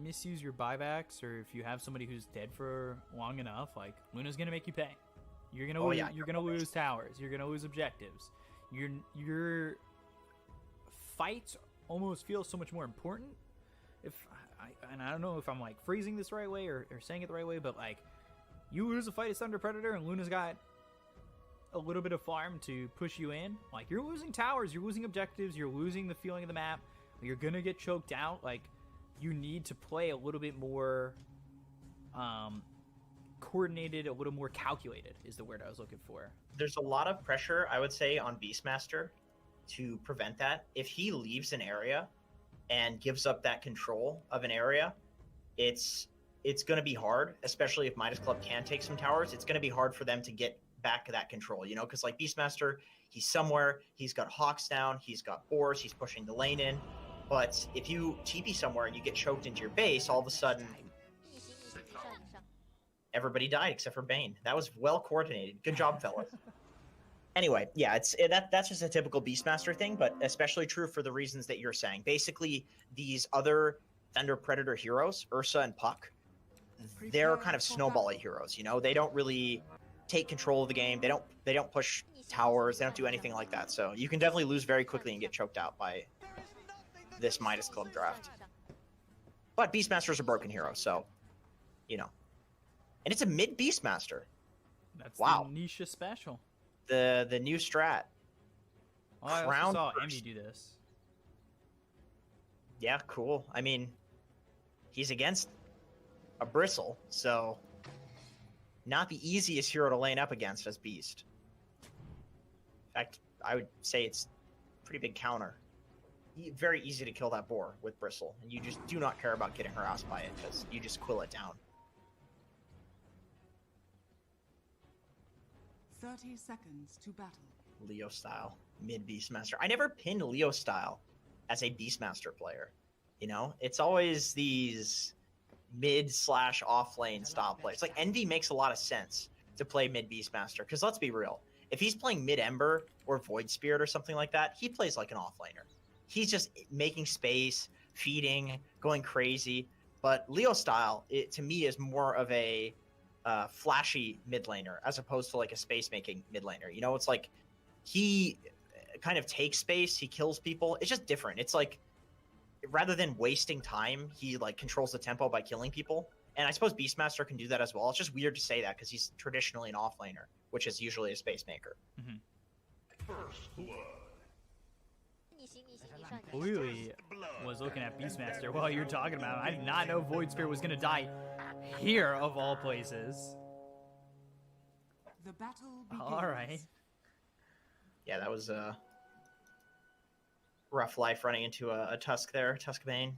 Speaker 8: misuse your buybacks or if you have somebody who's dead for long enough, like Luna's gonna make you pay. You're gonna you're gonna lose towers. You're gonna lose objectives. Your fights almost feel so much more important. And I don't know if I'm like phrasing this the right way or saying it the right way, but like you lose a fight as Thunder Predator and Luna's got a little bit of farm to push you in. Like, you're losing towers, you're losing objectives, you're losing the feeling of the map. You're gonna get choked out. Like, you need to play a little bit more coordinated, a little more calculated is the word I was looking for.
Speaker 9: There's a lot of pressure, I would say, on Beastmaster to prevent that. If he leaves an area and gives up that control of an area, it's going to be hard, especially if Midas Club can take some towers. It's going to be hard for them to get back that control, you know, because like Beastmaster, he's somewhere, he's got Hawks down, he's got Boars, he's pushing the lane in. But if you TP somewhere and you get choked into your base, all of a sudden, everybody died except for Bane. That was well coordinated. Good job, fellas. Anyway, yeah, that's just a typical Beastmaster thing, but especially true for the reasons that you're saying. Basically, these other Thunder Predator heroes, Ursa and Puck, they're kind of snowbally heroes, you know? They don't really take control of the game. They don't push towers. They don't do anything like that. So you can definitely lose very quickly and get choked out by this Midas Club draft. But Beastmaster's a broken hero, so, you know. And it's a mid Beastmaster.
Speaker 8: That's
Speaker 9: Wow.
Speaker 8: the niche special.
Speaker 9: The new strat.
Speaker 8: Oh, I
Speaker 9: Crown
Speaker 8: also saw
Speaker 9: first.
Speaker 8: Andy do this.
Speaker 9: Yeah, cool. I mean, he's against a Bristle, so not the easiest hero to lane up against as Beast. In fact, I would say it's a pretty big counter. Very easy to kill that boar with Bristle, and you just do not care about getting harassed by it because you just quill it down.
Speaker 3: 30 seconds to battle.
Speaker 9: Leo style, mid Beastmaster. I never pinned Leo style as a Beastmaster player. You know, it's always these mid slash off lane style players. Like Envy makes a lot of sense to play mid Beastmaster, because let's be real, if he's playing mid Ember or Void Spirit or something like that, he plays like an off laner. He's just making space, feeding, going crazy. But Leo style, it to me is more of a flashy mid laner as opposed to like a space making mid laner. You know, it's like he kind of takes space, he kills people. It's just different. It's like, rather than wasting time, he like controls the tempo by killing people. And I suppose Beastmaster can do that as well. It's just weird to say that because he's traditionally an offlaner, which is usually a space maker.
Speaker 4: First blood.
Speaker 8: Clearly was looking at Beastmaster while you were talking about him. I did not know Void Spirit was going to die here, of all places.
Speaker 3: The battle begins.
Speaker 8: All right.
Speaker 9: Yeah, that was a rough life running into a Tusk there, Tusk Bane.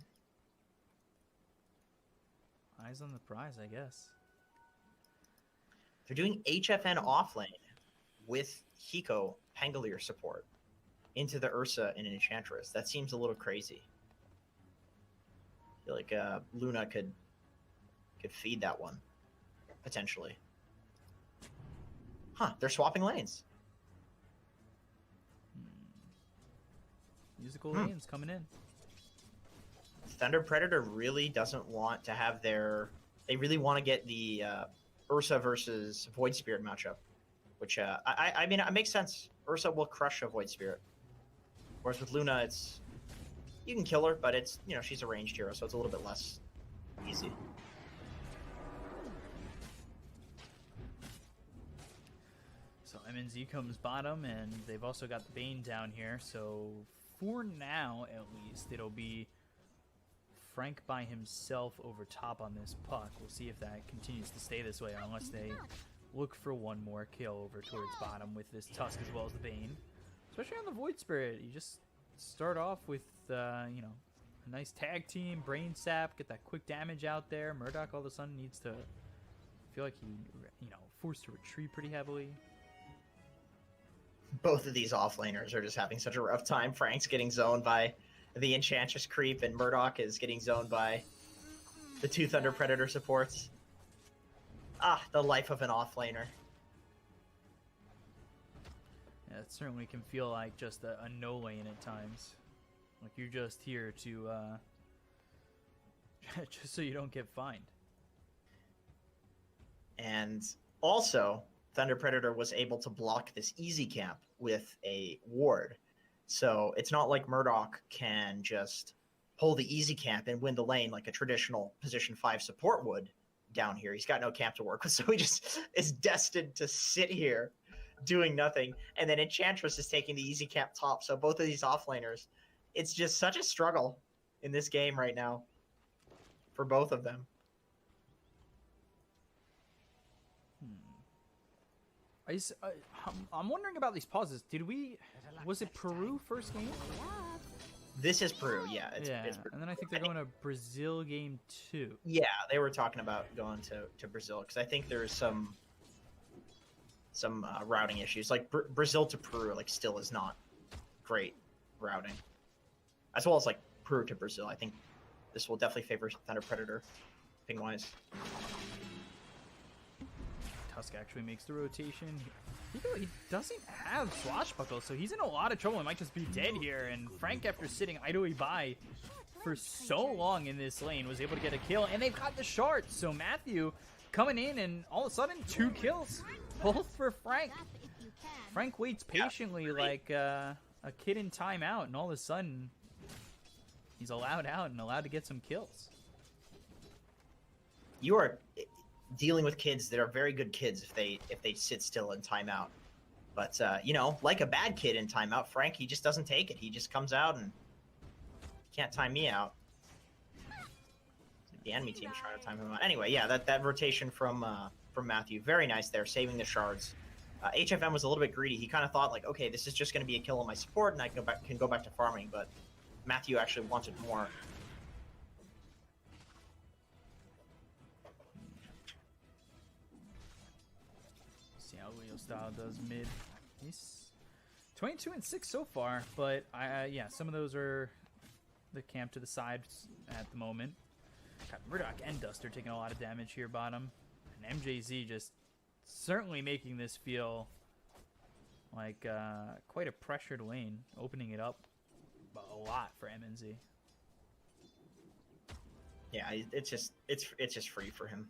Speaker 8: Eyes on the prize, I guess.
Speaker 9: They're doing HFN offlane with Hiko Pangolier support into the Ursa and Enchantress. That seems a little crazy. I feel like Luna could feed that one, potentially. Huh, they're swapping lanes.
Speaker 8: Musical lanes coming in.
Speaker 9: Thunder Predator really doesn't want to have their... They really want to get the Ursa versus Void Spirit matchup, which, I mean, it makes sense. Ursa will crush a Void Spirit. Whereas with Luna, it's... You can kill her, but it's, you know, she's a ranged hero, so it's a little bit less easy.
Speaker 8: So MNZ comes bottom, and they've also got the Bane down here, so for now, at least, it'll be Frank by himself over top on this puck. We'll see if that continues to stay this way, unless they look for one more kill over towards bottom with this Tusk as well as the Bane. Especially on the Void Spirit, you just start off with, you know, a nice tag team, Brain Sap, get that quick damage out there. Murdoch all of a sudden needs to feel like he, you know, forced to retreat pretty heavily.
Speaker 9: Both of these offlaners are just having such a rough time. Frank's getting zoned by the Enchantress creep, and Murdoch is getting zoned by the two Thunder Predator supports. Ah, the life of an offlaner.
Speaker 8: Yeah, it certainly can feel like just a no lane at times. Like you're just here to, just so you don't get fined.
Speaker 9: And also, Thunder Predator was able to block this easy camp with a ward. So it's not like Murdoch can just pull the easy camp and win the lane like a traditional position 5 support would down here. He's got no camp to work with, so he just is destined to sit here doing nothing. And then Enchantress is taking the easy camp top. So both of these offlaners, it's just such a struggle in this game right now for both of them.
Speaker 8: I'm wondering about these pauses. Was it Peru first game?
Speaker 9: This is Peru, yeah. It's Peru.
Speaker 8: And then I think they're going to Brazil game 2.
Speaker 9: Yeah, they were talking about going to Brazil because I think there's some routing issues. Like Brazil to Peru, like still is not great routing, as well as like Peru to Brazil. I think this will definitely favor Thunder Predator, ping wise.
Speaker 8: Tusk actually makes the rotation. He doesn't have Swashbuckle, so he's in a lot of trouble. He might just be dead here. And Frank, after sitting idly by for so long in this lane, was able to get a kill. And they've got the shards. So Matthew coming in, and all of a sudden, 2 kills. Both for Frank. Frank waits patiently like a kid in timeout, and all of a sudden, he's allowed out and allowed to get some kills.
Speaker 9: You are dealing with kids that are very good kids if they sit still in timeout. But you know, like a bad kid in timeout, Frank, he just doesn't take it. He just comes out and can't time me out. The enemy team's trying to time him out. Anyway, yeah, that rotation from Matthew, very nice there, saving the shards. HFM was a little bit greedy. He kind of thought like, okay, this is just going to be a kill on my support, and I can go back to farming. But Matthew actually wanted more.
Speaker 8: See how Leo Style does mid. He's 22-6 so far, but yeah, some of those are the camp to the side at the moment. Got Murdoch and Duster taking a lot of damage here bottom. And MJZ just certainly making this feel like quite a pressured lane, opening it up a lot for MNZ.
Speaker 9: Yeah, it's just free for him.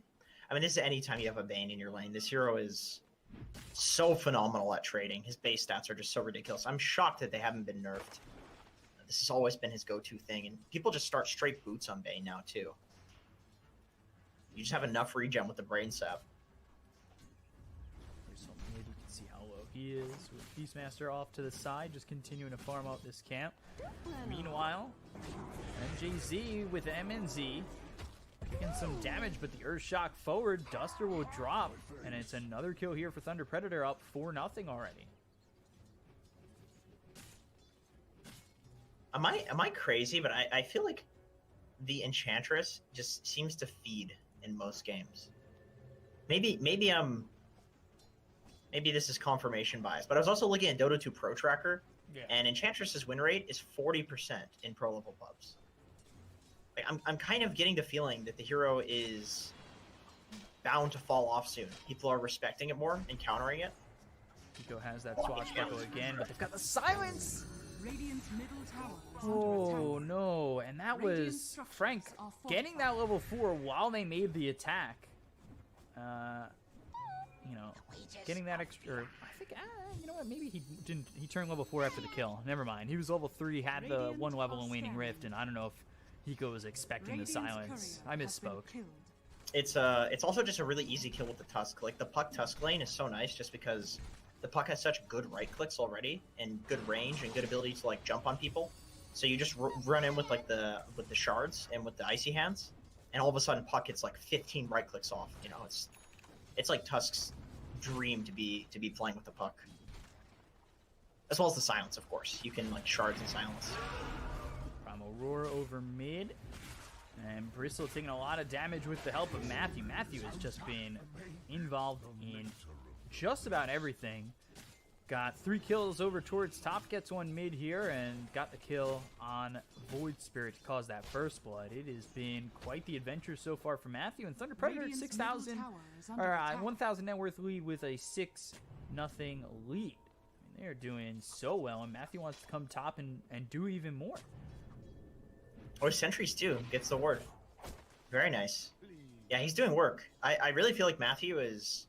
Speaker 9: I mean, this is any time you have a Bane in your lane. This hero is so phenomenal at trading. His base stats are just so ridiculous. I'm shocked that they haven't been nerfed. This has always been his go-to thing, and people just start straight boots on Bane now too. You just have enough regen with the Brain Sap.
Speaker 8: Maybe you can see how low he is with Beastmaster off to the side, just continuing to farm out this camp. Meanwhile, MJZ with MNZ taking some damage, but the Earth Shock forward, Duster will drop, and it's another kill here for Thunder Predator, up 4-0 already.
Speaker 9: Am I crazy? But I feel like the Enchantress just seems to feed in most games. Maybe this is confirmation bias, but I was also looking at Dota 2 Pro Tracker, and Enchantress's win rate is 40% in pro level pubs. Like, I'm kind of getting the feeling that the hero is bound to fall off soon. People are respecting it more and countering it.
Speaker 8: Pico has that swashbuckle again, but they've got the silence.
Speaker 3: Radiant's middle tower is
Speaker 8: Oh no, and that was Frank getting that level 4 while they made the attack. You know, getting that extra, or I think, you know what, maybe he didn't, he turned level 4 after the kill. Never mind, he was level 3, had the 1 level in Waning Rift, and I don't know if Hiko was expecting the silence. I misspoke.
Speaker 9: It's also just a really easy kill with the Tusk. Like, the Puck Tusk lane is so nice just because the Puck has such good right clicks already and good range and good ability to like jump on people. So you just run in with like the shards and with the icy hands, and all of a sudden Puck hits like 15 right clicks off. You know, it's like Tusk's dream to be playing with the Puck. As well as the silence, of course. You can like shards and silence.
Speaker 8: Primal Roar over mid. And Bristle taking a lot of damage with the help of Matthew. Matthew has just been involved in just about everything. Got 3 kills over towards top, gets 1 mid here, and got the kill on Void Spirit to cause that first blood. It has been quite the adventure so far for Matthew, and Thunder Predator at 6,000, or 1,000 net worth lead with a 6-0 lead. I mean, they're doing so well, and Matthew wants to come top and do even more.
Speaker 9: Or Sentries too, gets the ward. Very nice. Yeah, he's doing work. I really feel like Matthew is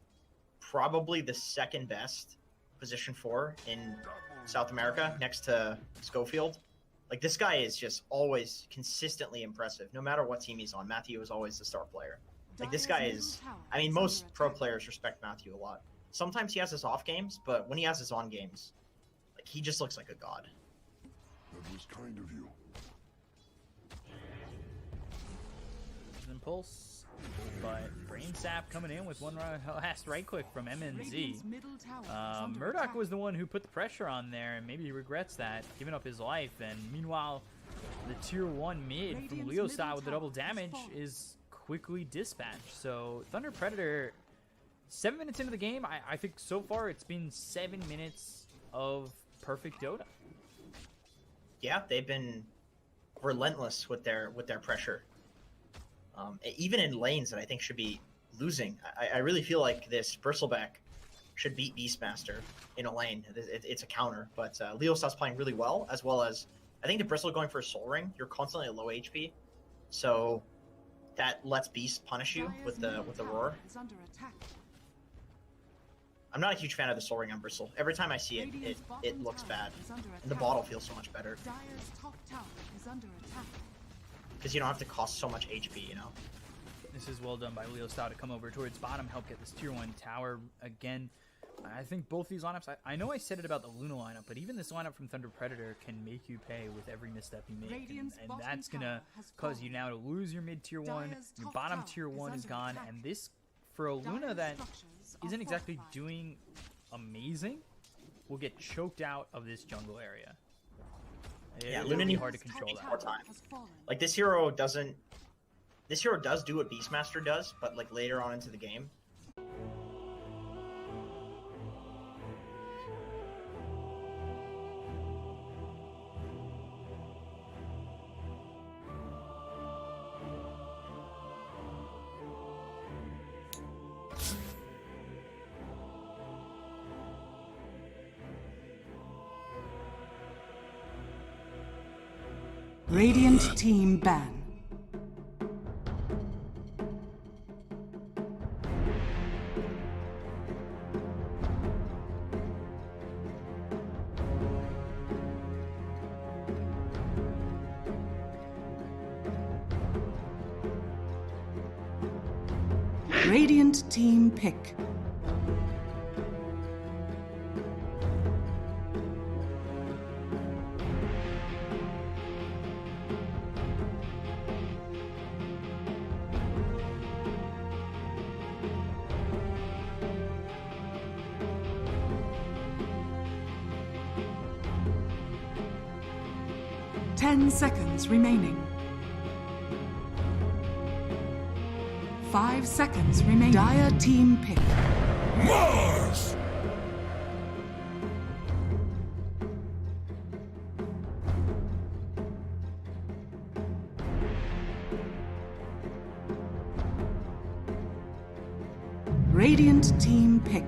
Speaker 9: probably the second best position 4 in South America, next to Schofield. Like, this guy is just always consistently impressive. No matter what team he's on, Matthew is always the star player. Like, this guy is, I mean, most pro players respect Matthew a lot. Sometimes he has his off games, but when he has his on games, like, he just looks like a god.
Speaker 4: That was kind of you.
Speaker 8: Impulse, but Brain Sap coming in with one last right click from MNZ. Murdoch was the one who put the pressure on there, and maybe he regrets that, giving up his life. And meanwhile, the tier 1 mid from Leo style with the double damage is quickly dispatched. So Thunder Predator, 7 minutes into the game, I think so far it's been 7 minutes of perfect Dota.
Speaker 9: Yeah, they've been relentless with their pressure. Even in lanes that I think should be losing. I really feel like this Bristleback should beat Beastmaster in a lane. It's a counter, but Leo starts playing really well as I think the Bristle going for a Soul Ring, you're constantly at low HP, so that lets Beast punish you with the Roar. I'm not a huge fan of the Soul Ring on Bristle. Every time I see it, it looks bad. And the bottle feels so much better. Because you don't have to cost so much HP, you know?
Speaker 8: This is well done by Leo Style to come over towards bottom, help get this tier 1 tower again. I think both these lineups, I know I said it about the Luna lineup, but even this lineup from Thunder Predator can make you pay with every misstep you make. And that's going to cause you now to lose your mid tier 1, your bottom tier 1 is gone, and this, for a Luna that isn't exactly doing amazing, will get choked out of this jungle area.
Speaker 9: Yeah,
Speaker 8: Luna needs hard to control that.
Speaker 9: More time. Like, this hero does do what Beastmaster does, but like later on into the game.
Speaker 3: Radiant team ban. Radiant team pick. Ten seconds remaining. 5 seconds remaining. Dire team pick.
Speaker 4: Mars!
Speaker 3: Radiant team pick.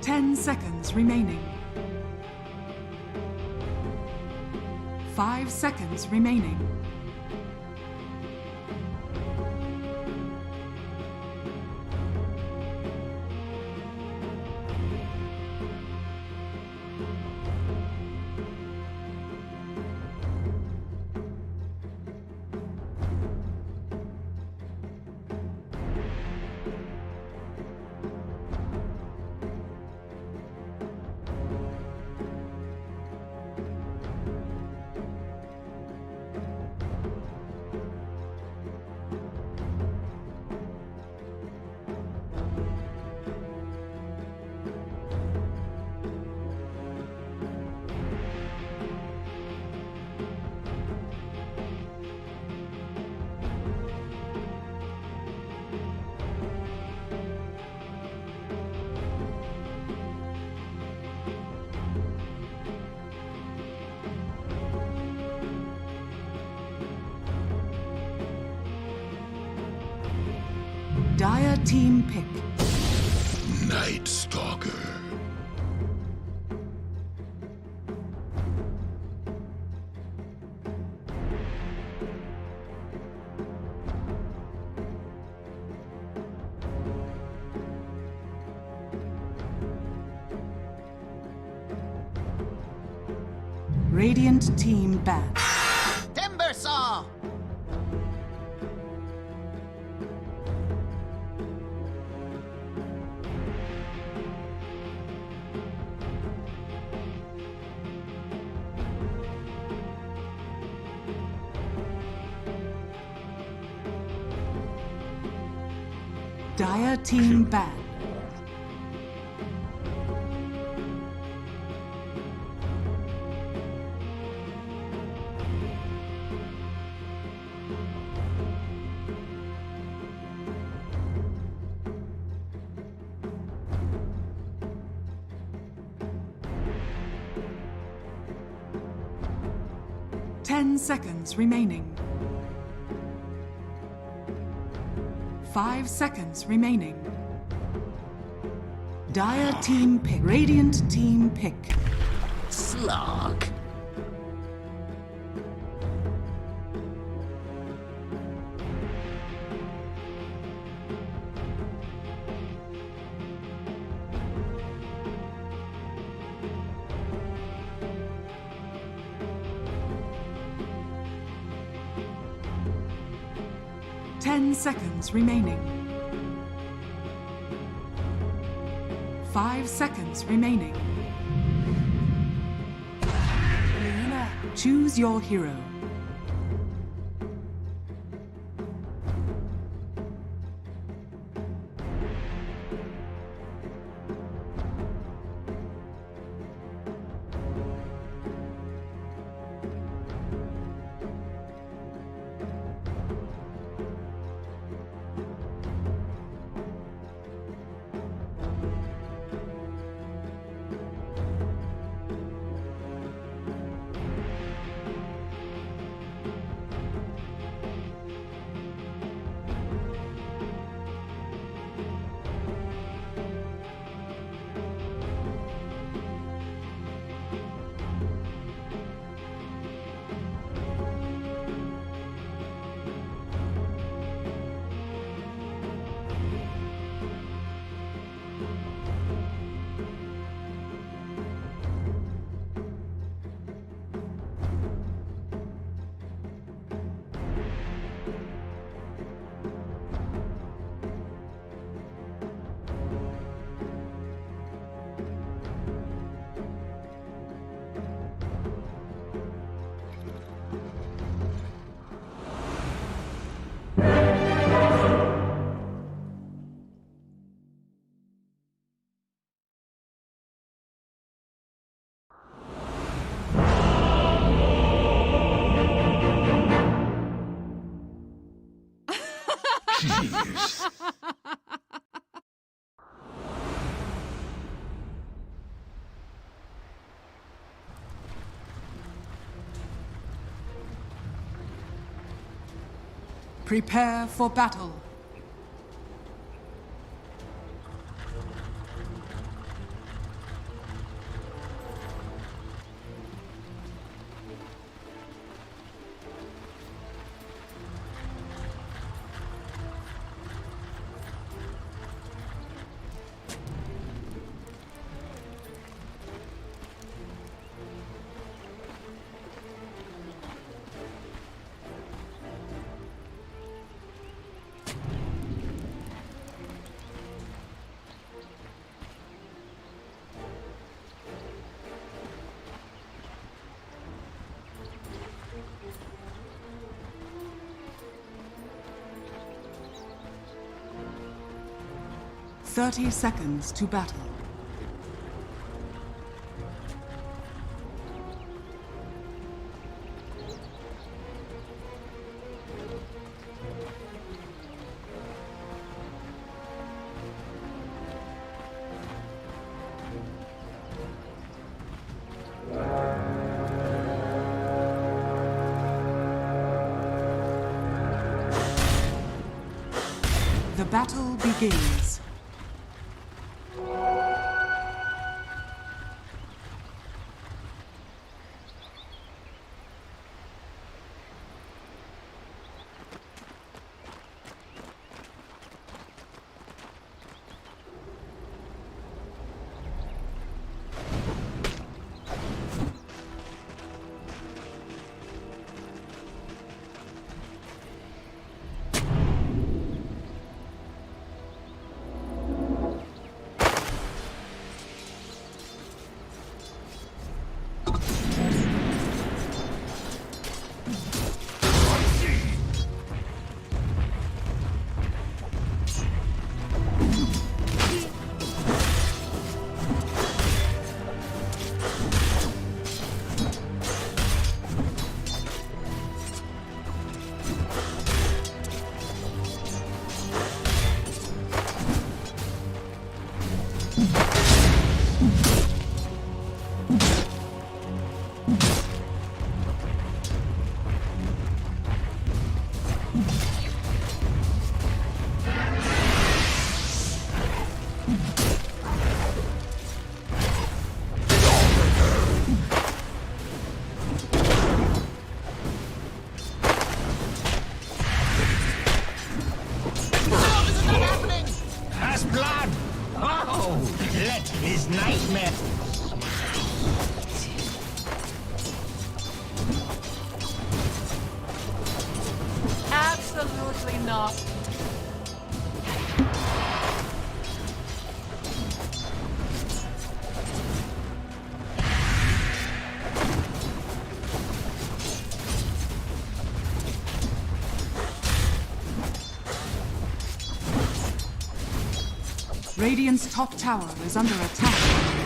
Speaker 3: Ten seconds remaining. 5 seconds remaining. Dire team pick.
Speaker 4: Night Stalker.
Speaker 3: Radiant team ban.
Speaker 10: Timber saw!
Speaker 3: Dire team ban. Ten seconds remaining. 5 seconds remaining. Dire team pick. Radiant team pick.
Speaker 10: Slog.
Speaker 3: Ten seconds remaining. 5 seconds remaining. Choose your hero.
Speaker 4: Peace.
Speaker 3: Prepare for battle. "30 seconds to battle. The battle begins.
Speaker 11: Absolutely not.
Speaker 3: Radiant's top tower is under attack.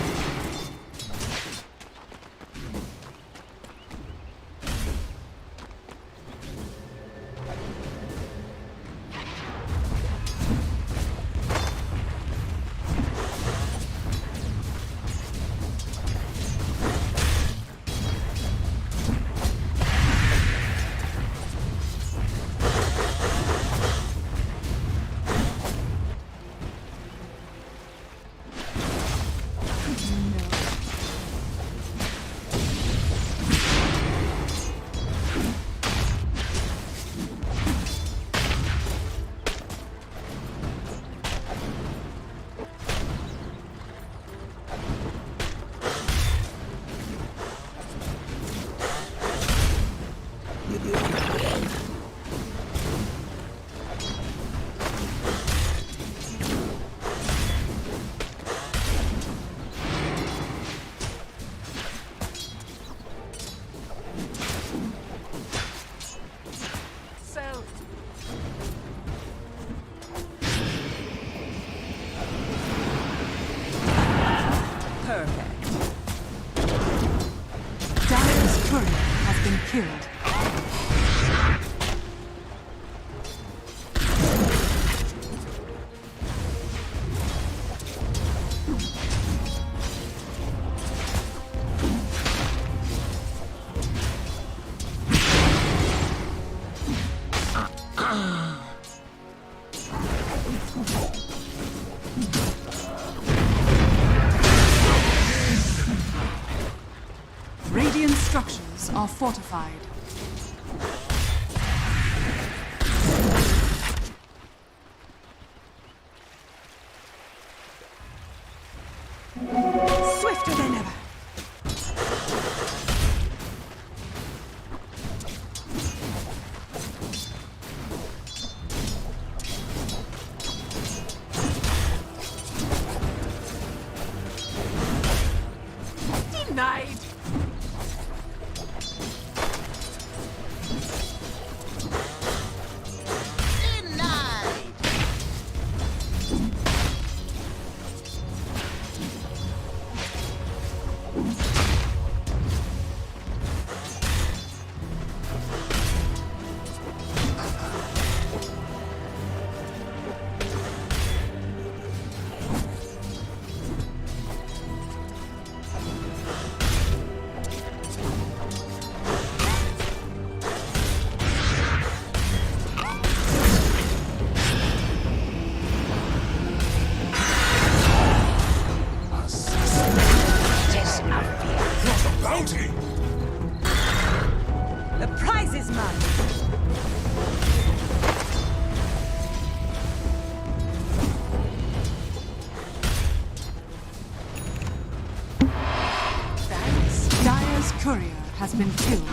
Speaker 3: Radiant structures are fortified. Swifter than ever.
Speaker 11: Denied.
Speaker 4: Bounty!
Speaker 11: The prize is mine.
Speaker 3: Dire's courier has been killed.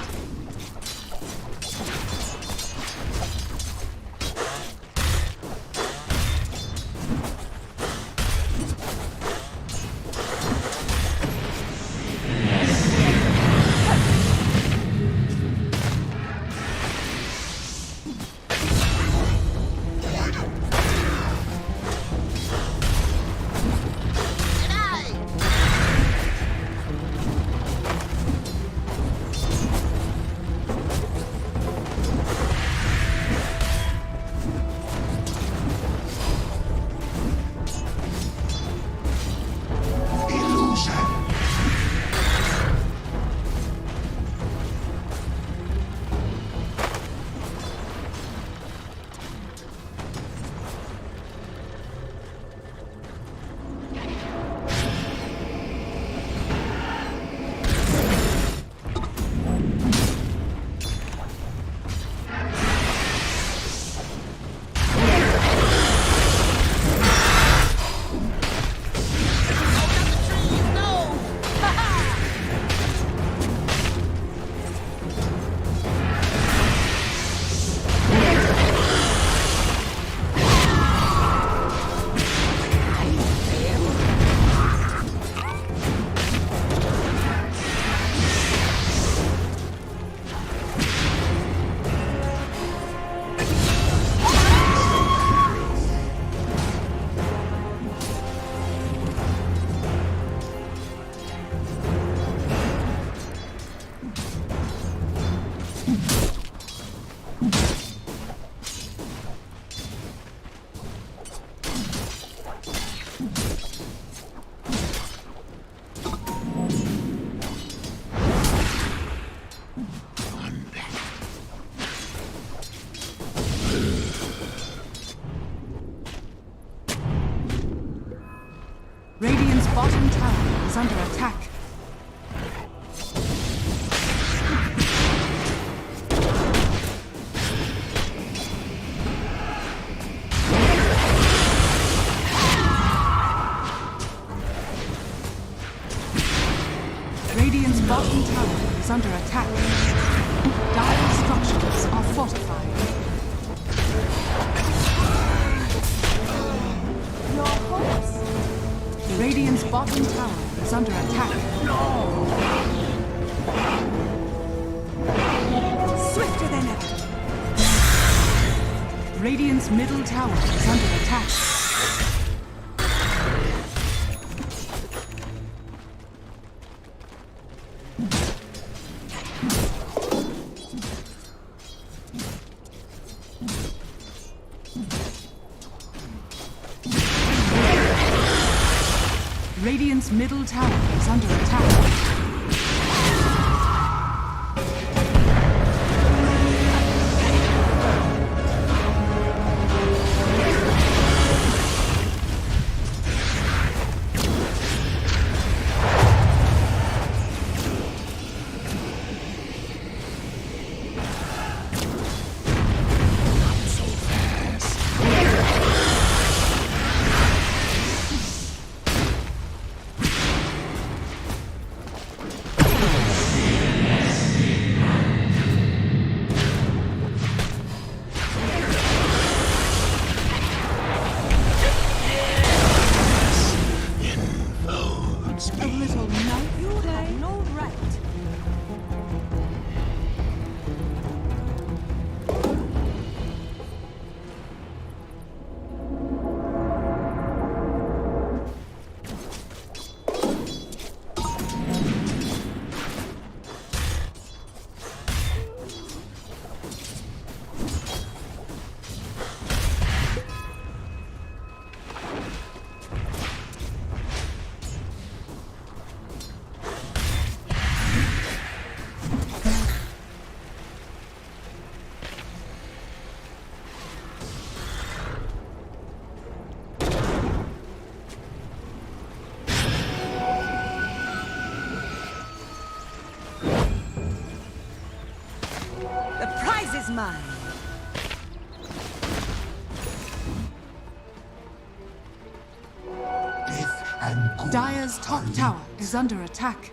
Speaker 3: Radiant's bottom tower is under attack. Radiant's bottom tower is under attack. Dire structures are fortified. Your hopes. Radiant's bottom tower is under attack. Swifter than ever. Radiant's middle tower is under attack. Radiant's middle tower is under attack.
Speaker 11: mine.
Speaker 3: Dire's top tower is under attack.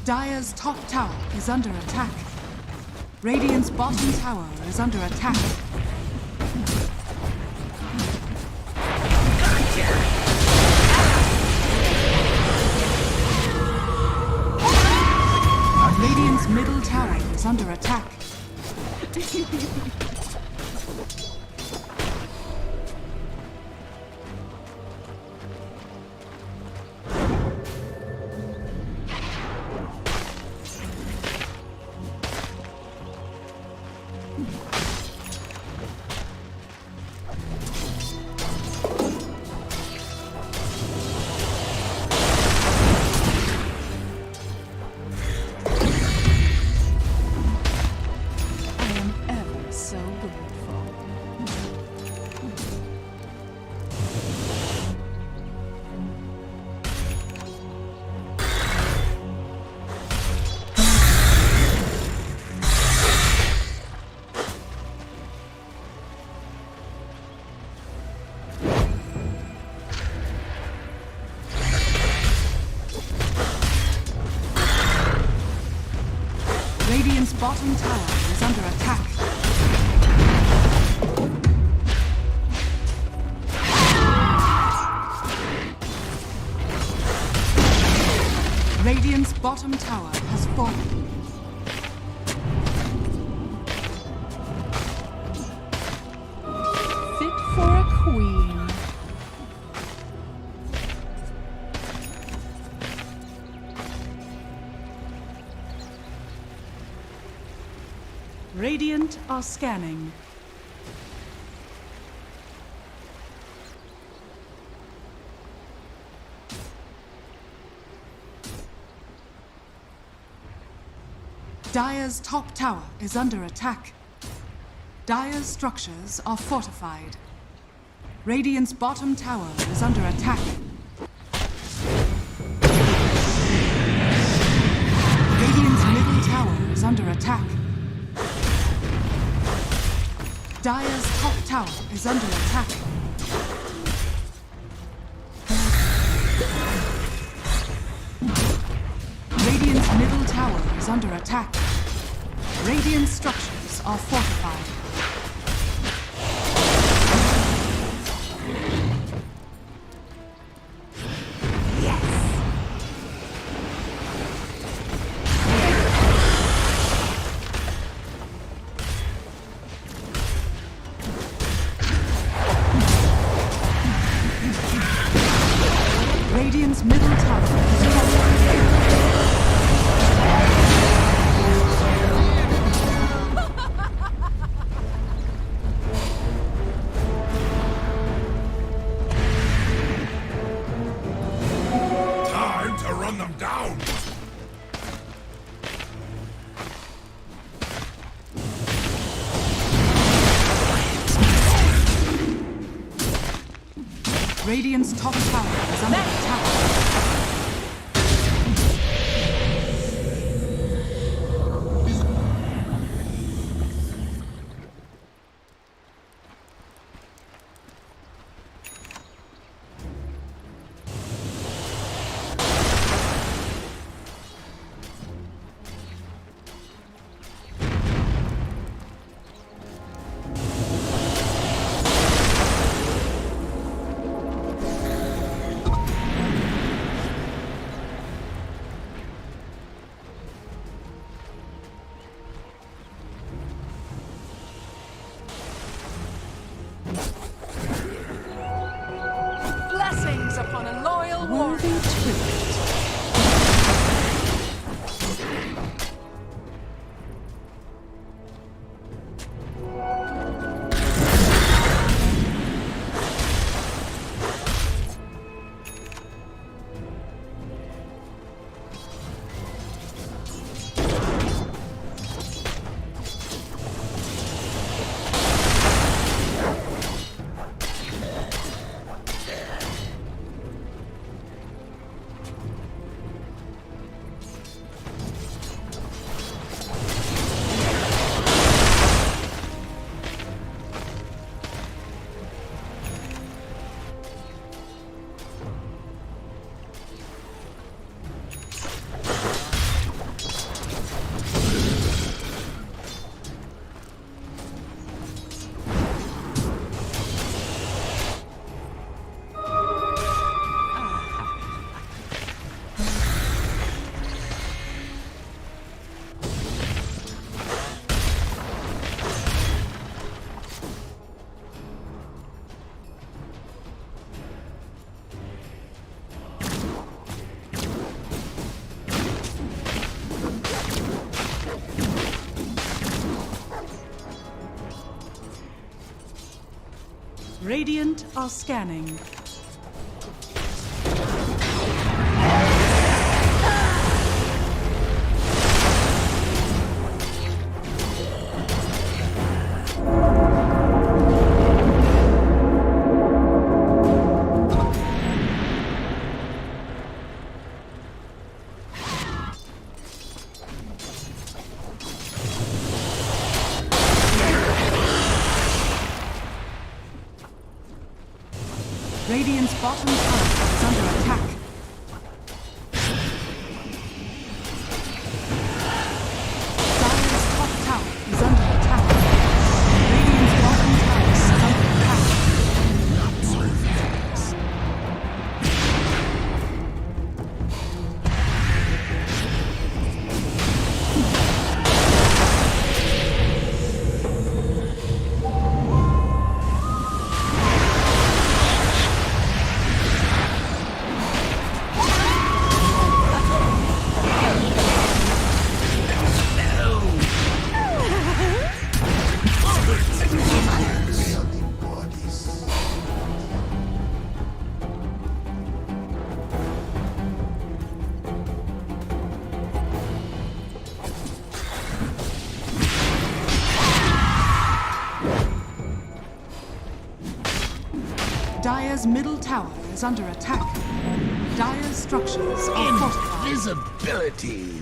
Speaker 3: Dire's top tower is under attack. Radiant's bottom tower is under attack. Radiant's middle tower is under attack. I am ever so grateful. Radiant's bottom tower is under attack. Radiant's bottom tower has fallen. Fit for a queen. Radiant are scanning. Dire's top tower is under attack. Dire's structures are fortified. Radiant's bottom tower is under attack. Radiant's middle tower is under attack. Dire's top tower is under attack. Radiant's middle tower is under attack. Radiant structures are fortified. Radiant's middle tower is fortified.
Speaker 4: Time to run them down!
Speaker 3: Radiant's top tower is under attack. Radiant are scanning. Radiant's bottom tower is under attack. Dire's top tower is under attack. Radiant's bottom tower is under attack. Dire's middle tower is under attack. Dire's structures are fortified.
Speaker 10: Invisibility.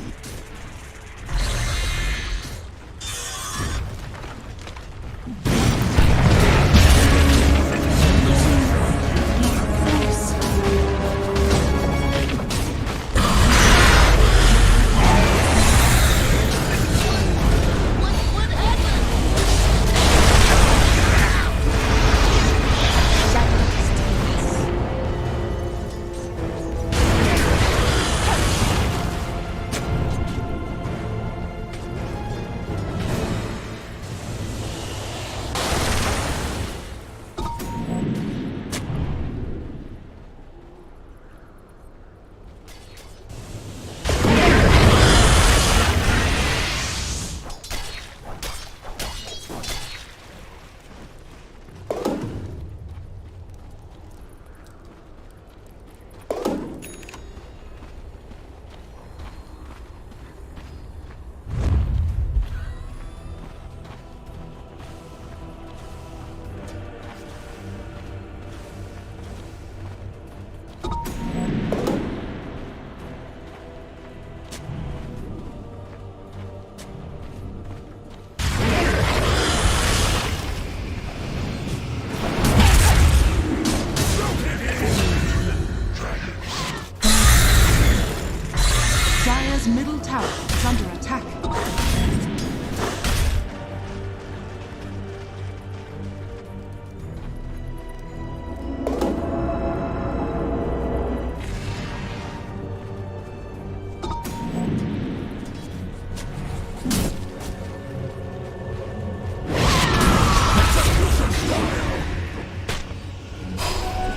Speaker 3: Dire's middle tower is under attack.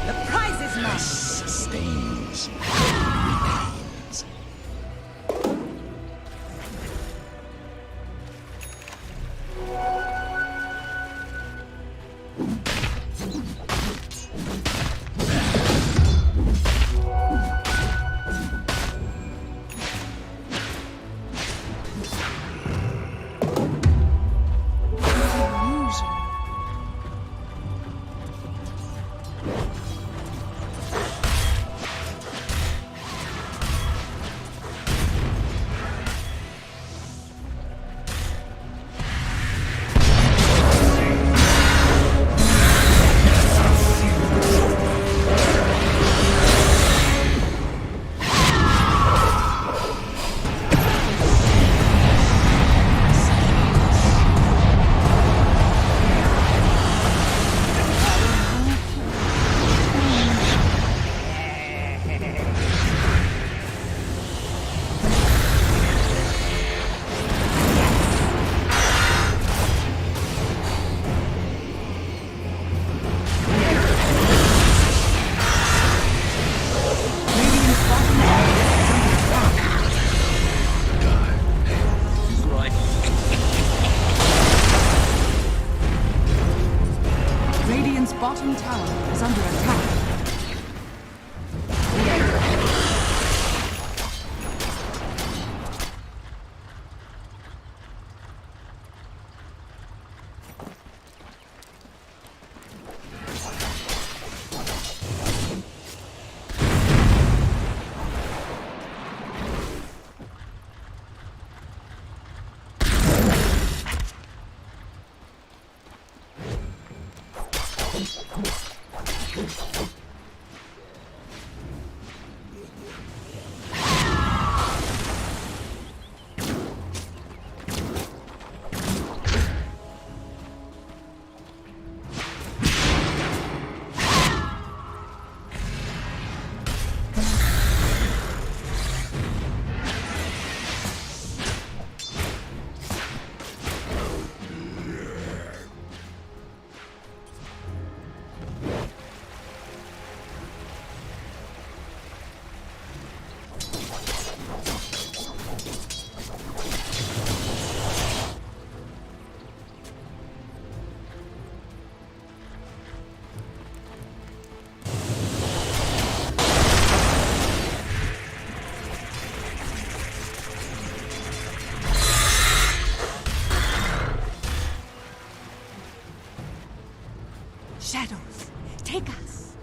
Speaker 11: The prize is mine.
Speaker 10: Sustains.
Speaker 3: bottom tower is under attack.
Speaker 11: Shadows, take us.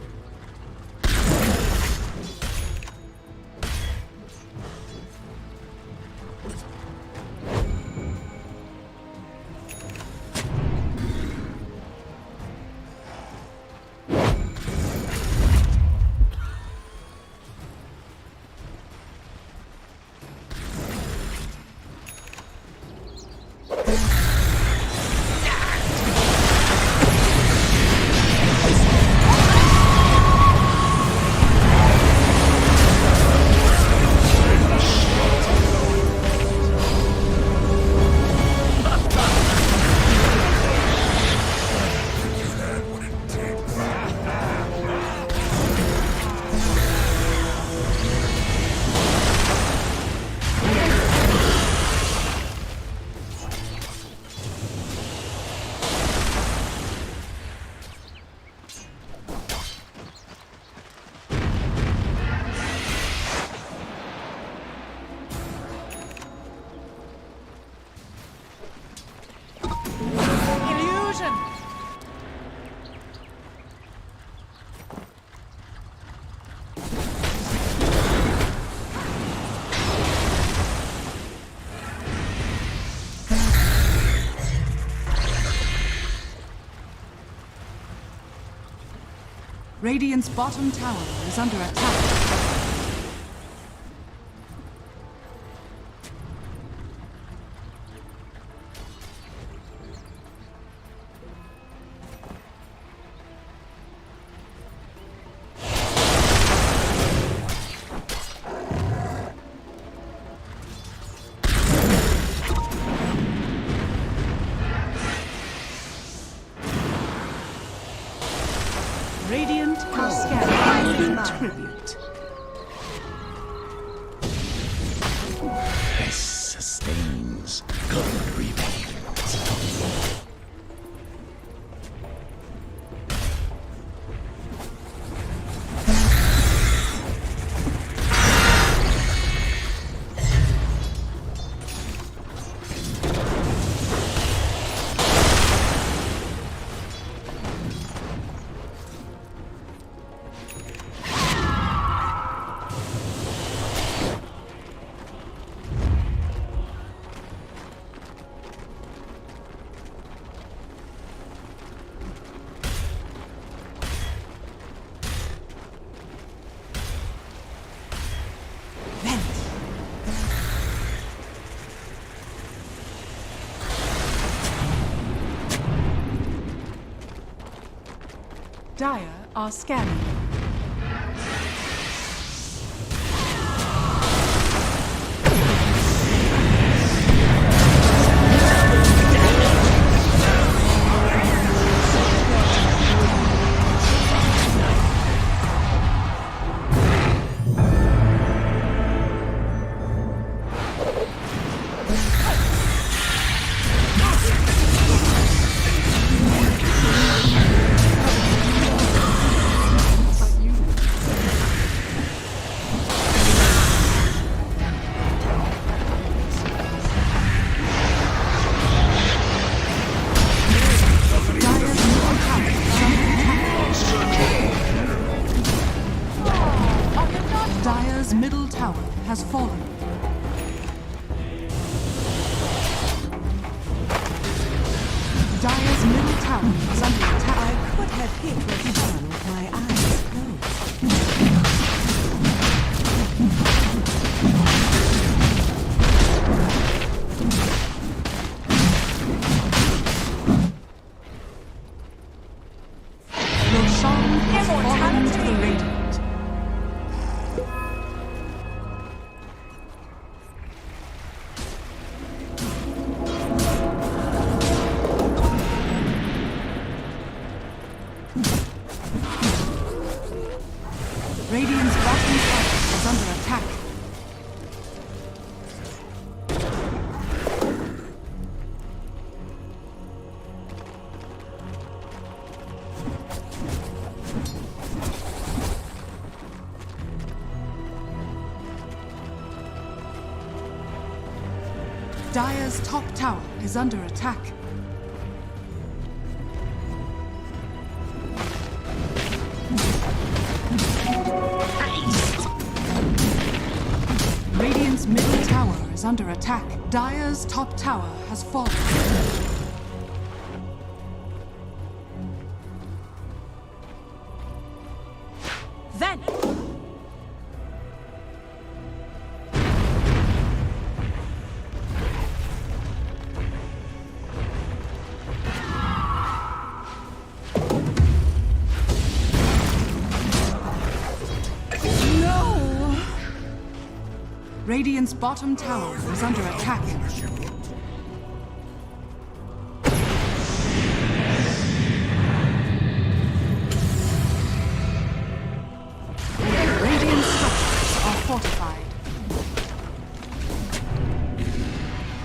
Speaker 11: Illusion!
Speaker 3: Radiant's bottom tower is under attack. Radiant are scattering tribute.
Speaker 10: This sustains. Good remains.
Speaker 3: Dire are scanning. has fallen. Dire's middle tower is under attack.
Speaker 11: I could have hit your son with my eyes closed.
Speaker 3: Roshan has fallen to the Radiant. Radiant's bottom tower is under attack. Dire's top tower is under attack. Radiant's middle tower is under attack. Dire's top tower has fallen.
Speaker 11: Then no.
Speaker 3: Radiant's bottom tower is under attack. Radiant structures are fortified.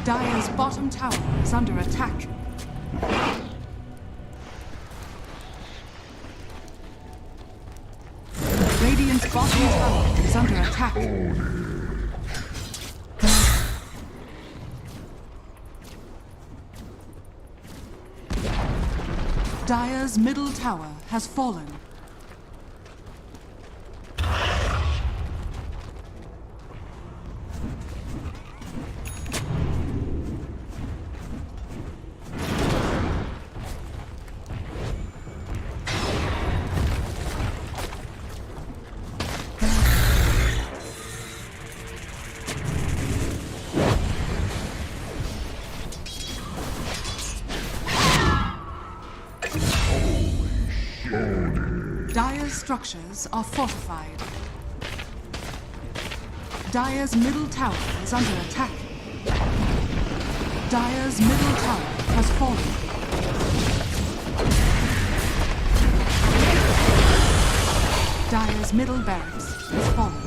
Speaker 3: Dire's bottom tower is under attack. Radiant's bottom tower is under attack. Dire's middle tower has fallen. Dire's structures are fortified. Dire's middle tower is under attack. Dire's middle tower has fallen. Dire's middle barracks has fallen.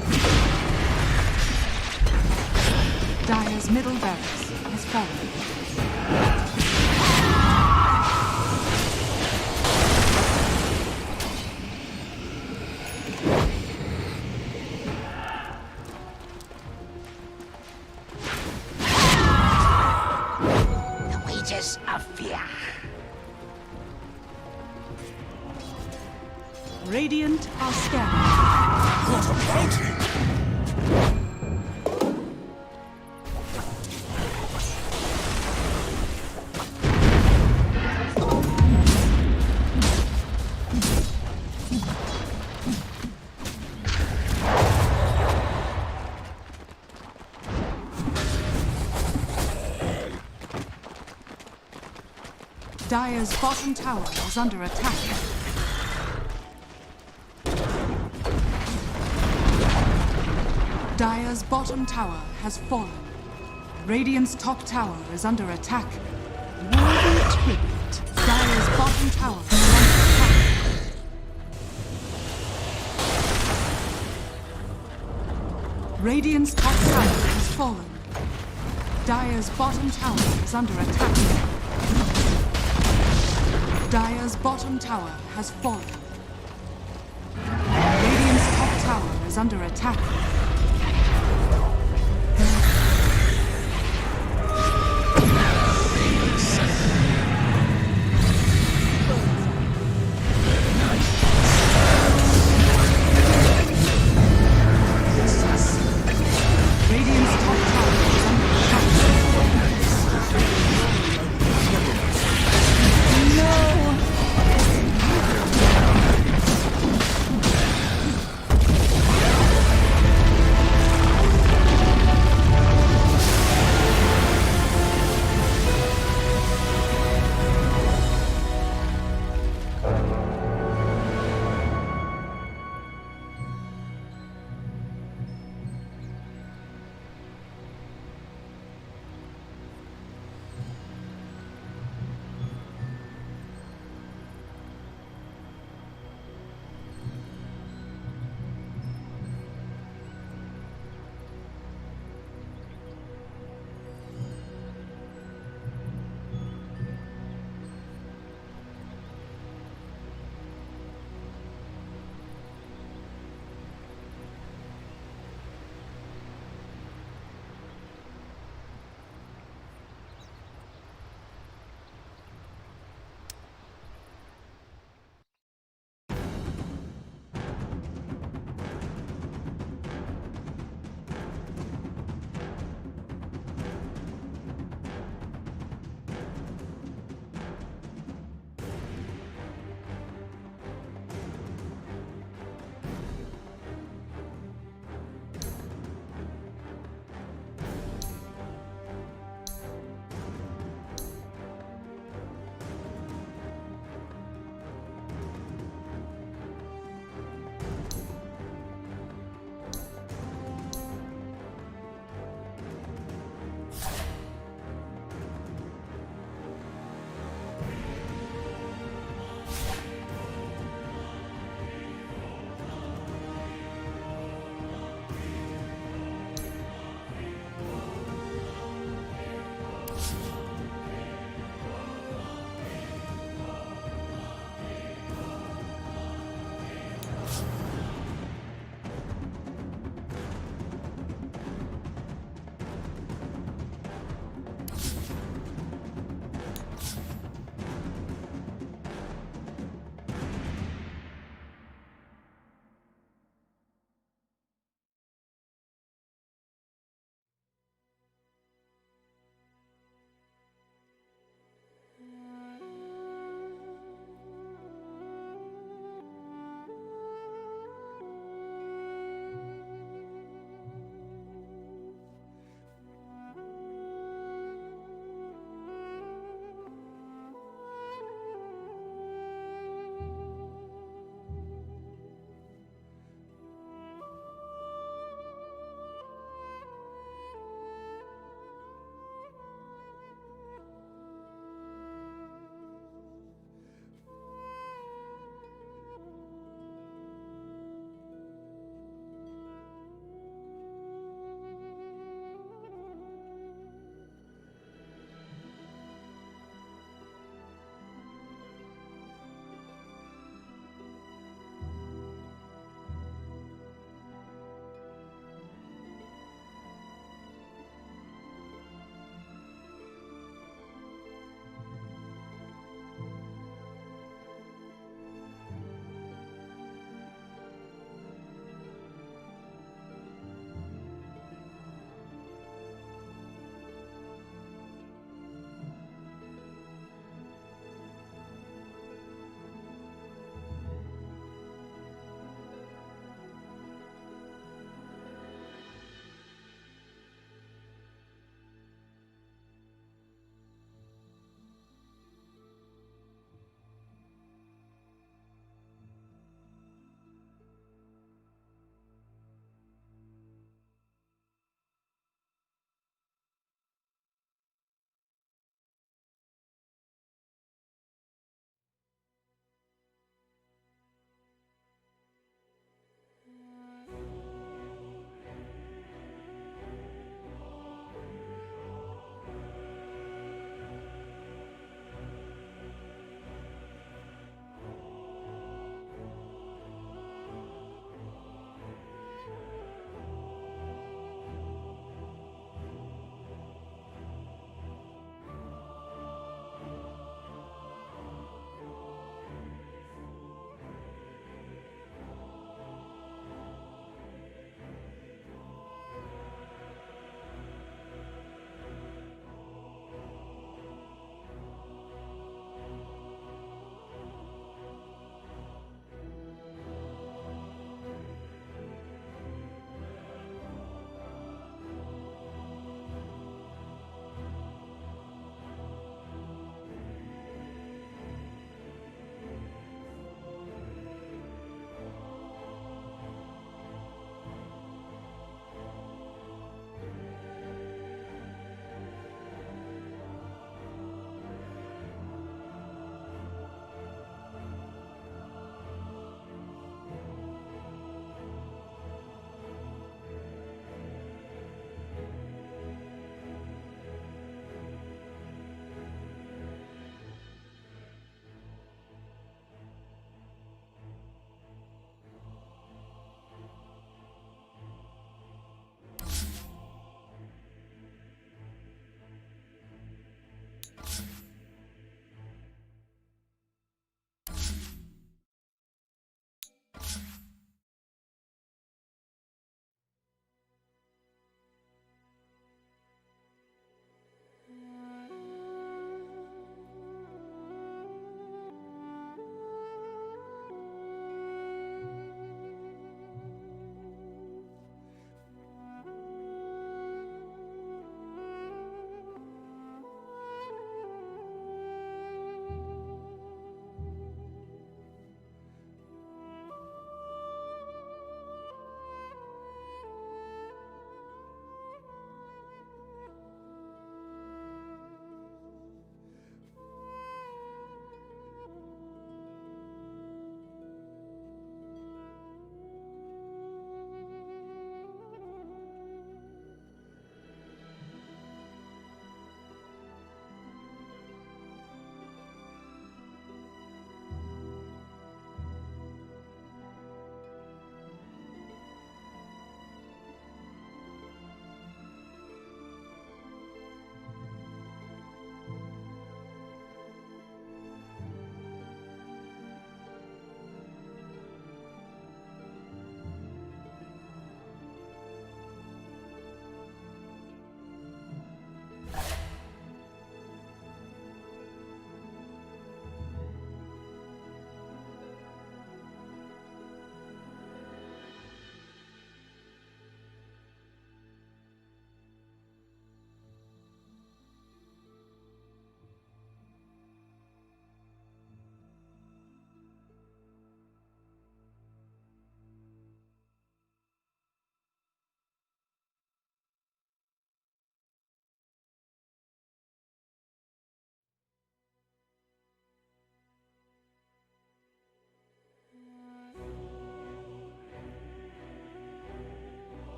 Speaker 3: Dire's middle barracks has fallen.
Speaker 11: Of fear.
Speaker 3: Radiant are scanning.
Speaker 4: What a bounty!
Speaker 3: Dire's bottom tower is under attack. Dire's bottom tower has fallen. Radiant's top tower is under attack.
Speaker 11: Worthy tribute.
Speaker 3: Dire's bottom tower is under attack. Radiant's top tower has fallen. Dire's bottom tower is under attack. Dire's bottom tower has fallen. Radiant's top tower is under attack.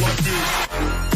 Speaker 5: Like this.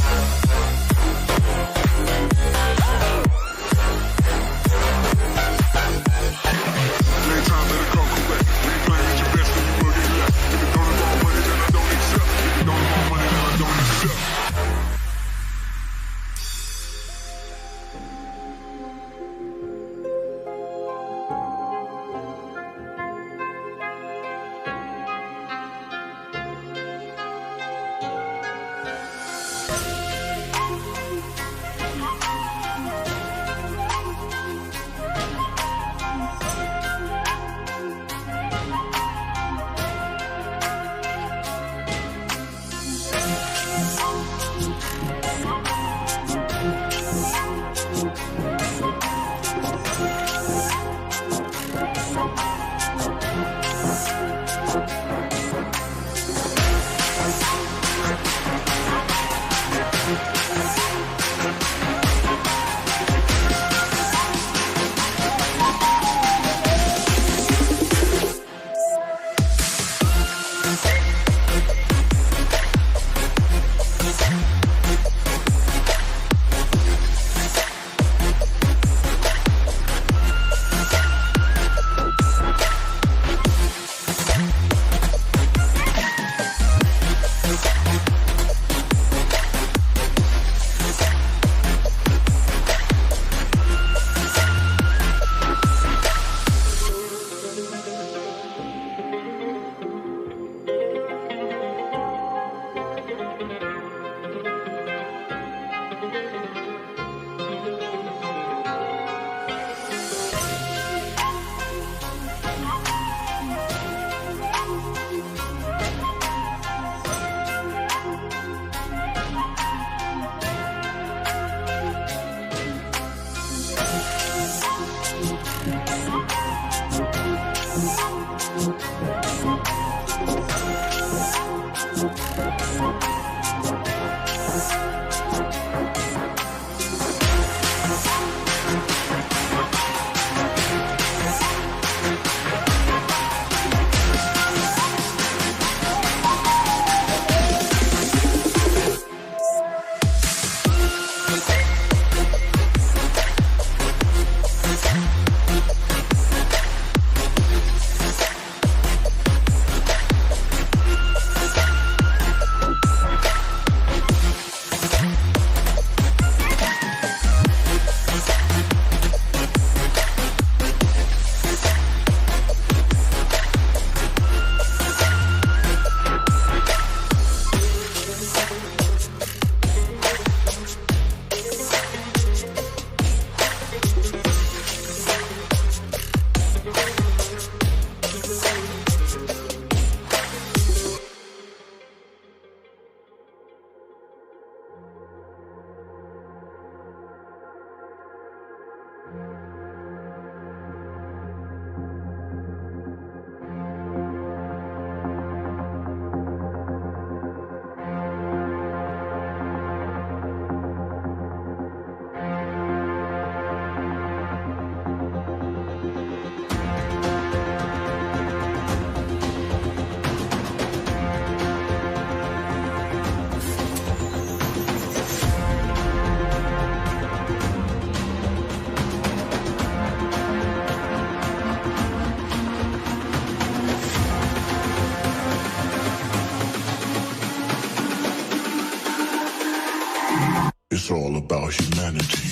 Speaker 10: It's all about humanity.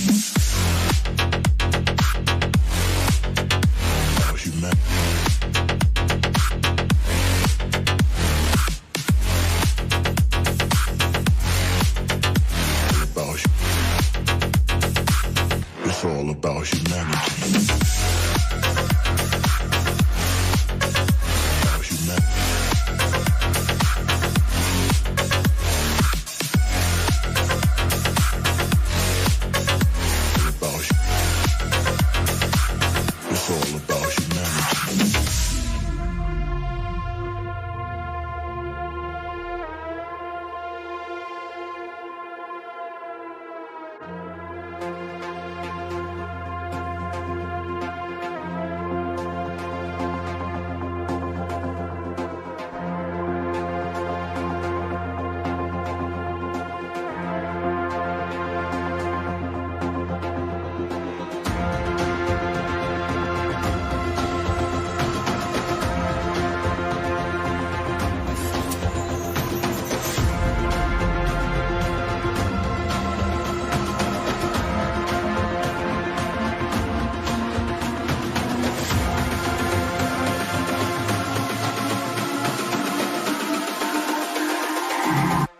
Speaker 10: About humanity. It's all about humanity. About humanity. It's all about humanity.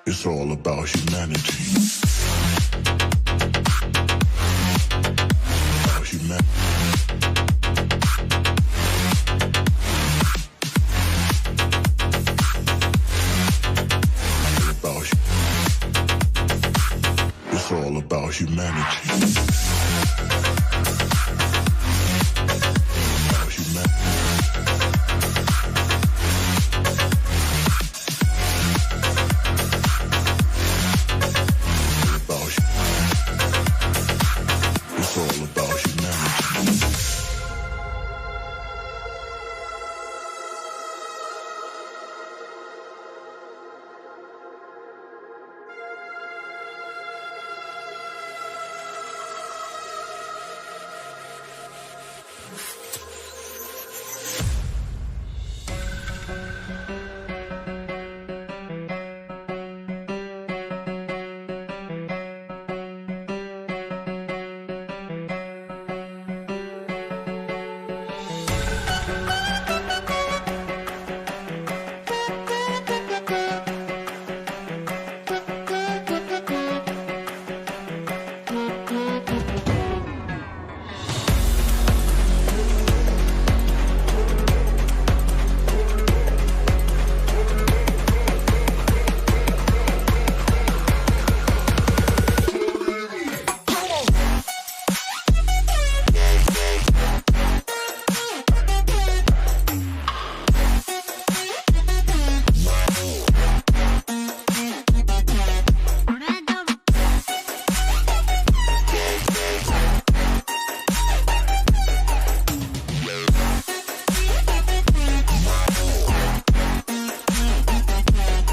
Speaker 10: It's all about humanity. About humanity. It's all about humanity.